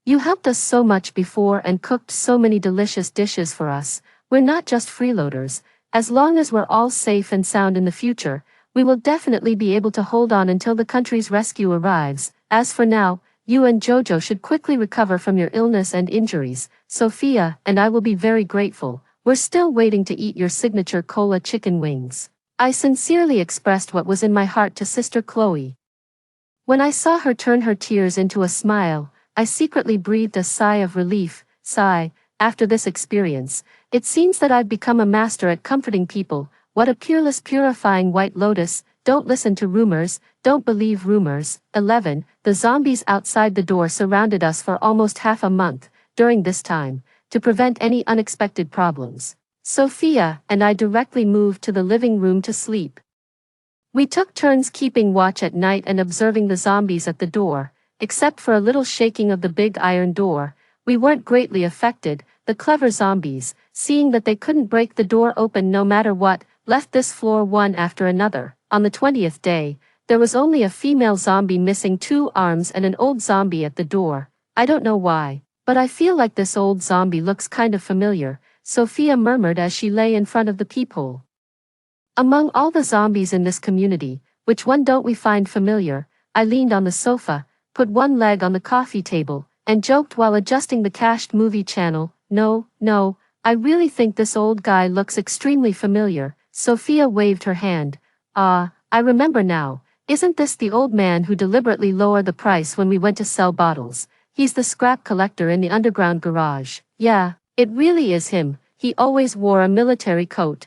You helped us so much before and cooked so many delicious dishes for us. We're not just freeloaders. As long as we're all safe and sound in the future, we will definitely be able to hold on until the country's rescue arrives. As for now, you and Jojo should quickly recover from your illness and injuries. Sophia and I will be very grateful. We're still waiting to eat your signature cola chicken wings." I sincerely expressed what was in my heart to Sister Chloe. When I saw her turn her tears into a smile, I secretly breathed a sigh of relief. After this experience, it seems that I've become a master at comforting people. What a peerless, purifying white lotus. Don't listen to rumors, don't believe rumors. 11. The zombies outside the door surrounded us for almost half a month. During this time, to prevent any unexpected problems, Sophia and I directly moved to the living room to sleep. We took turns keeping watch at night and observing the zombies at the door. Except for a little shaking of the big iron door, we weren't greatly affected. The clever zombies, seeing that they couldn't break the door open no matter what, left this floor one after another. On the 20th day, there was only a female zombie missing 2 arms and an old zombie at the door. I don't know why, but I feel like this old zombie looks kind of familiar, Sophia murmured as she lay in front of the peephole. Among all the zombies in this community, which one don't we find familiar? I leaned on the sofa, put one leg on the coffee table, and joked while adjusting the cached movie channel. No, I really think this old guy looks extremely familiar. Sophia waved her hand. Ah, I remember now. Isn't this the old man who deliberately lowered the price when we went to sell bottles? He's the scrap collector in the underground garage. Yeah, it really is him. He always wore a military coat.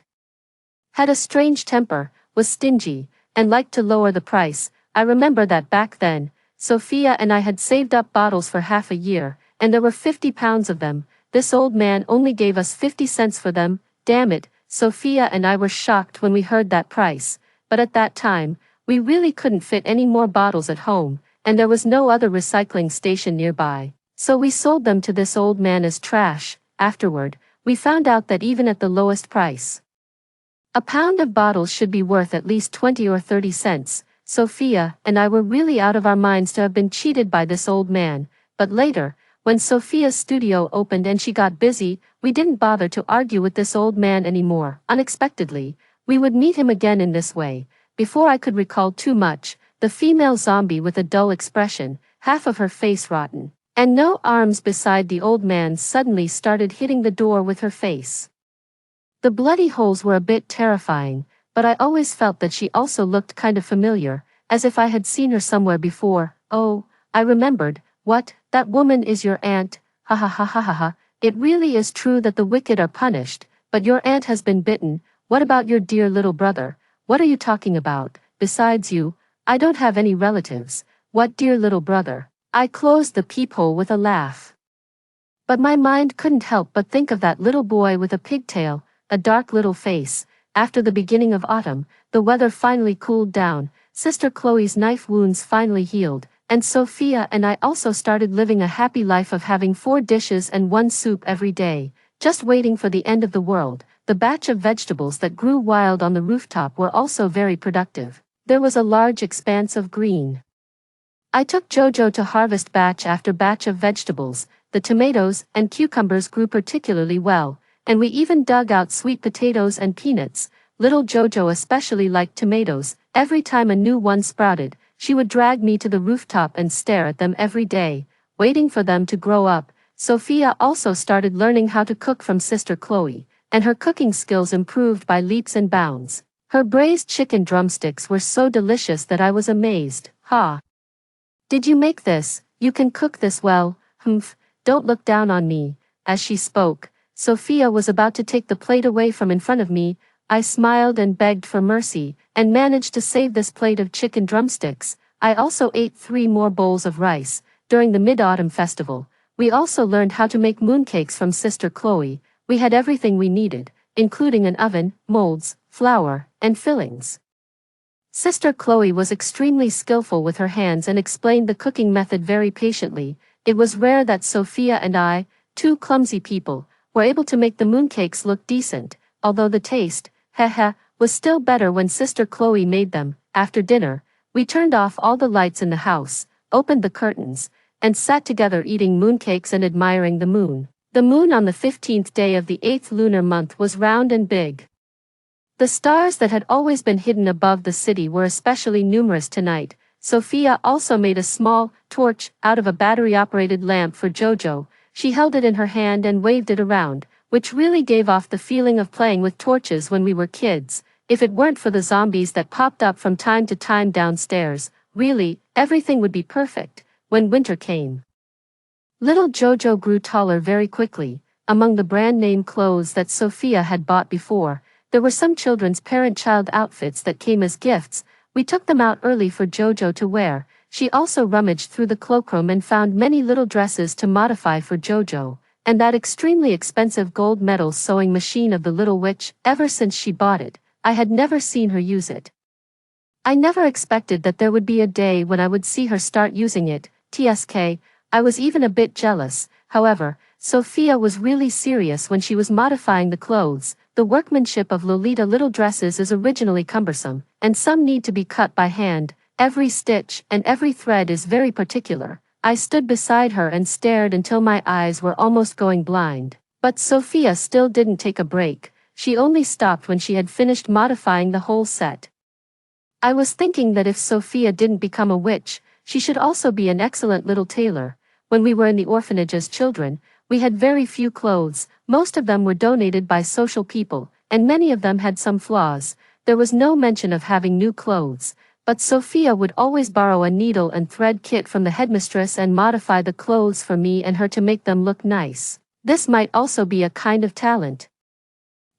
Had a strange temper, was stingy, and liked to lower the price. I remember that back then, Sophia and I had saved up bottles for half a year, and there were 50 pounds of them. This old man only gave us 50 cents for them. Damn it, Sophia and I were shocked when we heard that price, but at that time, we really couldn't fit any more bottles at home, and there was no other recycling station nearby. So we sold them to this old man as trash. Afterward, we found out that even at the lowest price, a pound of bottles should be worth at least 20 or 30 cents. Sophia and I were really out of our minds to have been cheated by this old man, but later, when Sophia's studio opened and she got busy, we didn't bother to argue with this old man anymore. Unexpectedly, we would meet him again in this way. Before I could recall too much, the female zombie with a dull expression, half of her face rotten, and no arms beside the old man suddenly started hitting the door with her face. The bloody holes were a bit terrifying, but I always felt that she also looked kind of familiar, as if I had seen her somewhere before. Oh, I remembered. What, that woman is your aunt? Ha ha ha ha ha ha. It really is true that the wicked are punished, but your aunt has been bitten. What about your dear little brother? What are you talking about? Besides you, I don't have any relatives. What dear little brother? I closed the peephole with a laugh. But my mind couldn't help but think of that little boy with a pigtail, a dark little face. After the beginning of autumn, the weather finally cooled down, Sister Chloe's knife wounds finally healed, and Sophia and I also started living a happy life of having 4 dishes and 1 soup every day, just waiting for the end of the world. The batch of vegetables that grew wild on the rooftop were also very productive. There was a large expanse of green. I took Jojo to harvest batch after batch of vegetables. The tomatoes and cucumbers grew particularly well, and we even dug out sweet potatoes and peanuts. Little Jojo especially liked tomatoes. Every time a new one sprouted, she would drag me to the rooftop and stare at them every day, waiting for them to grow up. Sophia also started learning how to cook from Sister Chloe, and her cooking skills improved by leaps and bounds. Her braised chicken drumsticks were so delicious that I was amazed. Ha! Did you make this? You can cook this well. Humph, don't look down on me. As she spoke, Sophia was about to take the plate away from in front of me. I smiled and begged for mercy, and managed to save this plate of chicken drumsticks. I also ate 3 more bowls of rice. During the Mid-Autumn Festival, we also learned how to make mooncakes from Sister Chloe. We had everything we needed, including an oven, molds, flour, and fillings. Sister Chloe was extremely skillful with her hands and explained the cooking method very patiently. It was rare that Sophia and I, 2 clumsy people, were able to make the mooncakes look decent, although the taste, was still better when Sister Chloe made them. After dinner, we turned off all the lights in the house, opened the curtains, and sat together eating mooncakes and admiring the moon. The moon on the 15th day of the 8th lunar month was round and big. The stars that had always been hidden above the city were especially numerous tonight. Sophia also made a small torch out of a battery-operated lamp for Jojo. She held it in her hand and waved it around, which really gave off the feeling of playing with torches when we were kids. If it weren't for the zombies that popped up from time to time downstairs, really, everything would be perfect. When winter came, little Jojo grew taller very quickly. Among the brand-name clothes that Sophia had bought before, there were some children's parent-child outfits that came as gifts. We took them out early for Jojo to wear. She also rummaged through the cloakroom and found many little dresses to modify for Jojo, and that extremely expensive gold medal sewing machine of the little witch. Ever since she bought it, I had never seen her use it. I never expected that there would be a day when I would see her start using it. TSK, I was even a bit jealous. However, Sophia was really serious when she was modifying the clothes. The workmanship of Lolita little dresses is originally cumbersome, and some need to be cut by hand. Every stitch and every thread is very particular. I stood beside her and stared until my eyes were almost going blind. But Sophia still didn't take a break. She only stopped when she had finished modifying the whole set. I was thinking that if Sophia didn't become a witch, she should also be an excellent little tailor. When we were in the orphanage as children, We had very few clothes, most of them were donated by social people, and many of them had some flaws. There was no mention of having new clothes, but Sophia would always borrow a needle and thread kit from the headmistress and modify the clothes for me and her to make them look nice. This might also be a kind of talent.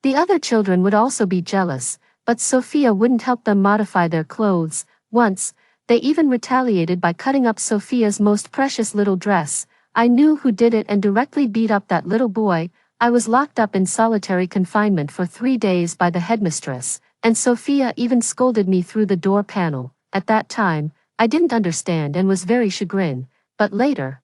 The other children would also be jealous, but Sophia wouldn't help them modify their clothes. Once, they even retaliated by cutting up Sophia's most precious little dress. I knew who did it and directly beat up that little boy. I was locked up in solitary confinement for 3 days by the headmistress, and Sophia even scolded me through the door panel. At that time, I didn't understand and was very chagrined, but later,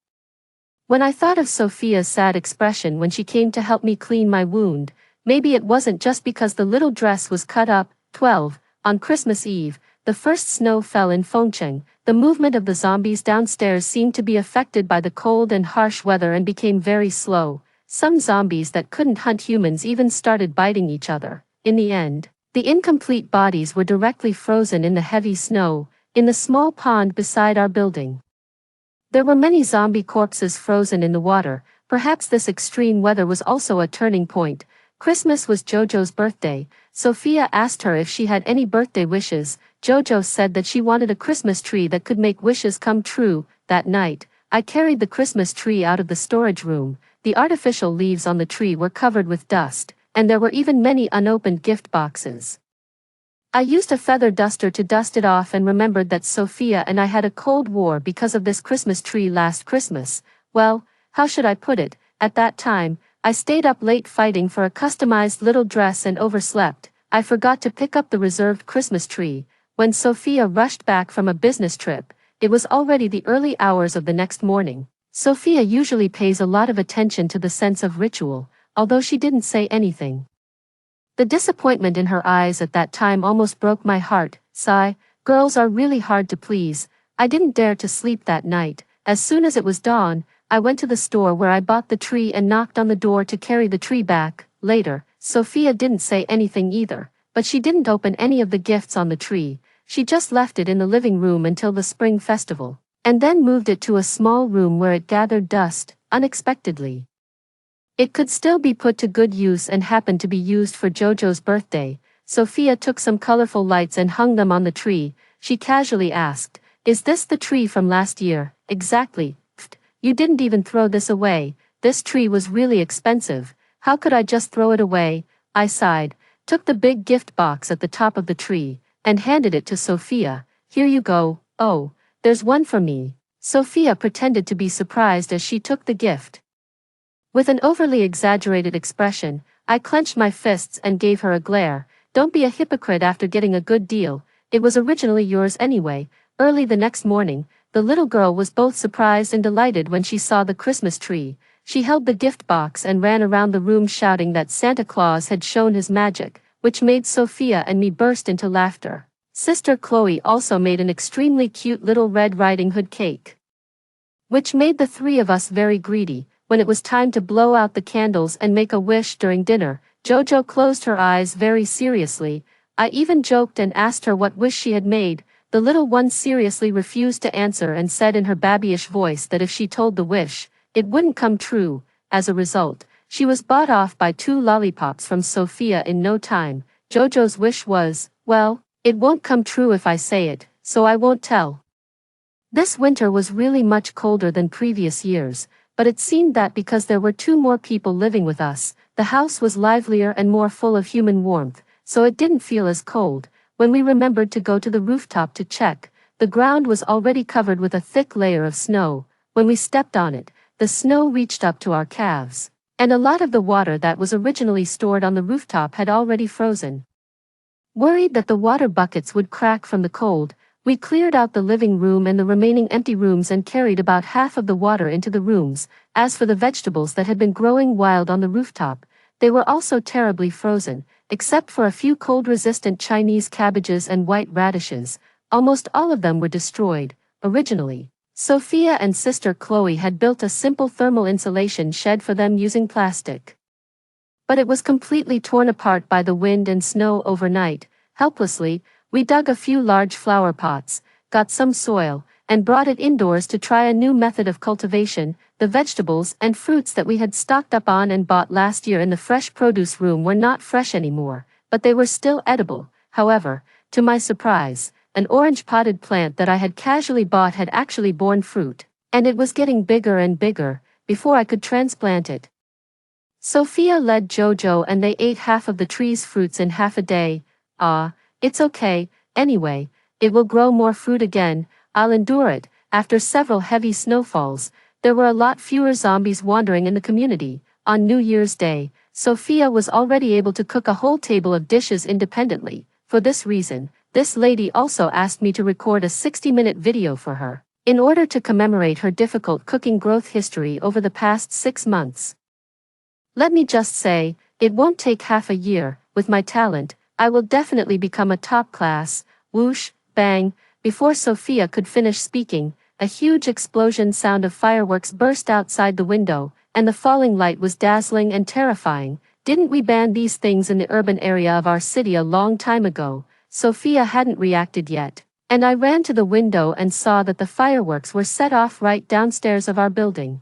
when I thought of Sophia's sad expression when she came to help me clean my wound, maybe it wasn't just because the little dress was cut up. 12. On Christmas Eve, the first snow fell in Fengcheng. The movement of the zombies downstairs seemed to be affected by the cold and harsh weather and became very slow. Some zombies that couldn't hunt humans even started biting each other. In the end, the incomplete bodies were directly frozen in the heavy snow, in the small pond beside our building. There were many zombie corpses frozen in the water. Perhaps this extreme weather was also a turning point. Christmas was Jojo's birthday. Sophia asked her if she had any birthday wishes. Jojo said that she wanted a Christmas tree that could make wishes come true. That night, I carried the Christmas tree out of the storage room. The artificial leaves on the tree were covered with dust, and there were even many unopened gift boxes. I used a feather duster to dust it off and remembered that Sophia and I had a cold war because of this Christmas tree last Christmas. Well, how should I put it? At that time, I stayed up late fighting for a customized little dress and overslept. I forgot to pick up the reserved Christmas tree. When Sophia rushed back from a business trip, it was already the early hours of the next morning. Sophia usually pays a lot of attention to the sense of ritual, although she didn't say anything. The disappointment in her eyes at that time almost broke my heart. Sigh, girls are really hard to please. I didn't dare to sleep that night. As soon as it was dawn, I went to the store where I bought the tree and knocked on the door to carry the tree back. Later, Sophia didn't say anything either, but she didn't open any of the gifts on the tree. She just left it in the living room until the spring festival, and then moved it to a small room where it gathered dust, unexpectedly. It could still be put to good use and happened to be used for Jojo's birthday. Sophia took some colorful lights and hung them on the tree. She casually asked, "Is this the tree from last year?" "Exactly. Pfft, you didn't even throw this away. This tree was really expensive. How could I just throw it away?" I sighed, took the big gift box at the top of the tree, and handed it to Sophia. "Here you go. Oh, there's one for me." Sophia pretended to be surprised as she took the gift. With an overly exaggerated expression, I clenched my fists and gave her a glare. "Don't be a hypocrite after getting a good deal. It was originally yours anyway." Early the next morning, the little girl was both surprised and delighted when she saw the Christmas tree. She held the gift box and ran around the room shouting that Santa Claus had shown his magic, which made Sophia and me burst into laughter. Sister Chloe also made an extremely cute little Red Riding Hood cake, which made the three of us very greedy. When it was time to blow out the candles and make a wish during dinner, Jojo closed her eyes very seriously. I even joked and asked her what wish she had made. The little one seriously refused to answer and said in her babyish voice that if she told the wish, it wouldn't come true. As a result, she was bought off by 2 lollipops from Sophia in no time. Jojo's wish was, "Well, it won't come true if I say it, so I won't tell." This winter was really much colder than previous years, but it seemed that because there were 2 more people living with us, the house was livelier and more full of human warmth, so it didn't feel as cold. When we remembered to go to the rooftop to check, the ground was already covered with a thick layer of snow. When we stepped on it, the snow reached up to our calves, and a lot of the water that was originally stored on the rooftop had already frozen. Worried that the water buckets would crack from the cold, we cleared out the living room and the remaining empty rooms and carried about half of the water into the rooms. As for the vegetables that had been growing wild on the rooftop, they were also terribly frozen, except for a few cold-resistant Chinese cabbages and white radishes. Almost all of them were destroyed. Originally, Sophia and Sister Chloe had built a simple thermal insulation shed for them using plastic, but it was completely torn apart by the wind and snow overnight. Helplessly, we dug a few large flower pots, got some soil, and brought it indoors to try a new method of cultivation. The vegetables and fruits that we had stocked up on and bought last year in the fresh produce room were not fresh anymore, but they were still edible. However, to my surprise, an orange potted plant that I had casually bought had actually borne fruit, and it was getting bigger and bigger before I could transplant it. Sophia led Jojo and they ate half of the tree's fruits in half a day. Ah, it's okay, anyway, it will grow more fruit again, I'll endure it. After several heavy snowfalls, there were a lot fewer zombies wandering in the community. On New Year's Day, Sophia was already able to cook a whole table of dishes independently. For this reason, this lady also asked me to record a 60-minute video for her, in order to commemorate her difficult cooking growth history over the past 6 months. Let me just say, it won't take half a year. With my talent, I will definitely become a top class. Whoosh, bang. Before Sophia could finish speaking, a huge explosion sound of fireworks burst outside the window, and the falling light was dazzling and terrifying. Didn't we ban these things in the urban area of our city a long time ago? Sophia hadn't reacted yet, and I ran to the window and saw that the fireworks were set off right downstairs of our building.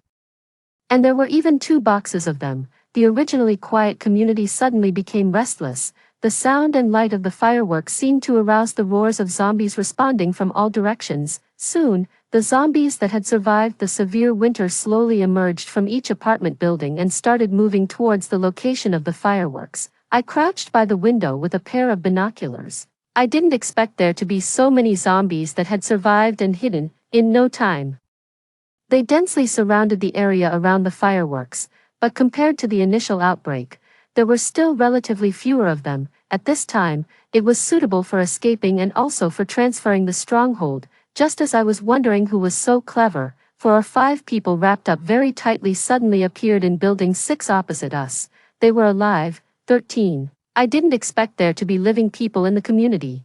And there were even 2 boxes of them. The originally quiet community suddenly became restless. The sound and light of the fireworks seemed to arouse the roars of zombies responding from all directions. Soon, the zombies that had survived the severe winter slowly emerged from each apartment building and started moving towards the location of the fireworks. I crouched by the window with a pair of binoculars. I didn't expect there to be so many zombies that had survived and hidden in no time. They densely surrounded the area around the fireworks, but compared to the initial outbreak, there were still relatively fewer of them. At this time, it was suitable for escaping and also for transferring the stronghold. Just as I was wondering who was so clever, 4 or 5 people wrapped up very tightly suddenly appeared in building 6 opposite us. They were alive. 13. I didn't expect there to be living people in the community.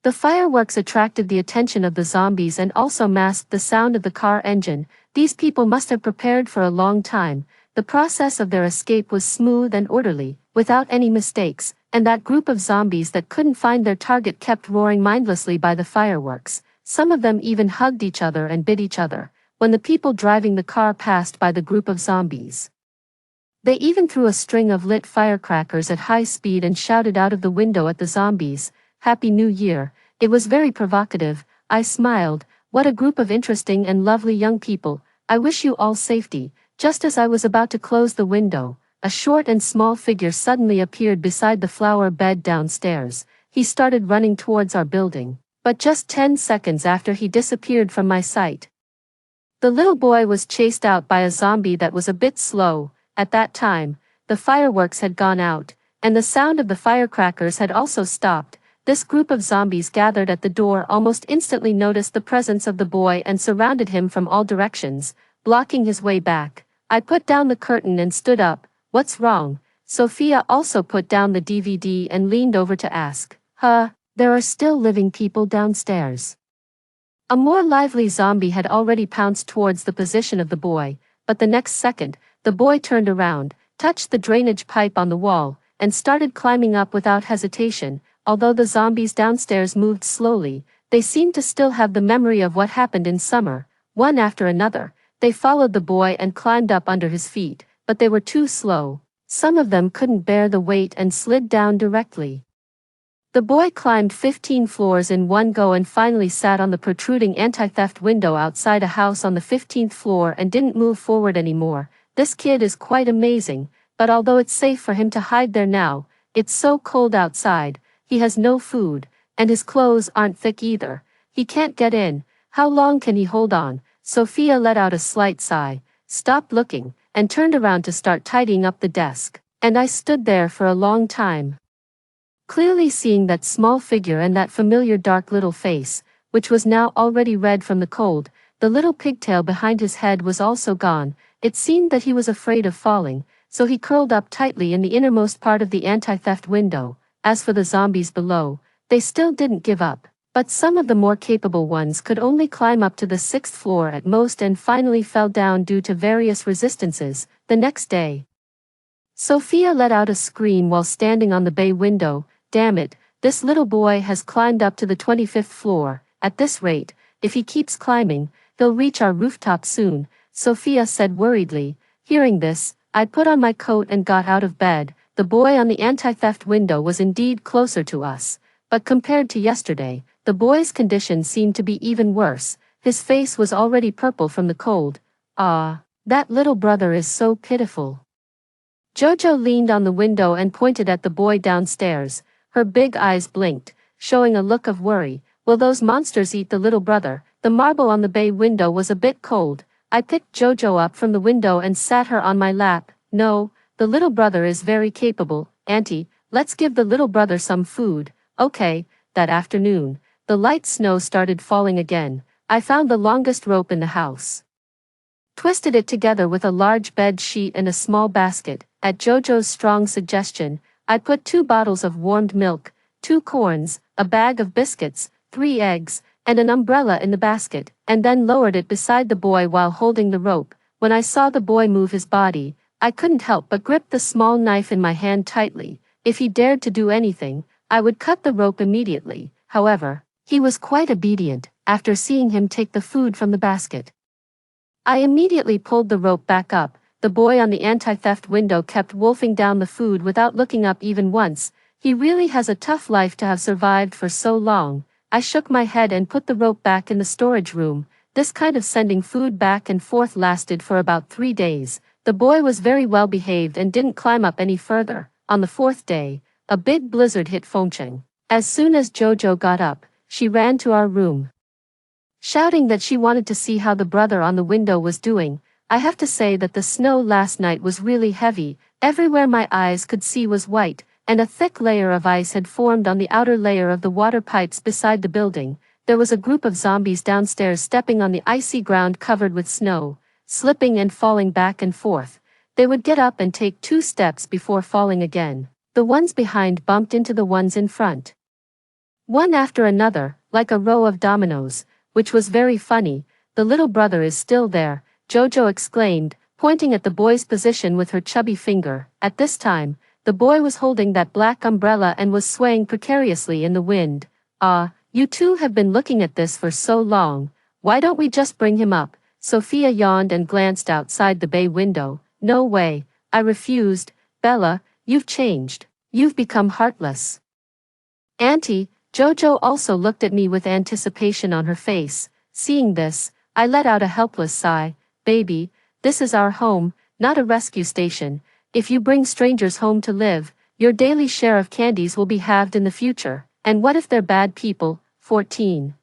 The fireworks attracted the attention of the zombies and also masked the sound of the car engine. These people must have prepared for a long time. The process of their escape was smooth and orderly, without any mistakes, and that group of zombies that couldn't find their target kept roaring mindlessly by the fireworks. Some of them even hugged each other and bit each other when the people driving the car passed by the group of zombies. They even threw a string of lit firecrackers at high speed and shouted out of the window at the zombies, "Happy New Year." It was very provocative. I smiled. What a group of interesting and lovely young people. I wish you all safety. Just as I was about to close the window, a short and small figure suddenly appeared beside the flower bed downstairs. He started running towards our building, but just 10 seconds after he disappeared from my sight. The little boy was chased out by a zombie that was a bit slow. At that time, the fireworks had gone out, and the sound of the firecrackers had also stopped. This group of zombies gathered at the door almost instantly noticed the presence of the boy and surrounded him from all directions, blocking his way back. I put down the curtain and stood up. "What's wrong?" Sophia also put down the DVD and leaned over to ask. There are still living people downstairs." A more lively zombie had already pounced towards the position of the boy, but the next second, the boy turned around, touched the drainage pipe on the wall, and started climbing up without hesitation. Although the zombies downstairs moved slowly, they seemed to still have the memory of what happened in summer. One after another, they followed the boy and climbed up under his feet, but they were too slow. Some of them couldn't bear the weight and slid down directly. The boy climbed 15 floors in one go and finally sat on the protruding anti-theft window outside a house on the 15th floor and didn't move forward anymore. This kid is quite amazing, but although it's safe for him to hide there now, it's so cold outside, he has no food, and his clothes aren't thick either. He can't get in. How long can he hold on? Sophia let out a slight sigh, stopped looking, and turned around to start tidying up the desk, and I stood there for a long time, clearly seeing that small figure and that familiar dark little face, which was now already red from the cold. The little pigtail behind his head was also gone. It seemed that he was afraid of falling, so he curled up tightly in the innermost part of the anti-theft window. As for the zombies below, they still didn't give up, but some of the more capable ones could only climb up to the 6th floor at most and finally fell down due to various resistances. The next day, Sophia let out a scream while standing on the bay window. "Damn it, this little boy has climbed up to the 25th floor. At this rate, if he keeps climbing, he'll reach our rooftop soon, Sophia said worriedly. Hearing this, I put on my coat and got out of bed. The boy on the anti-theft window was indeed closer to us, but compared to yesterday, the boy's condition seemed to be even worse. His face was already purple from the cold. Ah, that little brother is so pitiful. Jojo leaned on the window and pointed at the boy downstairs. Her big eyes blinked, showing a look of worry. Will those monsters eat the little brother? The marble on the bay window was a bit cold. I picked Jojo up from the window and sat her on my lap. No, the little brother is very capable. Auntie, let's give the little brother some food. Okay. That afternoon, the light snow started falling again. I found the longest rope in the house, twisted it together with a large bed sheet and a small basket. At Jojo's strong suggestion, I put 2 bottles of warmed milk, 2 corns, a bag of biscuits, 3 eggs, and an umbrella in the basket, and then lowered it beside the boy while holding the rope. When I saw the boy move his body, I couldn't help but grip the small knife in my hand tightly. If he dared to do anything, I would cut the rope immediately. However, he was quite obedient. After seeing him take the food from the basket, I immediately pulled the rope back up. The boy on the anti-theft window kept wolfing down the food without looking up even once. He really has a tough life to have survived for so long. I shook my head and put the rope back in the storage room. This kind of sending food back and forth lasted for about 3 days. The boy was very well behaved and didn't climb up any further. On the 4th day, a big blizzard hit Fengcheng. As soon as Jojo got up, she ran to our room, shouting that she wanted to see how the brother on the window was doing. I have to say that the snow last night was really heavy. Everywhere my eyes could see was white, and a thick layer of ice had formed on the outer layer of the water pipes beside the building. There was a group of zombies downstairs stepping on the icy ground covered with snow, slipping and falling back and forth. They would get up and take 2 steps before falling again. The ones behind bumped into the ones in front, one after another, like a row of dominoes, which was very funny. The little brother is still there, Jojo exclaimed, pointing at the boy's position with her chubby finger. At this time, the boy was holding that black umbrella and was swaying precariously in the wind. Ah, you two have been looking at this for so long. Why don't we just bring him up? Sophia yawned and glanced outside the bay window. No way, I refused. Bella, you've changed. You've become heartless. Auntie, Jojo also looked at me with anticipation on her face. Seeing this, I let out a helpless sigh. Baby, this is our home, not a rescue station. If you bring strangers home to live, your daily share of candies will be halved in the future. And what if they're bad people? 14.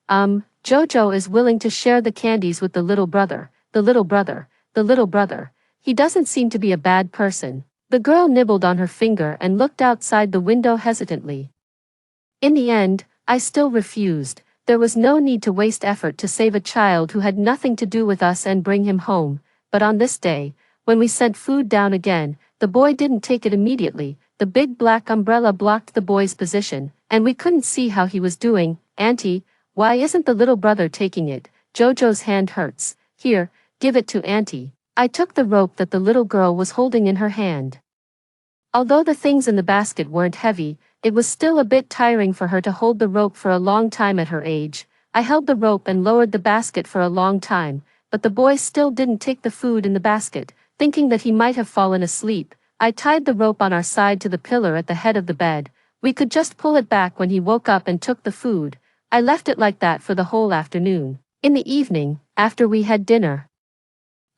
Jojo is willing to share the candies with the little brother. The little brother. The little brother. He doesn't seem to be a bad person. The girl nibbled on her finger and looked outside the window hesitantly. In the end, I still refused. There was no need to waste effort to save a child who had nothing to do with us and bring him home. But on this day, when we sent food down again, the boy didn't take it immediately. The big black umbrella blocked the boy's position, and we couldn't see how he was doing. Auntie, why isn't the little brother taking it? Jojo's hand hurts. Here, give it to Auntie. I took the rope that the little girl was holding in her hand. Although the things in the basket weren't heavy, it was still a bit tiring for her to hold the rope for a long time at her age. I held the rope and lowered the basket for a long time, but the boy still didn't take the food in the basket. Thinking that he might have fallen asleep, I tied the rope on our side to the pillar at the head of the bed. We could just pull it back when he woke up and took the food. I left it like that for the whole afternoon. In the evening, after we had dinner,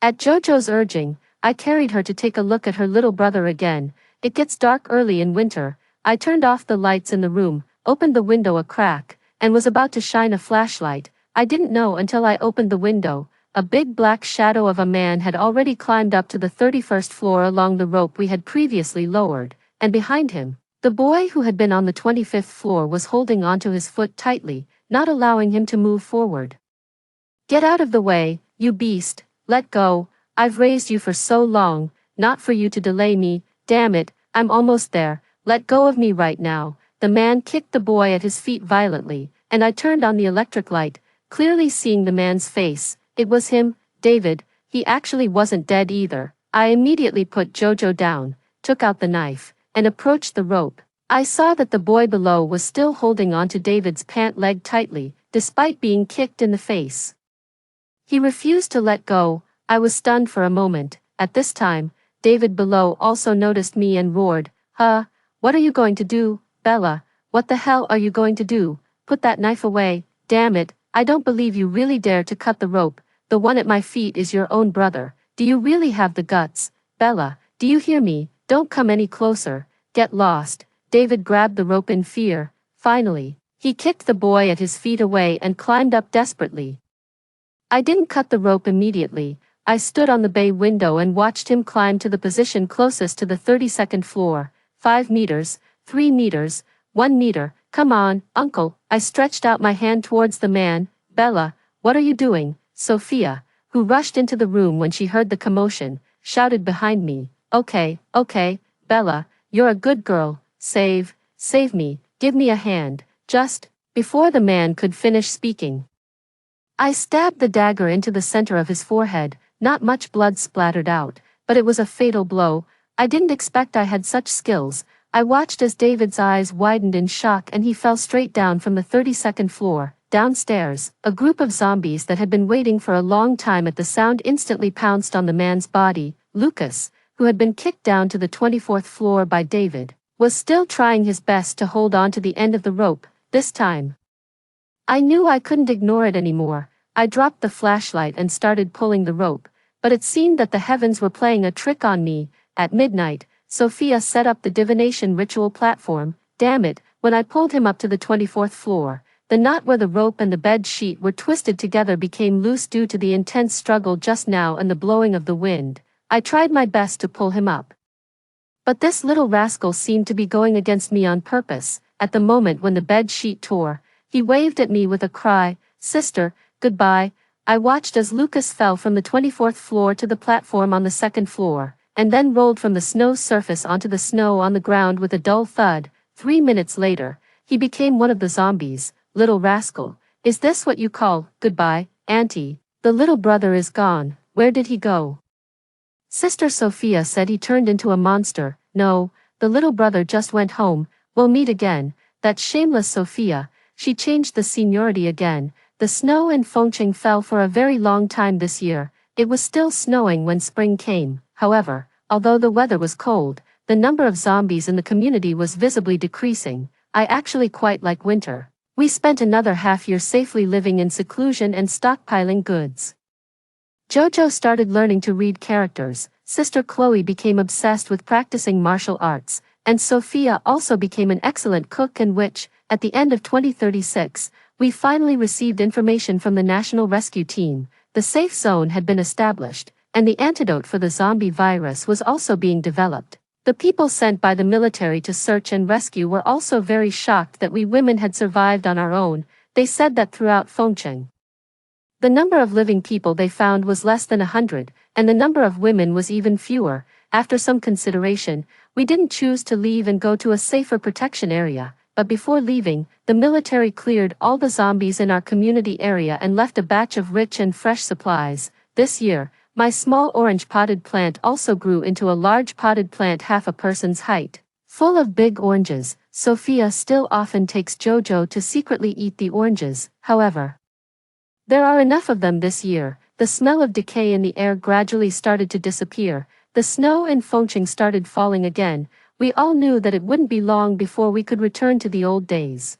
at Jojo's urging, I carried her to take a look at her little brother again. It gets dark early in winter. I turned off the lights in the room, opened the window a crack, and was about to shine a flashlight. I didn't know until I opened the window. A big black shadow of a man had already climbed up to the 31st floor along the rope we had previously lowered, and behind him, the boy who had been on the 25th floor was holding onto his foot tightly, not allowing him to move forward. Get out of the way, you beast. Let go. I've raised you for so long, not for you to delay me. Damn it, I'm almost there. Let go of me right now. The man kicked the boy at his feet violently, and I turned on the electric light, clearly seeing the man's face. It was him, David. He actually wasn't dead either. I immediately put Jojo down, took out the knife, and approached the rope. I saw that the boy below was still holding onto David's pant leg tightly. despite being kicked in the face. He refused to let go. I was stunned for a moment. At this time, David below also noticed me and roared, "Huh? What are you going to do, Bella? What the hell are you going to do? Put that knife away, damn it, I don't believe you really dare to cut the rope. The one at my feet is your own brother. Do you really have the guts? Bella, do you hear me? Don't come any closer. Get lost." David grabbed the rope in fear. Finally, he kicked the boy at his feet away and climbed up desperately. I didn't cut the rope immediately. I stood on the bay window and watched him climb to the position closest to the 32nd floor. 5 meters, 3 meters, 1 meter. "Come on, uncle." I stretched out my hand towards the man. "Bella, what are you doing?" Sophia, who rushed into the room when she heard the commotion, shouted behind me. Okay, Bella, you're a good girl. Save me, give me a hand." Just before the man could finish speaking, I stabbed the dagger into the center of his forehead. Not much blood splattered out, but it was a fatal blow. I didn't expect I had such skills. I watched as David's eyes widened in shock and he fell straight down from the 32nd floor. Downstairs, a group of zombies that had been waiting for a long time at the sound instantly pounced on the man's body. Lucas, who had been kicked down to the 24th floor by David, was still trying his best to hold on to the end of the rope. This time, I knew I couldn't ignore it anymore. I dropped the flashlight and started pulling the rope, but it seemed that the heavens were playing a trick on me. At midnight, Sophia set up the divination ritual platform. Damn it, when I pulled him up to the 24th floor, the knot where the rope and the bed sheet were twisted together became loose due to the intense struggle just now and the blowing of the wind. I tried my best to pull him up, but this little rascal seemed to be going against me on purpose. At the moment when the bed sheet tore, he waved at me with a cry, "Sister, goodbye." I watched as Lucas fell from the 24th floor to the platform on the 2nd floor, and then rolled from the snow surface onto the snow on the ground with a dull thud. 3 minutes later, he became one of the zombies. Little rascal, is this what you call goodbye, Auntie? The little brother is gone. Where did he go? Sister Sophia said he turned into a monster. No, the little brother just went home. We'll meet again. That shameless Sophia, she changed the seniority again. The snow in Fengcheng fell for a very long time this year. It was still snowing when spring came. However, although the weather was cold, the number of zombies in the community was visibly decreasing. I actually quite like winter. We spent another half-year safely living in seclusion and stockpiling goods. Jojo started learning to read characters, Sister Chloe became obsessed with practicing martial arts, and Sophia also became an excellent cook and witch. At the end of 2036, we finally received information from the National Rescue Team. The safe zone had been established, and the antidote for the zombie virus was also being developed. The people sent by the military to search and rescue were also very shocked that we women had survived on our own. They said that throughout Fengcheng, the number of living people they found was less than 100, and the number of women was even fewer. After some consideration, we didn't choose to leave and go to a safer protection area, but before leaving, the military cleared all the zombies in our community area and left a batch of rich and fresh supplies. This year, my small orange potted plant also grew into a large potted plant half a person's height, full of big oranges. Sophia still often takes Jojo to secretly eat the oranges. However, there are enough of them this year. The smell of decay in the air gradually started to disappear. The snow in Fengcheng started falling again. We all knew that it wouldn't be long before we could return to the old days.